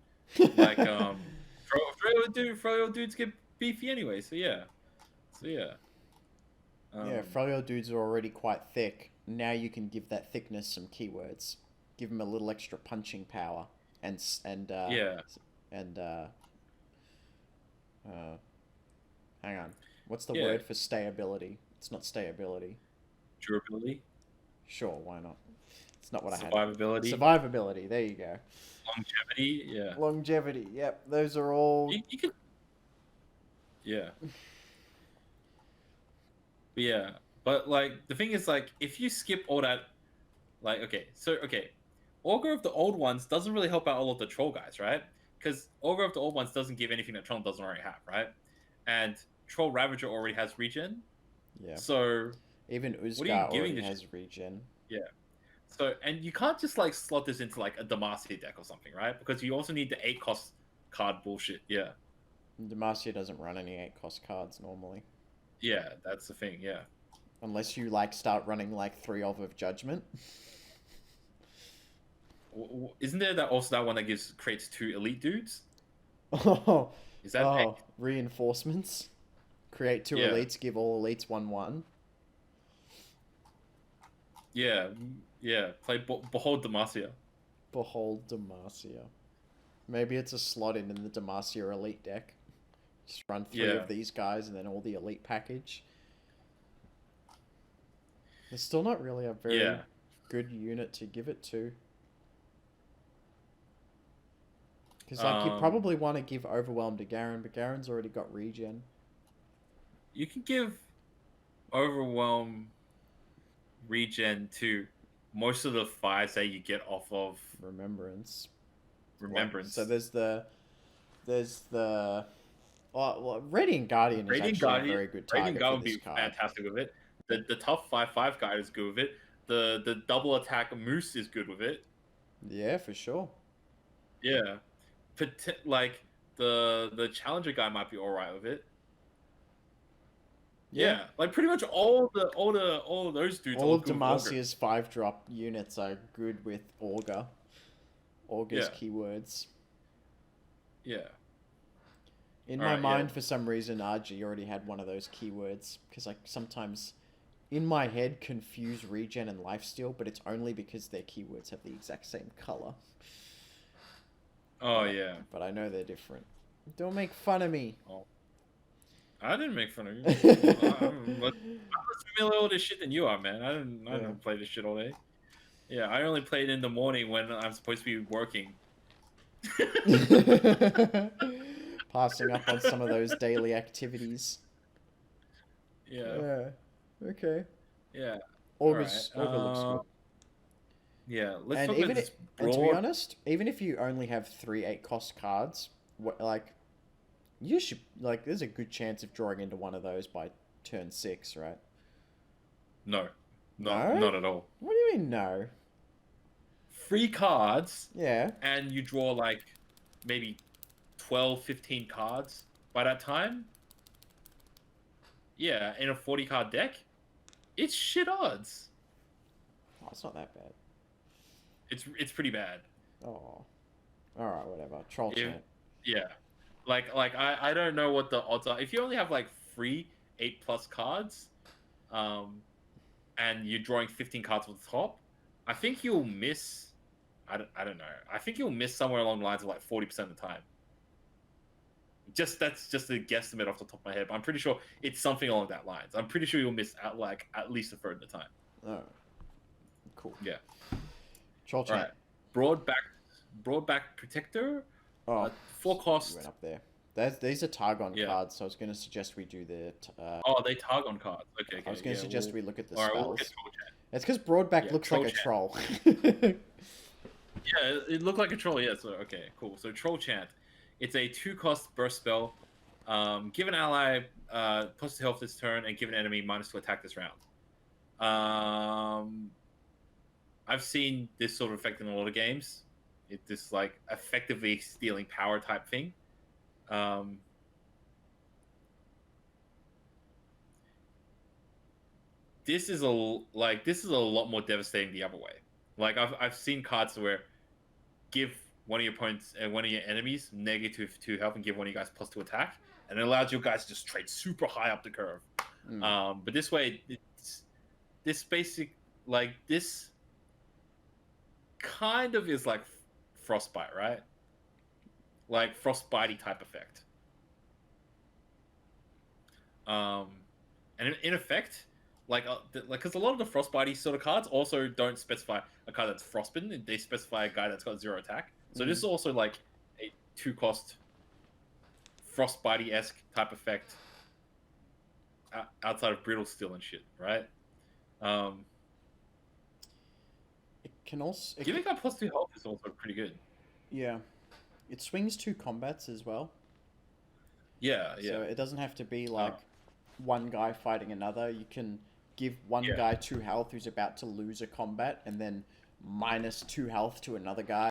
Like Froyo dudes get beefy anyway, so yeah. Yeah. Yeah, Froyo dudes are already quite thick. Now you can give that thickness some keywords. Give them a little extra punching power, and Yeah. and hang on. What's the Yeah. word for stayability? It's not stayability. Durability, Sure, why not? It's not what I had. survivability, Survivability. There you go. longevity. Yeah. Longevity. Yep, those are all. You can. Yeah. But yeah, but like the thing is, like, if you skip all that, like, okay, Augur of the Old Ones doesn't really help out all of the troll guys, right? Because Augur of the Old Ones doesn't give anything that Troll doesn't already have, right? And Troll Ravager already has regen. Yeah. So Even what are you Uzgar giving already this has regen. yeah. So, and you can't just like slot this into like a Demacia deck or something, right? Because you also need the 8-cost card bullshit. Yeah. Demacia doesn't run any 8-cost cards normally. Yeah, that's the thing. Yeah. Unless you like start running like 3 of Judgment. Isn't there that also that one that creates 2 elite dudes? Oh, Is that reinforcements? Create 2 Yeah. elites, give all elites 1/1. Yeah, play Behold Demacia. Behold Demacia. Maybe it's a slot in the Demacia elite deck. Just run 3 Yeah. of these guys and then all the elite package. There's still not really a very Yeah. good unit to give it to. Because like you probably want to give Overwhelm to Garen, but Garen's already got regen. You can give Overwhelm regen to most of the fires that you get off of Remembrance. Remembrance. So there's the well, Radiant Guardian is Radiant actually Guardian, a very good Radiant target Guard for would be this card. fantastic with it. The tough 5/5 guy is good with it. The double attack Moose is good with it. Yeah, for sure. Yeah, like the challenger guy might be all right with it. Yeah, like pretty much all of those dudes. All of good with Augur. Demacia's 5-drop units are good with Augur. Augur's Yeah. keywords. Yeah. In All my right, mind, yeah. for some reason, RG already had one of those keywords. Because like sometimes, in my head, confuse regen and lifesteal, but it's only because their keywords have the exact same color. Oh yeah. But I know they're different. Don't make fun of me. I didn't make fun of you. I'm less familiar with this shit than you are, man. I didn't play this shit all day. Yeah, I only played in the morning when I'm supposed to be working. Passing up on some of those daily activities. Yeah. Okay. Yeah. Augur Alright, looks good. Yeah. Let's And talk even about this and to be broad. honest, even if you only have 3 8-cost cards, like you should like there's a good chance of drawing into one of those by turn 6, right? No, No? not at all. What do you mean no? 3 cards, Yeah. and you draw like maybe 12, 15 cards by that time. Yeah, in a 40-card deck, it's shit odds. Oh, it's not that bad. It's pretty bad. Oh. Alright, whatever. Troll If- chant. Yeah, like I don't know what the odds are. If you only have like 3 8+ cards, and you're drawing 15 cards at the top, I think you'll miss. I don't know. I think you'll miss somewhere along the lines of like 40% of the time. That's just a guesstimate off the top of my head. But I'm pretty sure it's something along that lines. I'm pretty sure you'll miss at least a third of the time. Oh. Cool. Yeah. Troll All chant. right. Broadback Protector. Oh, 4 you cost. went up there. These are Targon Yeah. cards, so I was going to suggest we do the. Oh, they Targon cards. Okay. I was going to suggest we look at the All right, spells. we'll look at Troll Chat. It's because Broadback Yeah, looks troll like a chant. troll. Yeah, it looked like a troll. Yeah, so okay, cool. So troll chant, it's a 2-cost burst spell. Give an ally plus 2 health this turn, and give an enemy -2 attack this round. I've seen this sort of effect in a lot of games. It's this like effectively stealing power type thing. This is a lot more devastating the other way. Like I've seen cards where give one of your opponents and one of your enemies -2 health and give one of you guys +2 attack, and it allows you guys to just trade super high up the curve. But this way, this basic like this kind of is like frostbite, right? Like frostbitey type effect. And in effect, like because a lot of the frostbitey sort of cards also don't specify a card that's frostbitten. They specify a guy that's got 0 attack. So this is also like a 2-cost frostbitey-esque type effect outside of brittle steel and shit, right? It can also Giving that +2 health is also pretty good. yeah, it swings 2 combats as well. Yeah, yeah. So it doesn't have to be like one guy fighting another. You can give one Yeah. guy 2 health who's about to lose a combat, and then -2 health to another guy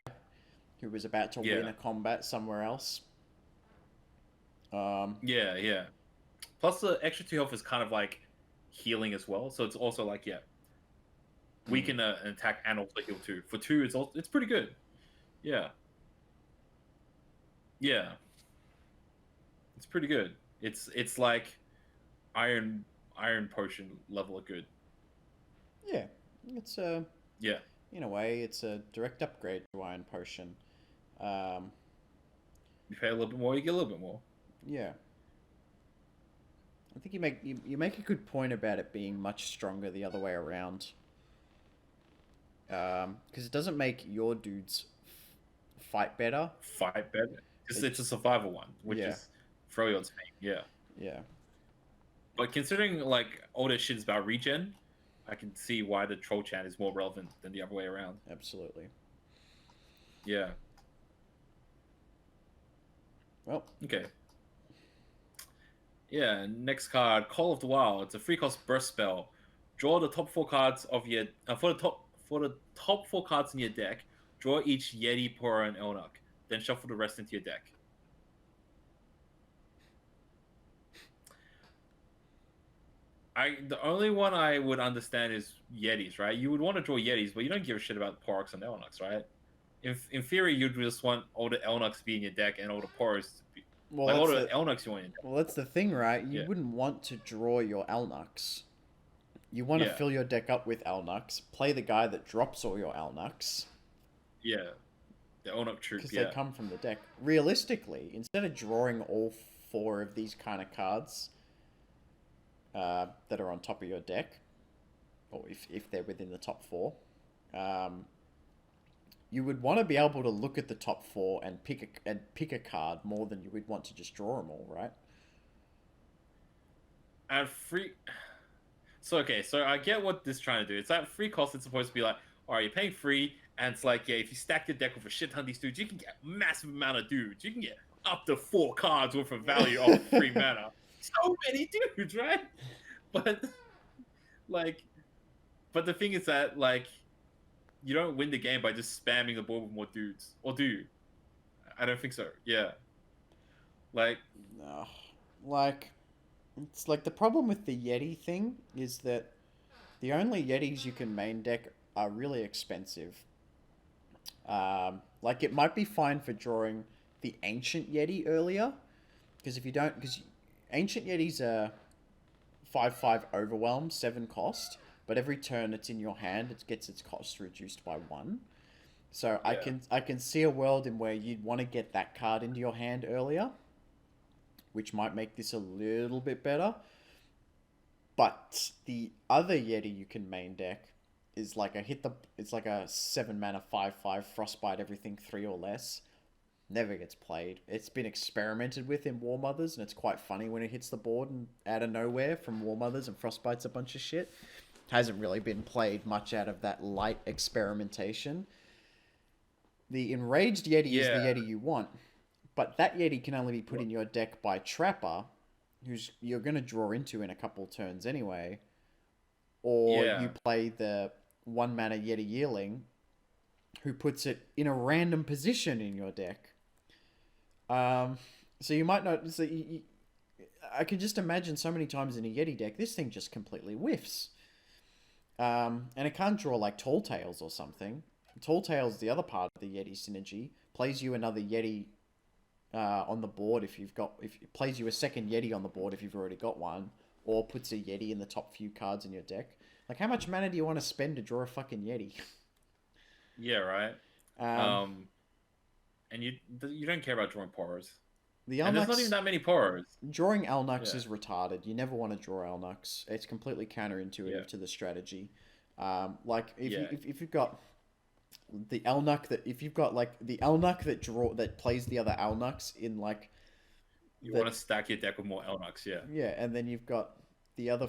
who was about to win a combat somewhere else. Yeah. Plus the extra 2 health is kind of like healing as well. So it's also like weaken an attack and also heal 2. For 2, it's pretty good. Yeah. It's pretty good. It's like iron potion level of good. Yeah, it's Yeah. in a way it's a direct upgrade to Iron Potion. You pay a little bit more, you get a little bit more. Yeah. I think you make a good point about it being much stronger the other way around. Because it doesn't make your dudes fight better. Fight better. It's a survival one, which is Froyod's thing. Yeah. Yeah. But considering like all this shit is about regen, I can see why the troll chant is more relevant than the other way around. Absolutely. Yeah. Well. Okay. Yeah. Next card, Call of the Wild. It's a 3-cost burst spell. Draw the top 4 cards of your for the top 4 cards in your deck. Draw each Yeti, Pora, and Elnuk. Then shuffle the rest into your deck. The only one I would understand is Yetis, right? You would want to draw Yetis, but you don't give a shit about Poruks and Elnuks, right? In theory, you'd just want all the Elnuks to be in your deck and all the Poros to be... Well, like all the Elnuks you want in your deck. Well, that's the thing, right? You wouldn't want to draw your Elnuks. You want to fill your deck up with Elnuks, play the guy that drops all your Elnuks. Yeah. The Elnuk troop, Because they come from the deck. Realistically, instead of drawing all 4 of these kind of cards that are on top of your deck, or if they're within the top 4, you would want to be able to look at the top 4 and pick a card more than you would want to just draw them all, right? At free... So I get what this is trying to do. It's at free cost. It's supposed to be like, all right, you're paying free, and it's like, if you stack your deck with a shit ton of these dudes, you can get a massive amount of dudes. You can get up to 4 cards worth of value off free mana. So many dudes, right? But the thing is that you don't win the game by just spamming the board with more dudes, or do you? I don't think so. Yeah. It's like the problem with the Yeti thing is that the only Yetis you can main deck are really expensive. It might be fine for drawing the Ancient Yeti earlier, because Ancient Yetis are 5/5 overwhelm, 7 cost, but every turn it's in your hand, it gets its cost reduced by 1. So I can see a world in where you'd want to get that card into your hand earlier, which might make this a little bit better. But the other Yeti you can main deck is like it's like a 7 mana 5/5 frostbite everything 3 or less. Never gets played. It's been experimented with in War Mothers, and it's quite funny when it hits the board and out of nowhere from War Mothers and frostbites a bunch of shit. hasn't really been played much out of that light experimentation. The Enraged Yeti is the Yeah. Yeti you want, but that Yeti can only be put in your deck by Trapper, who's you're going to draw into in a couple turns anyway, or Yeah. you play the 1-mana Yeti Yearling, who puts it in a random position in your deck. So you might not. So I could just imagine so many times in a Yeti deck, this thing just completely whiffs. And it can't draw like Tall Tales or something. Tall Tales, the other part of the Yeti synergy, plays you another Yeti on the board if it plays you a second Yeti on the board if you've already got one, or puts a Yeti in the top few cards in your deck. Like, how much mana do you want to spend to draw a fucking Yeti? Yeah, right. And you don't care about drawing Poros. The And there's not Elnux, even that many Poros. drawing Elnux Yeah. is retarded. You never want to draw Elnux. It's completely counterintuitive to the strategy. Like if you've got the Elnuk if you've got like the Elnuk that plays the other Elnuks in like You want to stack your deck with more Elnuks, yeah. yeah, and then you've got the other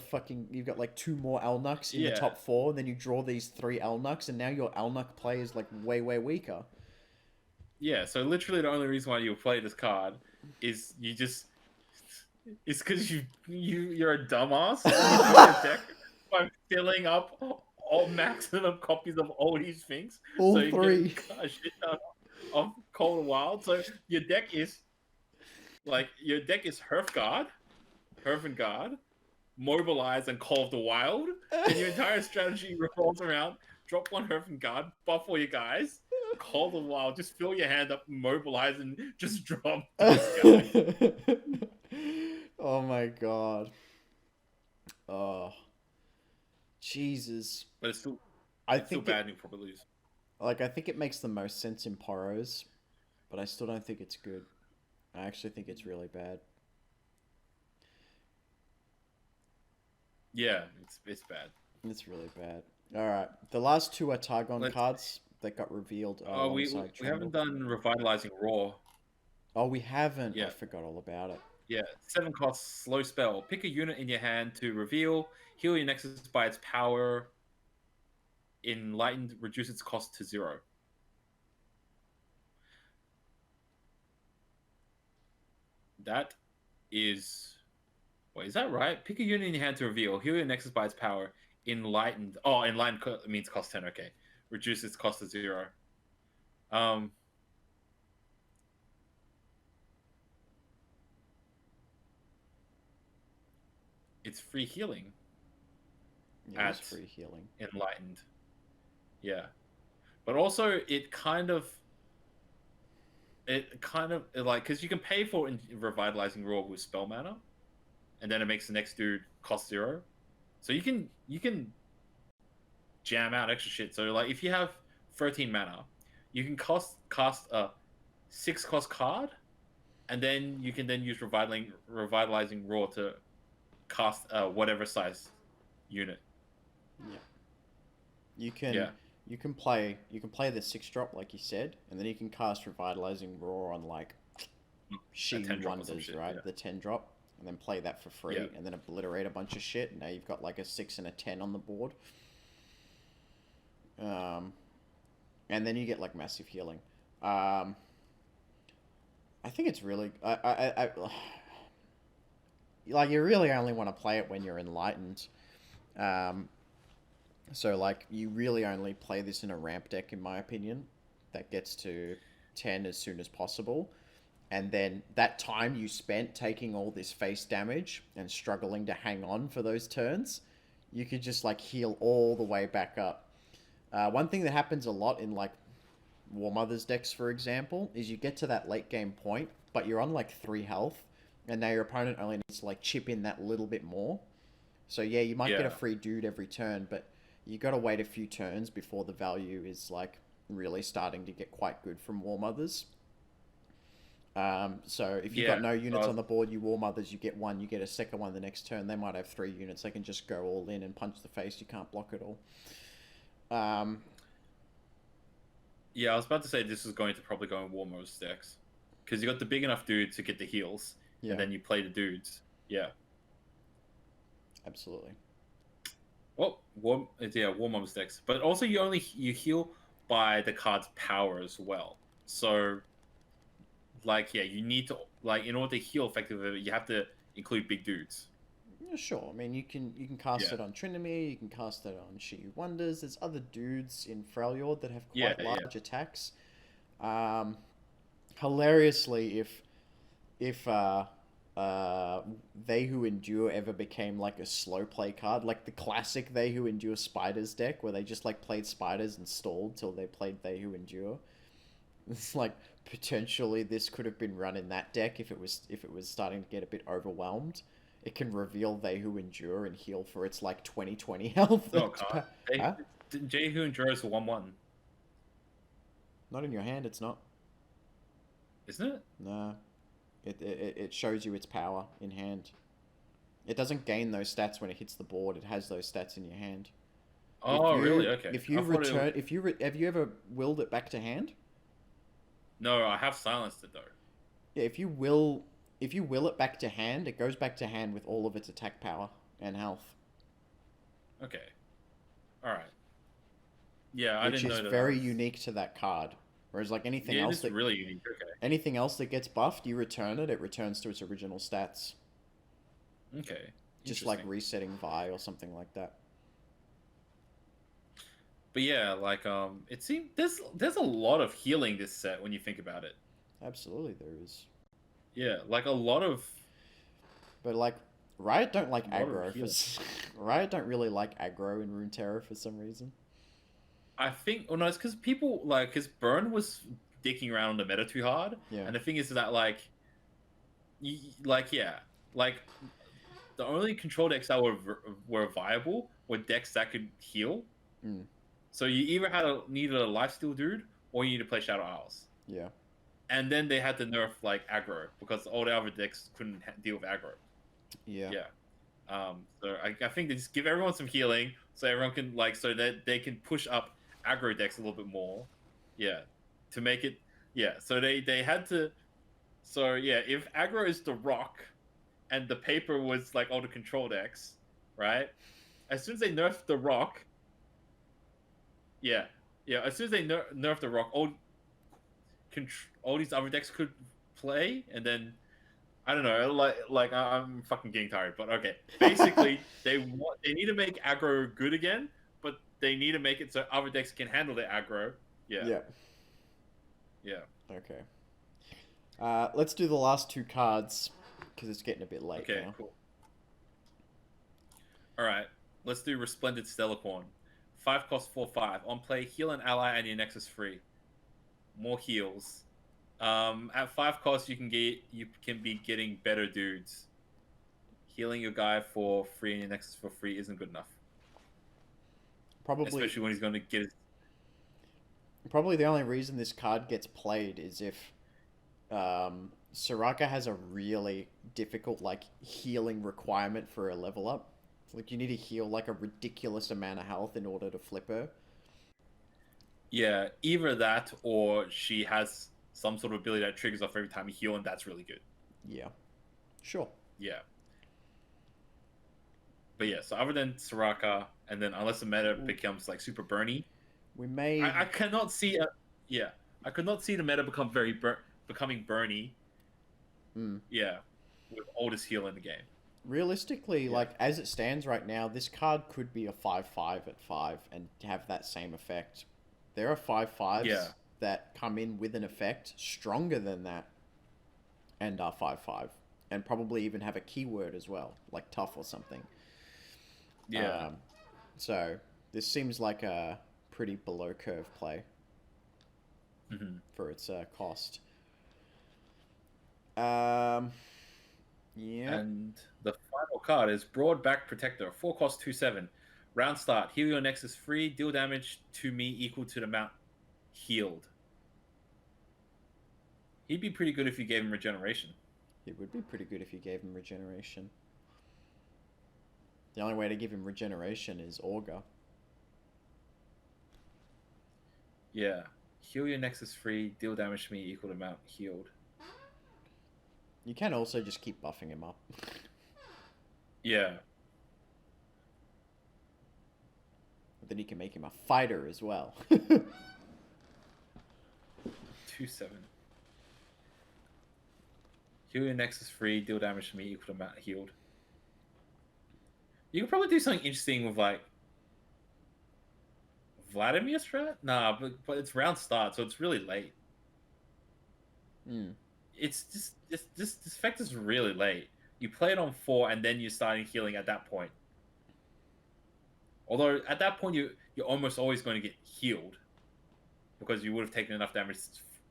you've got like 2 more Elnuks in the Yeah. top 4, and then you draw these 3 Elnuks, and now your Elnuk play is like way weaker. Yeah, so literally the only reason why you play this card is it's because you're a dumbass. You draw your deck by filling up all maximum copies of all these things. All so you 3. Get a shit ton of Cold and Wild. So your deck is Hearthguard, Mobilize, and Call of the Wild, and your entire strategy revolves around drop 1 Hearthguard, buff all your guys, Call of the Wild, just fill your hand up, mobilize, and just drop this guy. Oh my god. Oh. Jesus. But it's still think bad, and you'll probably lose. I think it makes the most sense in Poros, but I still don't think it's good. I actually think it's really bad. Yeah, it's bad. It's really bad. Alright, the last 2 are Targon cards that got revealed. We haven't done Revitalizing Raw. Oh, we haven't? Yeah. I forgot all about it. Yeah, 7 costs, slow spell. Pick a unit in your hand to reveal. Heal your Nexus by its power. Enlightened, reduce its cost to 0. That is... Wait, is that right? Pick a unit in your hand to reveal. Heal your Nexus by its power. Enlightened. Oh, enlightened means cost 10. Okay. Reduce its cost to 0. It's free healing. Yeah, it's free healing. Enlightened. Yeah. But also, it kind of like, because you can pay for Revitalizing Raw with spell mana, and then it makes the next dude cost 0. So you can jam out extra shit. So like, if you have 13 mana, you can cast a 6 cost card, and then you can use Revitalizing Raw to cast whatever size unit. Yeah. You can play the 6-drop like you said, and then you can cast Revitalizing Raw on like She Wonders, shit, right? Yeah. The 10-drop, and then play that for free, and then obliterate a bunch of shit. And now you've got like a 6 and a 10 on the board. And then you get like massive healing. I think it's really I like, you really only want to play it when you're enlightened. So like, you really only play this in a ramp deck, in my opinion, that gets to 10 as soon as possible. And then that time you spent taking all this face damage and struggling to hang on for those turns, you could just like heal all the way back up. One thing that happens a lot in like War Mother's decks, for example, is you get to that late game point, but you're on like 3 health, and now your opponent only needs to like chip in that little bit more. So yeah, you might get a free dude every turn, but you got to wait a few turns before the value is like really starting to get quite good from War Mothers. So if you've got no units on the board, you War Mothers, you get 1, you get a second one the next turn. They might have 3 units. They can just go all in and punch the face. You can't block it all. Yeah, I was about to say this is going to probably go in War Mother's decks, because you got the big enough dude to get the heals, and then you play the dudes. Yeah. Absolutely. Well, War Mom's decks, but also you heal by the card's power as well. So, like, yeah, you need to like in order to heal effectively, you have to include big dudes. Yeah, sure. I mean, you can cast Yeah. it on Trinity, you can cast it on She Wonders. There's other dudes in Freljord that have Yeah, quite yeah. large attacks. Hilariously, if They Who Endure ever became like a slow play card, like the classic They Who Endure Spiders deck, where they just like played spiders and stalled till they played They Who Endure. It's like potentially this could have been run in that deck if it was starting to get a bit overwhelmed. It can reveal They Who Endure and heal for its like 2020 health. No, card. Huh? Jehu and Juro is a 1/1, Not in your hand, it's not. isn't it? No. It shows you its power in hand. It doesn't gain those stats when it hits the board. It has those stats in your hand. Oh, really? Okay. If you I thought return, have you ever willed it back to hand? No, I have silenced it though. Yeah, if you will it back to hand, it goes back to hand with all of its attack power and health, Okay. All right. Yeah, I which didn't is know that. very unique to that card. Whereas like anything Yeah, else it's that really unique. Okay. anything else that gets buffed, you return it, it returns to its original stats. Okay. Just like Interesting. resetting Vi or something like that. But yeah, like it seems there's a lot of healing this set when you think about it. Absolutely, there is. Yeah, like a lot of But like Riot don't like A lot of aggro. healing. Riot don't really like aggro in Runeterra for some reason. I think oh no, it's because people like because Burn was dicking around on the meta too hard, Yeah. and the thing is that like, like the only control decks that were viable were decks that could heal. Mm. So you either needed a lifesteal dude or you need to play Shadow Isles. Yeah. And then they had to nerf like aggro because all the other decks couldn't deal with aggro. Yeah. Yeah. So I think they just give everyone some healing so everyone can like so that they can push up aggro decks a little bit more. Yeah. To make it so they had to so yeah, if aggro is the rock and the paper was like all the control decks, right? As soon as they nerfed the rock, as soon as they nerfed the rock, all these other decks could play, and then I don't know, like I'm fucking getting tired, but okay. Basically, they need to make aggro good again, but they need to make it so other decks can handle the aggro. Yeah. Okay. Let's do the last two cards because it's getting a bit late Okay, now. cool. All right, let's do Resplendent Stellarcorn. 5 cost 4/5. On play, heal an ally and your Nexus free. More heals. At 5 cost, you can be getting better dudes. Healing your guy for free and your Nexus for free isn't good enough. Probably Especially when he's going to get his... Probably the only reason this card gets played is if Soraka has a really difficult like healing requirement for a level up. Like you need to heal like a ridiculous amount of health in order to flip her. Yeah, either that or she has some sort of ability that triggers off every time you heal, and that's really good. Yeah. Sure. Yeah. But yeah, so other than Soraka, and then unless the meta becomes like super burny, We may I cannot see I could not see the meta becoming burny. Yeah, with all this heal in the game. realistically, like as it stands right now, this card could be a 5/5 at 5 and have that same effect. There are 5/5s that come in with an effect stronger than that and are 5/5 and probably even have a keyword as well, like tough or something. Yeah. So this seems like a pretty below curve play for its cost. Yeah. And the final card is Broadback Protector. 4 cost 2/7. Round start. Heal your Nexus free. Deal damage to me equal to the amount healed. He'd be pretty good if you gave him regeneration. It would be pretty good if you gave him regeneration. The only way to give him regeneration is Augur. Yeah. Heal your Nexus free. Deal damage to me equal to amount healed. You can also just keep buffing him up. Yeah. then you can make him a fighter as well. 2-7. Heal your Nexus free, deal damage to me equal to amount healed. You could probably do something interesting with like Vladimir strat? Nah, but it's round start, so it's really late. Mm. It's just this effect is really late. You play it on 4 and then you're starting healing at that point. Although at that point you're almost always going to get healed because you would have taken enough damage.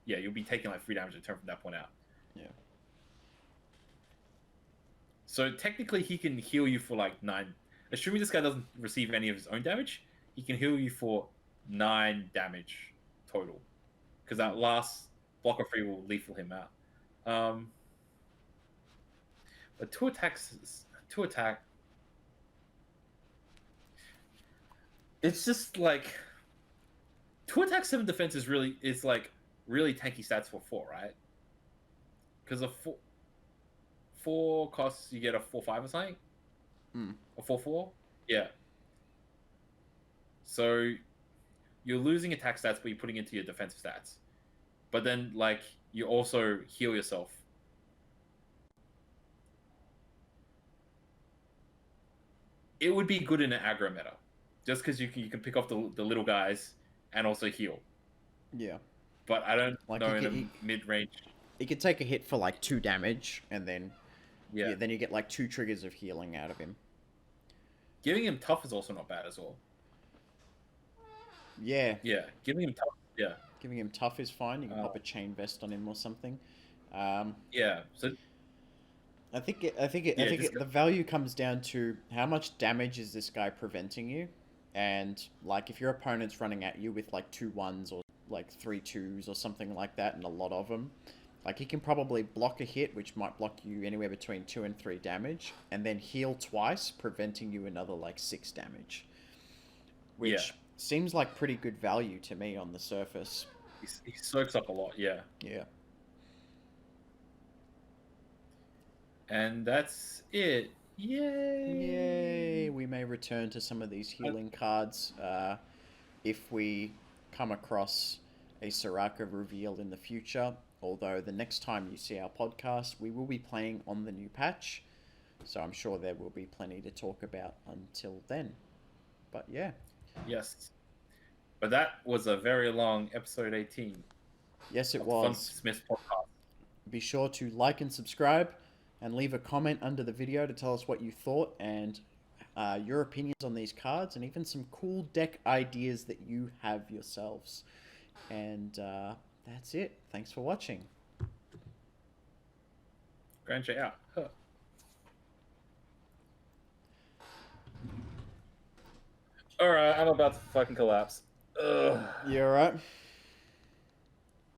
Yeah, you'll be taking like 3 damage a turn from that point out. Yeah. So technically he can heal you for like 9. Assuming this guy doesn't receive any of his own damage, he can heal you for 9 damage total. Because that last blocker free will lethal him out. But 2 attacks, 2 attack. It's just like 2 attack 7 defense is like really tanky stats for 4, right? Because a 4 costs you get a 4/5 or something, or 4/4, yeah. So you're losing attack stats, but you're putting into your defensive stats. But then like you also heal yourself. It would be good in an aggro meta, just because you can pick off the little guys and also heal. Yeah. But I don't Like know in a mid range. He could take a hit for like 2 damage, and then Yeah. then you get like 2 triggers of healing out of him. Giving him tough is also not bad as well. Yeah. Yeah, giving him tough. Yeah. Giving him tough is fine. You can pop a chain vest on him or something. Yeah. So I think the value comes down to how much damage is this guy preventing you, and like if your opponent's running at you with like 2 1s or like 3 2s or something like that, and a lot of them, like he can probably block a hit, which might block you anywhere between 2 and 3 damage, and then heal twice, preventing you another like 6 damage, which seems like pretty good value to me on the surface. he soaks up a lot. Yeah. Yeah. And that's it. Yay! Yay! We may return to some of these healing cards if we come across a Soraka reveal in the future. Although the next time you see our podcast, we will be playing on the new patch. So I'm sure there will be plenty to talk about until then. But yeah. Yes. But that was a very long episode 18. Yes, it of was. Funsmiths podcast. Be sure to like and subscribe and leave a comment under the video to tell us what you thought and your opinions on these cards, and even some cool deck ideas that you have yourselves. And that's it. Thanks for watching. GrandJason out. Huh. Alright, I'm about to fucking collapse. Ugh. You alright?